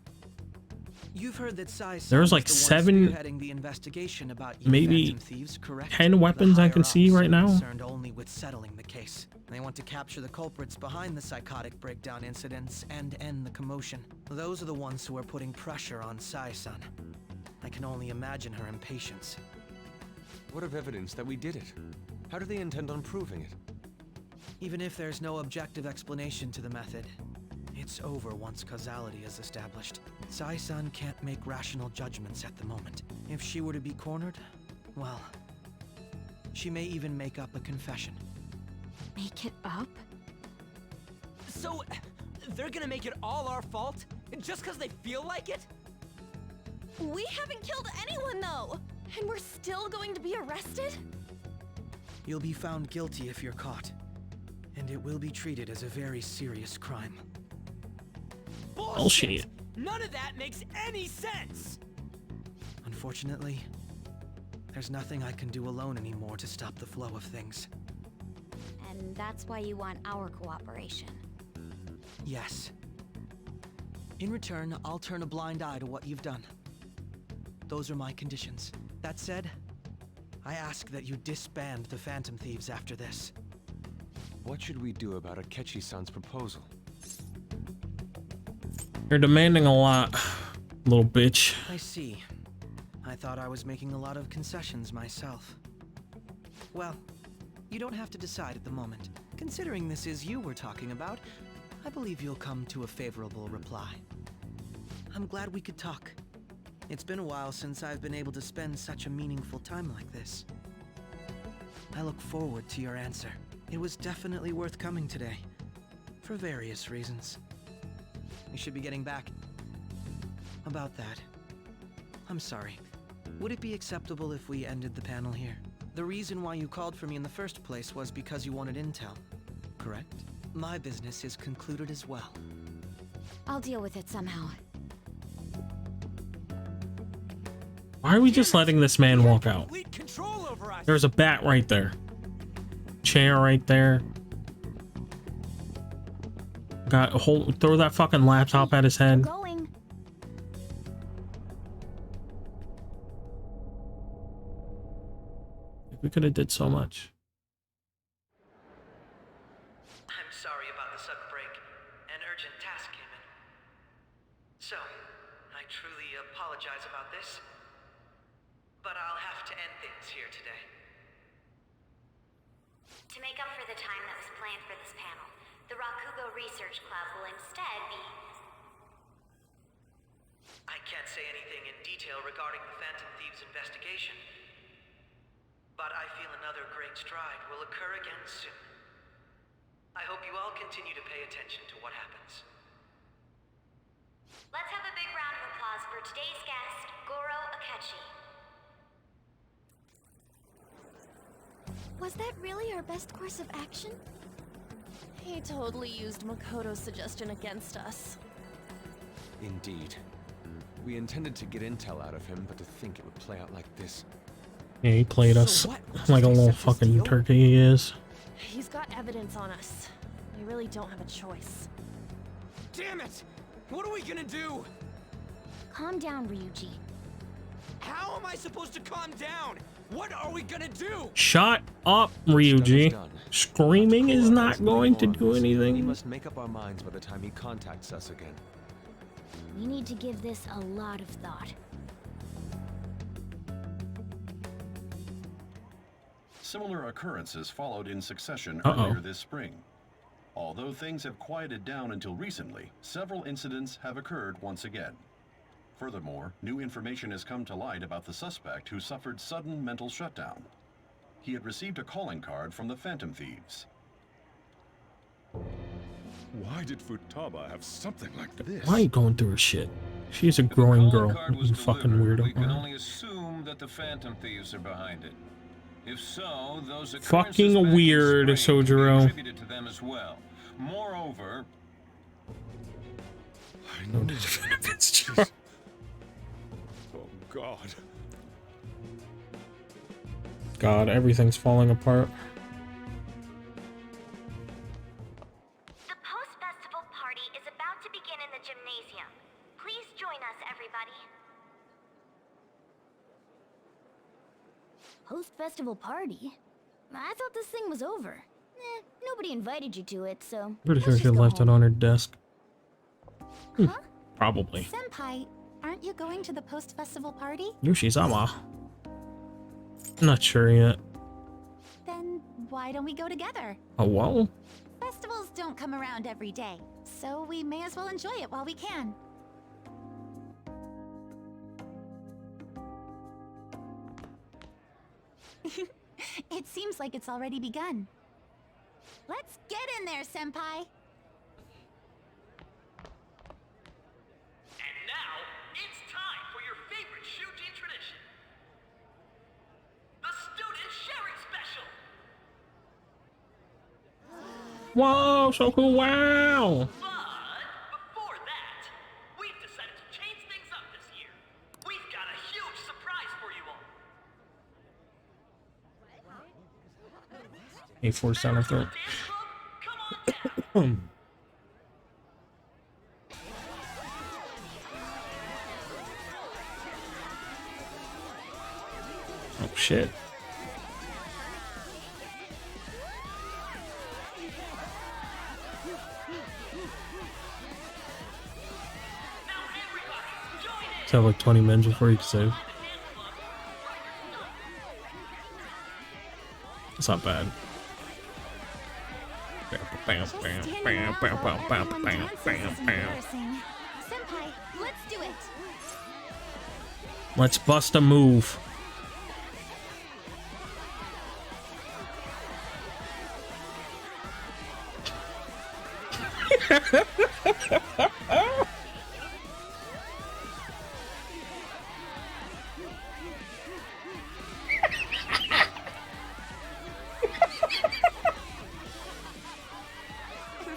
You've heard that There's like 7, the investigation about you maybe Phantom Thieves, correct? 10 weapons I can see right now. Concerned only with settling the case. They want to capture the culprits behind the psychotic breakdown incidents and end the commotion. Those are the ones who are putting pressure on Sai-san. I can only imagine her impatience. What of evidence that we did it? How do they intend on proving it? Even if there's no objective explanation to the method, it's over once causality is established. Sai-san can't make rational judgments at the moment. If she were to be cornered, well, she may even make up a confession. Make it up? So, they're gonna make it all our fault? Just because they feel like it? We haven't killed anyone, though! And we're still going to be arrested? You'll be found guilty if you're caught. And it will be treated as a very serious crime. Bullshit. None of that makes any sense! Unfortunately, there's nothing I can do alone anymore to stop the flow of things. And that's why you want our cooperation. Yes. In return, I'll turn a blind eye to what you've done. Those are my conditions. That said, I ask that you disband the Phantom Thieves after this. What should we do about Akechi-san's proposal? You're demanding a lot, little bitch. I see. I thought I was making a lot of concessions myself. Well, you don't have to decide at the moment. Considering this is you we're talking about, I believe you'll come to a favorable reply. I'm glad we could talk. It's been a while since I've been able to spend such a meaningful time like this. I look forward to your answer. It was definitely worth coming today, for various reasons. We should be getting back. About that, I'm sorry. Would it be acceptable if we ended the panel here? The reason why you called for me in the first place was because you wanted intel, correct? My business is concluded as well. I'll deal with it somehow. Why are we just letting this man walk out? There's a bat right there. Chair right there. Got a whole, throw that fucking laptop at his head. Going. We could have did so much. I'm sorry about the sudden break. An urgent task came in. So, I truly apologize about this. But I'll have to end things here today. To make up for the time that was planned for this panel, the Rakugo Research Club will instead be... I can't say anything in detail regarding the Phantom Thieves investigation. But I feel another great stride will occur again soon. I hope you all continue to pay attention to what happens. Let's have a big round of applause for today's guest, Goro Akechi. Was that really our best course of action? He totally used Makoto's suggestion against us. Indeed. We intended to get intel out of him, but to think it would play out like this. Yeah, he played us like a little fucking turkey he is. He's got evidence on us. We really don't have a choice. Damn it! What are we gonna do? Calm down, Ryuji. How am I supposed to calm down? What are we gonna do? Shut up, Ryuji. Screaming is not going to do We anything. must make up our minds by the time he contacts us again. We need to give this a lot of thought. Similar occurrences followed in succession Uh-oh. earlier this spring. Although things have quieted down until recently, several incidents have occurred once again. Furthermore, new information has come to light about the suspect who suffered sudden mental shutdown. He had received a calling card from the Phantom Thieves. Why did Futaba have something like this? Why are you going through her shit? She's a growing girl. You fucking weirdo. We can only assume that the Phantom Thieves are behind it. If so, those Fucking occurrences weird, back in spring can be Sojiro. attributed to them as well. Moreover, I know it's true. Oh God. God, everything's falling apart. The post-festival party is about to begin in the gymnasium. Please join us, everybody. Post-festival party? I thought this thing was over. Nobody invited you to it, so... Pretty sure she left it on her desk. Probably. Senpai, aren't you going to the post-festival party? Yoshi-sama. Not sure yet. Then why don't we go together? Oh, well. Festivals don't come around every day, so we may as well enjoy it while we can. It seems like it's already begun. Let's get in there, Senpai! And now, it's time for your favorite shooting tradition. The Student Sharing Special! Whoa, so cool, wow! Before that, we've decided to change things up this year. We've got a huge surprise for you all. A4 sound throat. Oh shit. So like 20 men before you can save. It's not bad. Senpai, let's do it. Let's bust a move.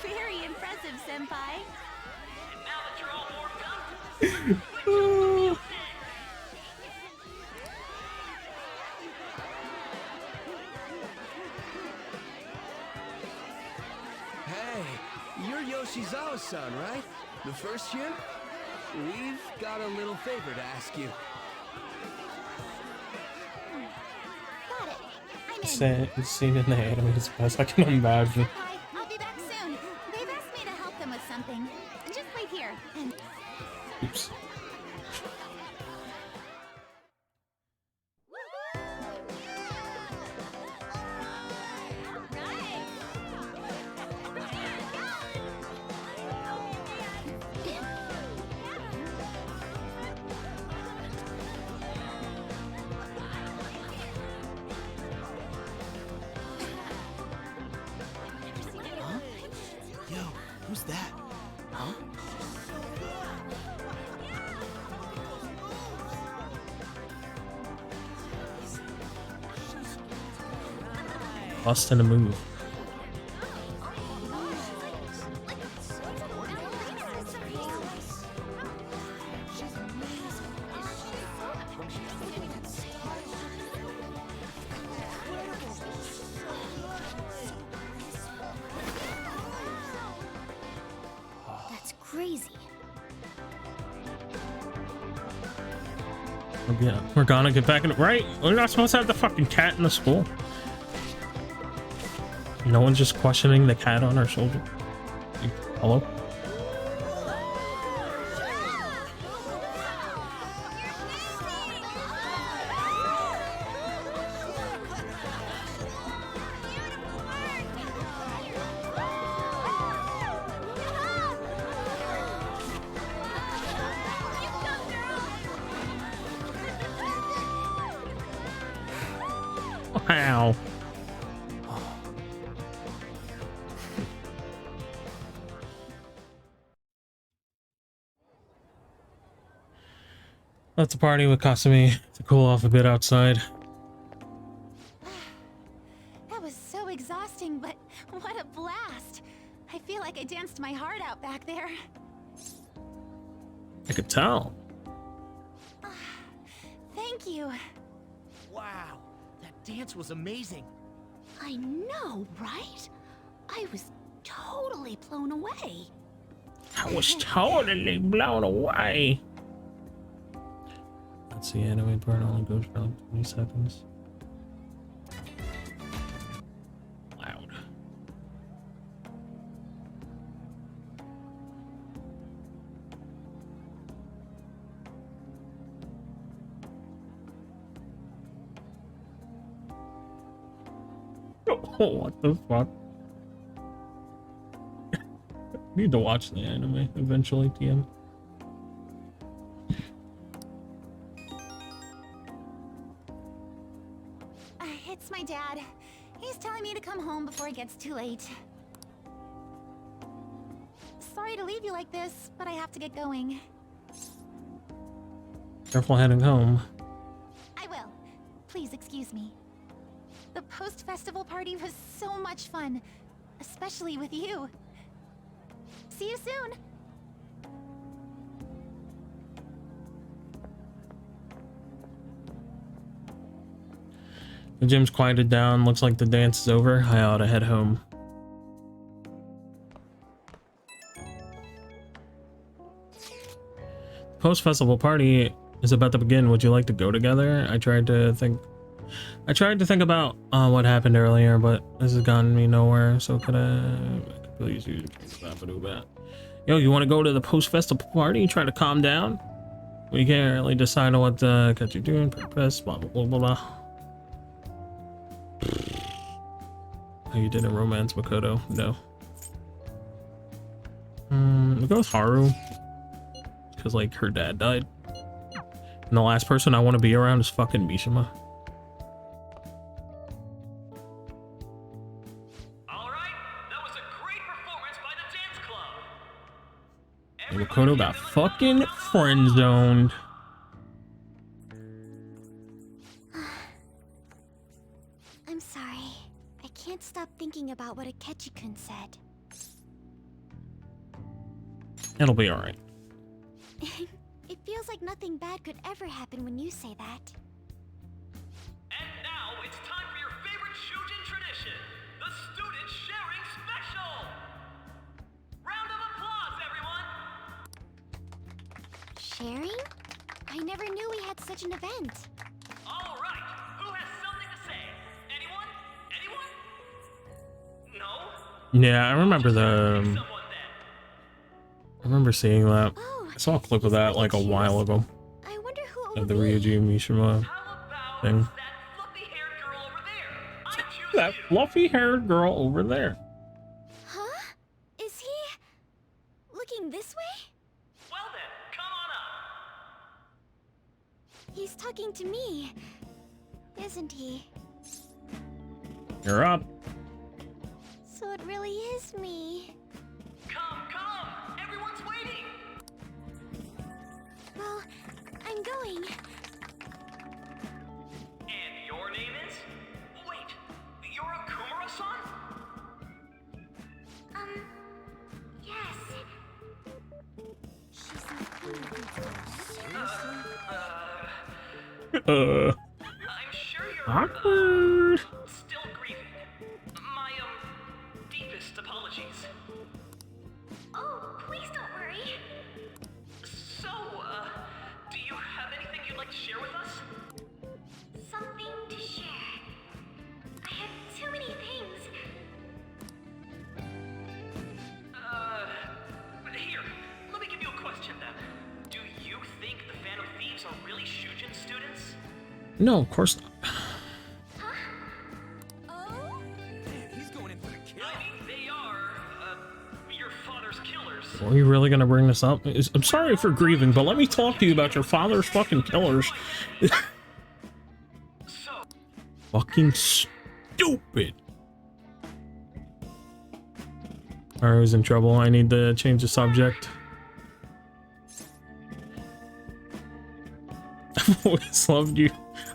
Very impressive, Senpai. And now that you're all warmed up, Hey, you're Yoshizawa-san, right? The first year? We've got a little favor to ask you. Got it. I'm in. Seen in the anime is best I can imagine. Senpai, I'll be back soon. They've asked me to help them with something. Just wait here. And Oops. Yo, who's that? Huh? Busting a move. That's crazy. Yeah, we're gonna get back in it. Right? We're not supposed to have the fucking cat in the school. No one's just questioning the cat on our shoulder. Hello? Wow. Let's party with Kasumi to cool off a bit outside. that was so exhausting, but what a blast. I feel like I danced my heart out back there. I could tell. Thank you. Wow, that dance was amazing. I know, right? I was totally blown away. I was totally blown away. That's the anime part, only goes for like 20 seconds. Loud. Oh, what the fuck? Need to watch the anime eventually, TM. It's my dad. He's telling me to come home before it gets too late. Sorry to leave you like this, but I have to get going. Careful heading home. I will. Please excuse me. The post-festival party was so much fun, especially with you. See you soon. The gym's quieted down. Looks like the dance is over. I ought to head home. Post-festival party is about to begin. Would you like to go together? I tried to think about what happened earlier, but this has gotten me nowhere. So could I please use that? Yo, you want to go to the post-festival party? Try to calm down. We can't really decide on what got you doing. Purpose. Blah blah blah blah. Oh, you didn't romance Makoto? No. We'll go with Haru. Because, like, her dad died. And the last person I want to be around is fucking Mishima. And Makoto got fucking friend-zoned. I'm sorry. I can't stop thinking about what Akechi-kun said. It'll be alright. It feels like nothing bad could ever happen when you say that. And now it's time for your favorite Shujin tradition, the Student Sharing Special! Round of applause, everyone! Sharing? I never knew we had such an event. All right, who has something to say? Anyone? Anyone? No? Yeah, I remember I remember seeing that. I saw a clip of that like a while ago. I wonder who Of the Ryuji Mishima thing. That fluffy-haired girl over there. Huh? Is he looking this way? Well then, come on up. He's talking to me, isn't he? You're up. So it really is me. Come, everyone's waiting. Well, I'm going. And your name is? Wait, you're Akumura-san? Yes. She's I'm sure you're awkward. Still grieving. My deepest apologies. Oh, please don't worry. So, do you have anything you'd like to share with us? Something to share. I have too many things. Here, let me give you a question then. Do you think the Phantom Thieves are really Shujin students? No, of course not. He's going in for the kill. I mean, they are, your father's killers. Are you really gonna bring this up? I'm sorry for grieving, but let me talk to you about your father's fucking killers. Fucking stupid. Haru's in trouble. I need to change the subject. I've always loved you.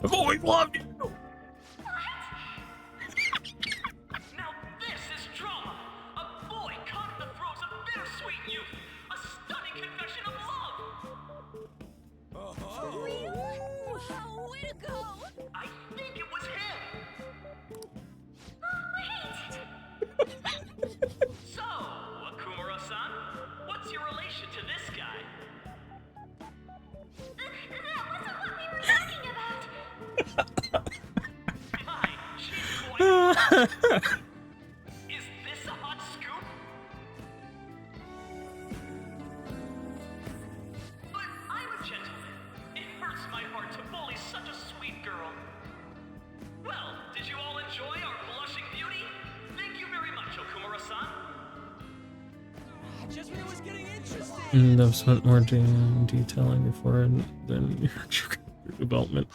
I've always loved you. Now this is drama. A boy caught in the throes of bittersweet youth. A stunning confession of love. For real? Wow, way to go! I think it was him. Oh, wait! So, Akumura-san, what's What's your relation to this guy? That wasn't what we were talking about! My, she's quite... Is this a hot scoop? But I'm a gentleman. It hurts my heart to bully such a sweet girl. Well, did you all enjoy our blushing beauty? Thank you very much, Okumura-san. Just when it was getting interesting. And I've spent more time detailing before than your development.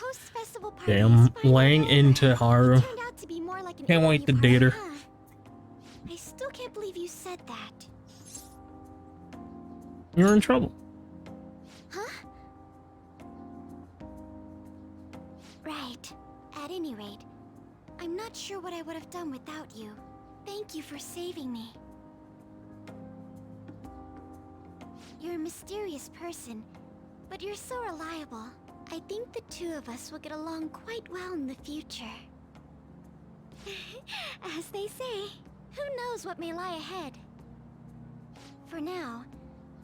Damn, laying into Haru. Can't wait to date her. I still can't believe you said that. You're in trouble. Huh? Right. At any rate, I'm not sure what I would have done without you. Thank you for saving me. You're a mysterious person, but you're so reliable. I think the two of us will get along quite well in the future. As they say, who knows what may lie ahead? For now,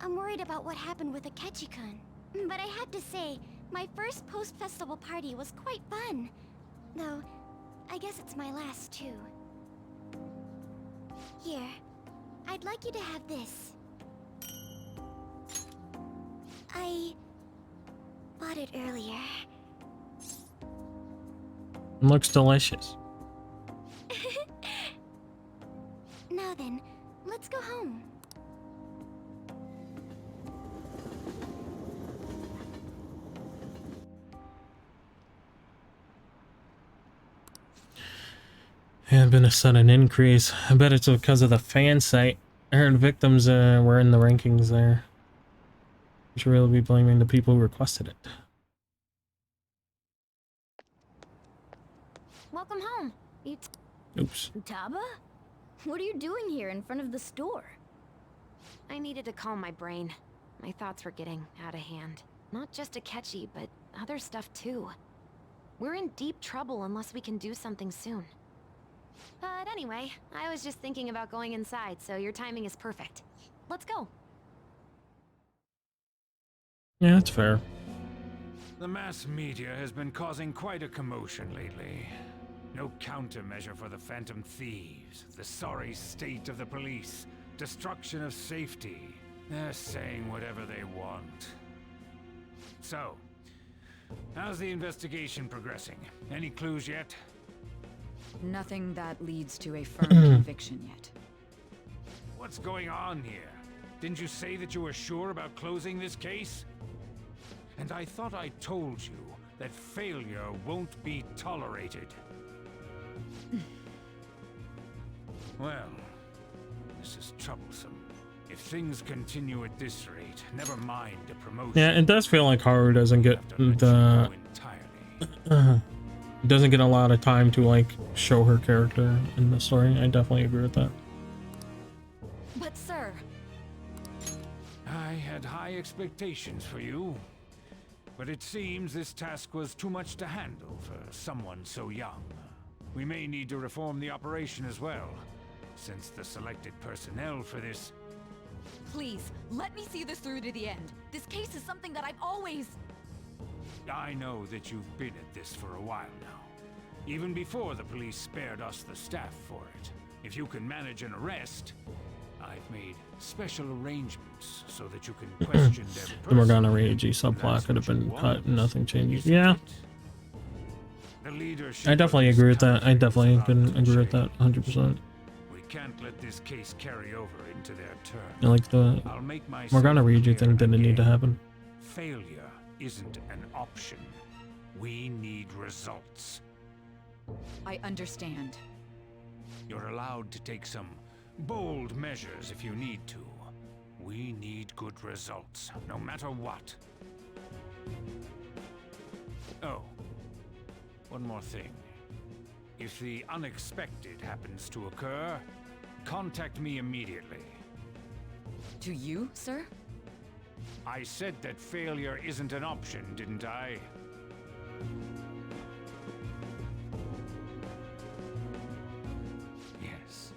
I'm worried about what happened with Akechi-kun. But I have to say, my first post-festival party was quite fun. Though, I guess it's my last too. Here, I'd like you to have this. I bought it earlier. It looks delicious. Now then, let's go home. Yeah, been a sudden increase. I bet it's because of the fan site. I heard victims were in the rankings there. You should really be blaming the people who requested it. Welcome home. Oops. Taba? What are you doing here in front of the store? I needed to calm my brain. My thoughts were getting out of hand. Not just Akechi, but other stuff too. We're in deep trouble unless we can do something soon. But anyway, I was just thinking about going inside, so your timing is perfect. Let's go. Yeah, that's fair. The mass media has been causing quite a commotion lately. No countermeasure for the Phantom Thieves, the sorry state of the police, destruction of safety. They're saying whatever they want. So, how's the investigation progressing? Any clues yet? Nothing that leads to a firm conviction yet. What's going on here? Didn't you say that you were sure about closing this case? And I thought I told you that failure won't be tolerated. Well, this is troublesome. If things continue at this rate, never mind a promotion. Yeah, it does feel like Haru doesn't get the doesn't get a lot of time to like show her character in the story. I definitely agree with that. But sir, I had high expectations for you, but it seems this task was too much to handle for someone so young. We may need to reform the operation as well, since the selected personnel for this... please, let me see this through to the end. This case is something that I've always... I know that you've been at this for a while now, even before the police spared us the staff for it. If you can manage an arrest, I've made special arrangements so that you can question their The Morgana Reiji subplot could have been cut and nothing changes. Yeah. I definitely agree with that. I definitely can agree with that 100%. We can't let this case carry over into their turn. I like the Morgana Reiji thing didn't need to happen. Failure isn't an option. We need results. I understand. You're allowed to take some bold measures if you need to. We need good results, no matter what. Oh, one more thing. If the unexpected happens to occur, contact me immediately. To you, sir? I said that failure isn't an option, didn't I? Yes.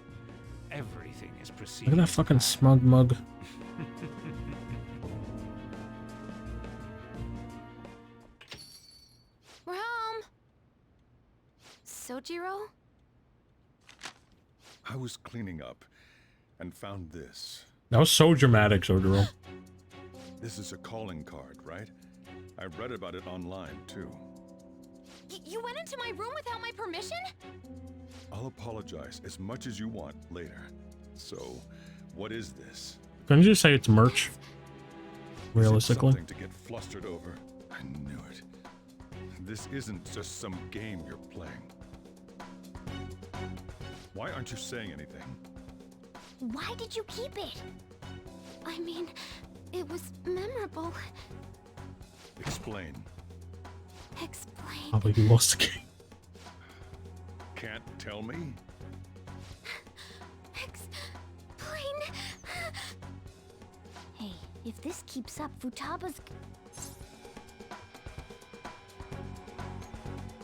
Everything is proceeding. Look at that fucking smug mug. Sojiro? I was cleaning up and found this. That was so dramatic, Sojiro. This is a calling card, right? I read about it online, too. You went into my room without my permission? I'll apologize as much as you want later. So, what is this? Couldn't you say it's merch? Realistically. Something to get flustered over. I knew it. This isn't just some game you're playing. Why aren't you saying anything? Why did you keep it? I mean, it was memorable. Explain. Explain. Probably you lost the game. Can't tell me? Explain. Hey, if this keeps up, Futaba's...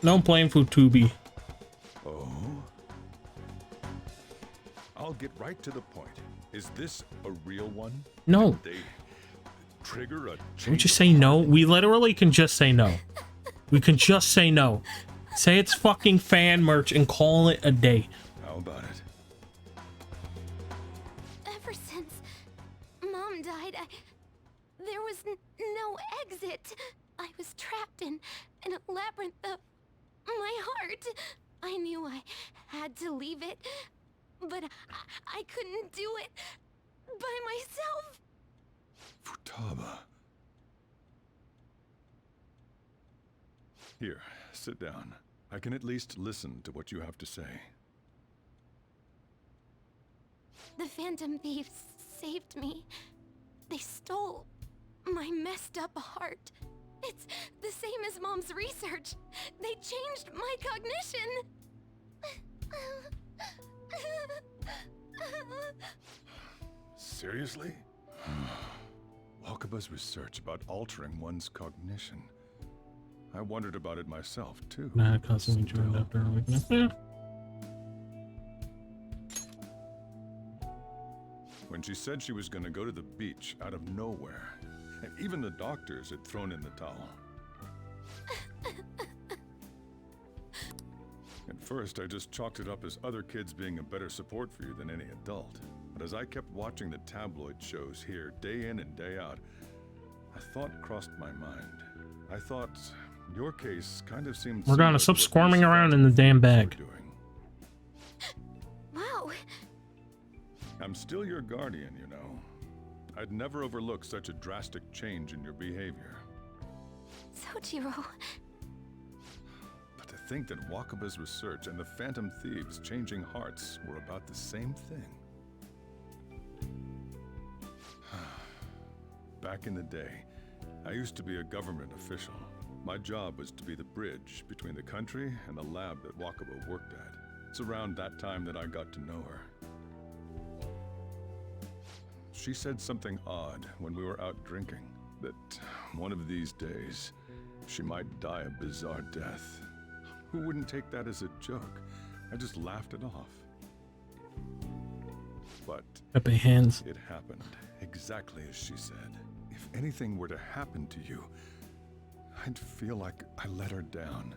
No, I'm playing Futubi. Oh? I'll get right to the point. Is this a real one? No. Did they trigger a Can we just say no? We literally can just say no. We can just say no. Say it's fucking fan merch and call it a day. How about it? Ever since Mom died, there was no exit. I was trapped in a labyrinth of my heart. I knew I had to leave it, but I couldn't do it by myself. Futaba. Here, sit down. I can at least listen to what you have to say. The Phantom Thieves saved me. They stole my messed up heart. It's the same as Mom's research. They changed my cognition. Seriously? Wakaba's research about altering one's cognition. I wondered about it myself, too. Nah, constantly joined after a weakness. Yeah. When she said she was going to go to the beach out of nowhere, and even the doctors had thrown in the towel. At first, I just chalked it up as other kids being a better support for you than any adult. But as I kept watching the tabloid shows here, day in and day out, a thought crossed my mind. I thought your case kind of seemed... We're gonna stop squirming around in the damn bag. Wow. I'm still your guardian, you know. I'd never overlook such a drastic change in your behavior. Sojiro. But to think that Wakaba's research and the Phantom Thieves changing hearts were about the same thing. Back in the day, I used to be a government official. My job was to be the bridge between the country and the lab that Wakaba worked at. It's around that time that I got to know her. She said something odd when we were out drinking, that one of these days, she might die a bizarre death. Who wouldn't take that as a joke? I just laughed it off. But hands. It happened exactly as she said. If anything were to happen to you, I'd feel like I let her down.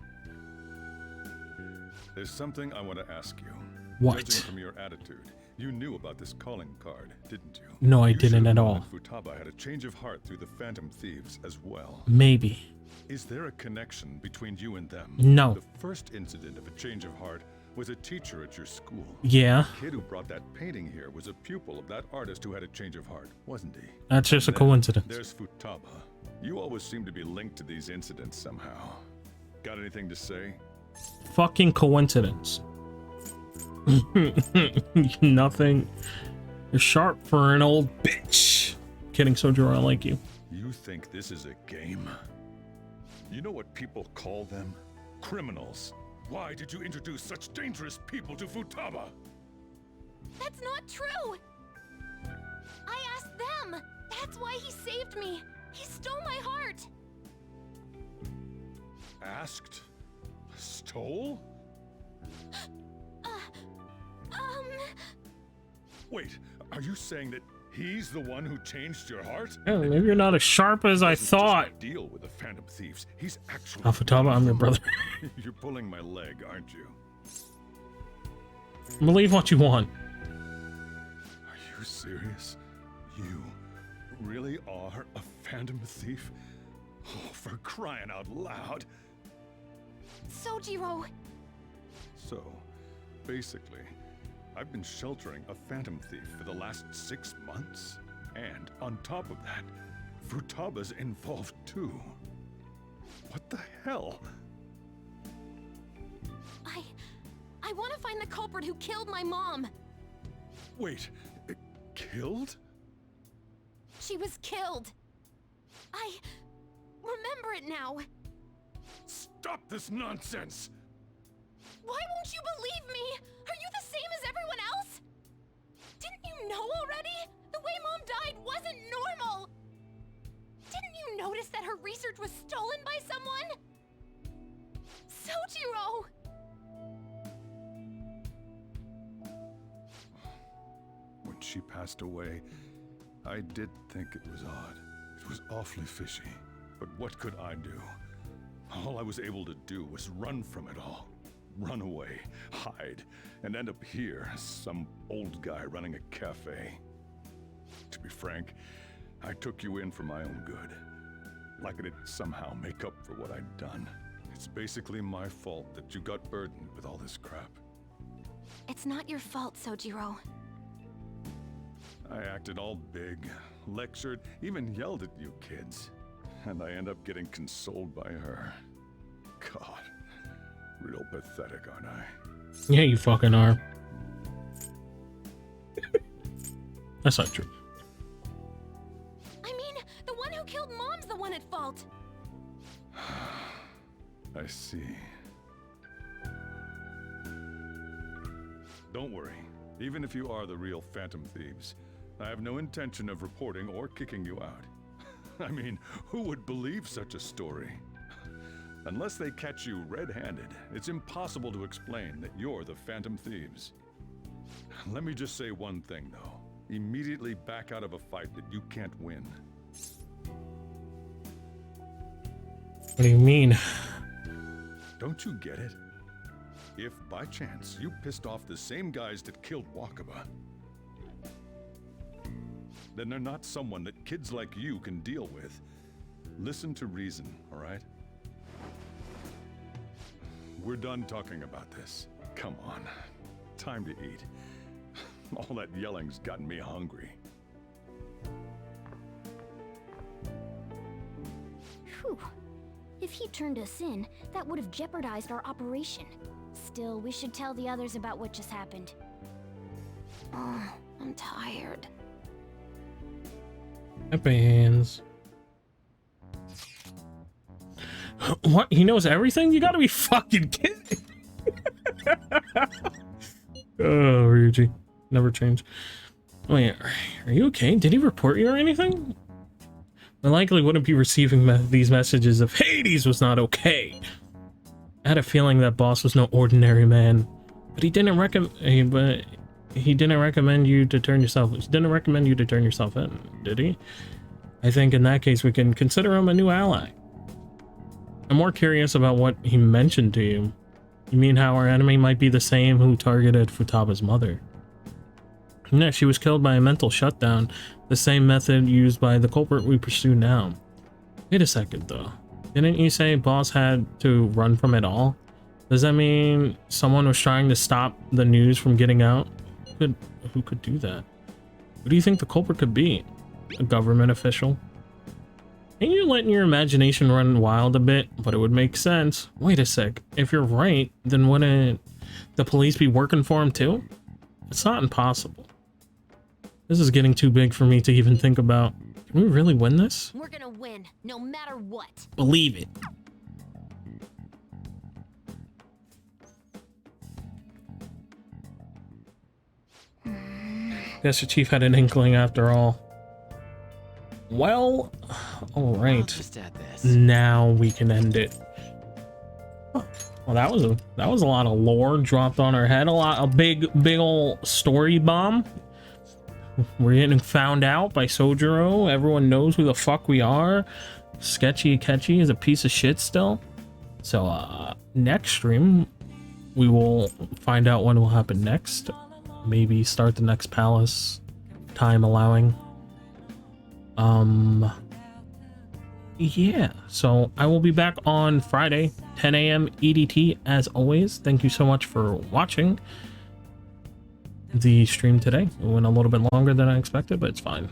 There's something I want to ask you. What? Judging from your attitude, you knew about this calling card, didn't you? No, I didn't at all. Futaba had a change of heart through the Phantom Thieves as well. Maybe. Is there a connection between you and them? No. The first incident of a change of heart was a teacher at your school. Yeah. The kid who brought that painting here was a pupil of that artist who had a change of heart, wasn't he? That's just a coincidence. There's Futaba. You always seem to be linked to these incidents somehow. Got anything to say? Fucking coincidence. Nothing. You're sharp for an old bitch. Kidding, Sojiro, I like you. You think this is a game? You know what people call them? Criminals. Why did you introduce such dangerous people to Futaba? That's not true! I asked them! That's why he saved me! He stole my heart! Asked? Stole? Wait, are you saying that he's the one who changed your heart? Yeah, maybe you're not as sharp as I thought. Deal with the Phantom Thieves. He's actually... Futaba, I'm your brother. You're pulling my leg, aren't you? Believe what you want. Are you serious? You really are a phantom thief? Oh, for crying out loud. Sojiro! So, basically, I've been sheltering a phantom thief for the last 6 months. And on top of that, Futaba's involved too. What the hell? I want to find the culprit who killed my mom. Wait, killed? She was killed. I remember it now. Stop this nonsense! Why won't you believe me? Are you the same as everyone else? Didn't you know already? The way Mom died wasn't normal. Didn't you notice that her research was stolen by someone? Sojiro! When she passed away, I did think it was odd. It was awfully fishy. But what could I do? All I was able to do was run from it all. Run away, hide, and end up here as some old guy running a cafe. To be frank, I took you in for my own good. Like it'd somehow make up for what I'd done. It's basically my fault that you got burdened with all this crap. It's not your fault, Sojiro. I acted all big, lectured, even yelled at you kids. And I end up getting consoled by her. God, real pathetic, aren't I? Yeah, you fucking are. That's not true. I mean, the one who killed Mom's the one at fault. I see. Don't worry. Even if you are the real phantom thieves, I have no intention of reporting or kicking you out. I mean, who would believe such a story? Unless they catch you red-handed, it's impossible to explain that you're the phantom thieves. Let me just say one thing, though. Immediately back out of a fight that you can't win. What do you mean? Don't you get it? If, by chance, you pissed off the same guys that killed Wakaba, then they're not someone that kids like you can deal with. Listen to reason, all right? We're done talking about this. Come on. Time to eat. All that yelling's gotten me hungry. Whew. If he turned us in, that would have jeopardized our operation. Still, we should tell the others about what just happened. Oh, I'm tired. Happens. What? He knows everything? You gotta be fucking kidding. Oh, Ryuji. Never change. Wait, are you okay? Did he report you or anything? I likely wouldn't be receiving these messages if Hades was not okay. I had a feeling that boss was no ordinary man, but he didn't recommend you to turn yourself. He didn't recommend you to turn yourself in, did he? I think in that case we can consider him a new ally. I'm more curious about what he mentioned to you. You mean how our enemy might be the same who targeted Futaba's mother? No, she was killed by a mental shutdown, the same method used by the culprit we pursue now. Wait a second though. Didn't you say boss had to run from it all? Does that mean someone was trying to stop the news from getting out? Who could do that? Who do you think the culprit could be? A government official? Ain't you letting your imagination run wild a bit? But it would make sense. Wait a sec. If you're right, then wouldn't the police be working for him too? It's not impossible. This is getting too big for me to even think about. Can we really win this? We're gonna win, no matter what. Believe it. Guess the chief had an inkling after all. Well, all right. Just add this. Now we can end it. Well, that was a lot of lore dropped on our head. A big ol' story bomb. We're getting found out by Sojiro. Everyone knows who the fuck we are. Sketchy Akechi is a piece of shit still. So next stream we will find out when will happen next. Maybe start the next palace, time allowing. Yeah, so I will be back on Friday, 10 a.m. EDT as always. Thank you so much for watching the stream today. It went a little bit longer than I expected, but it's fine.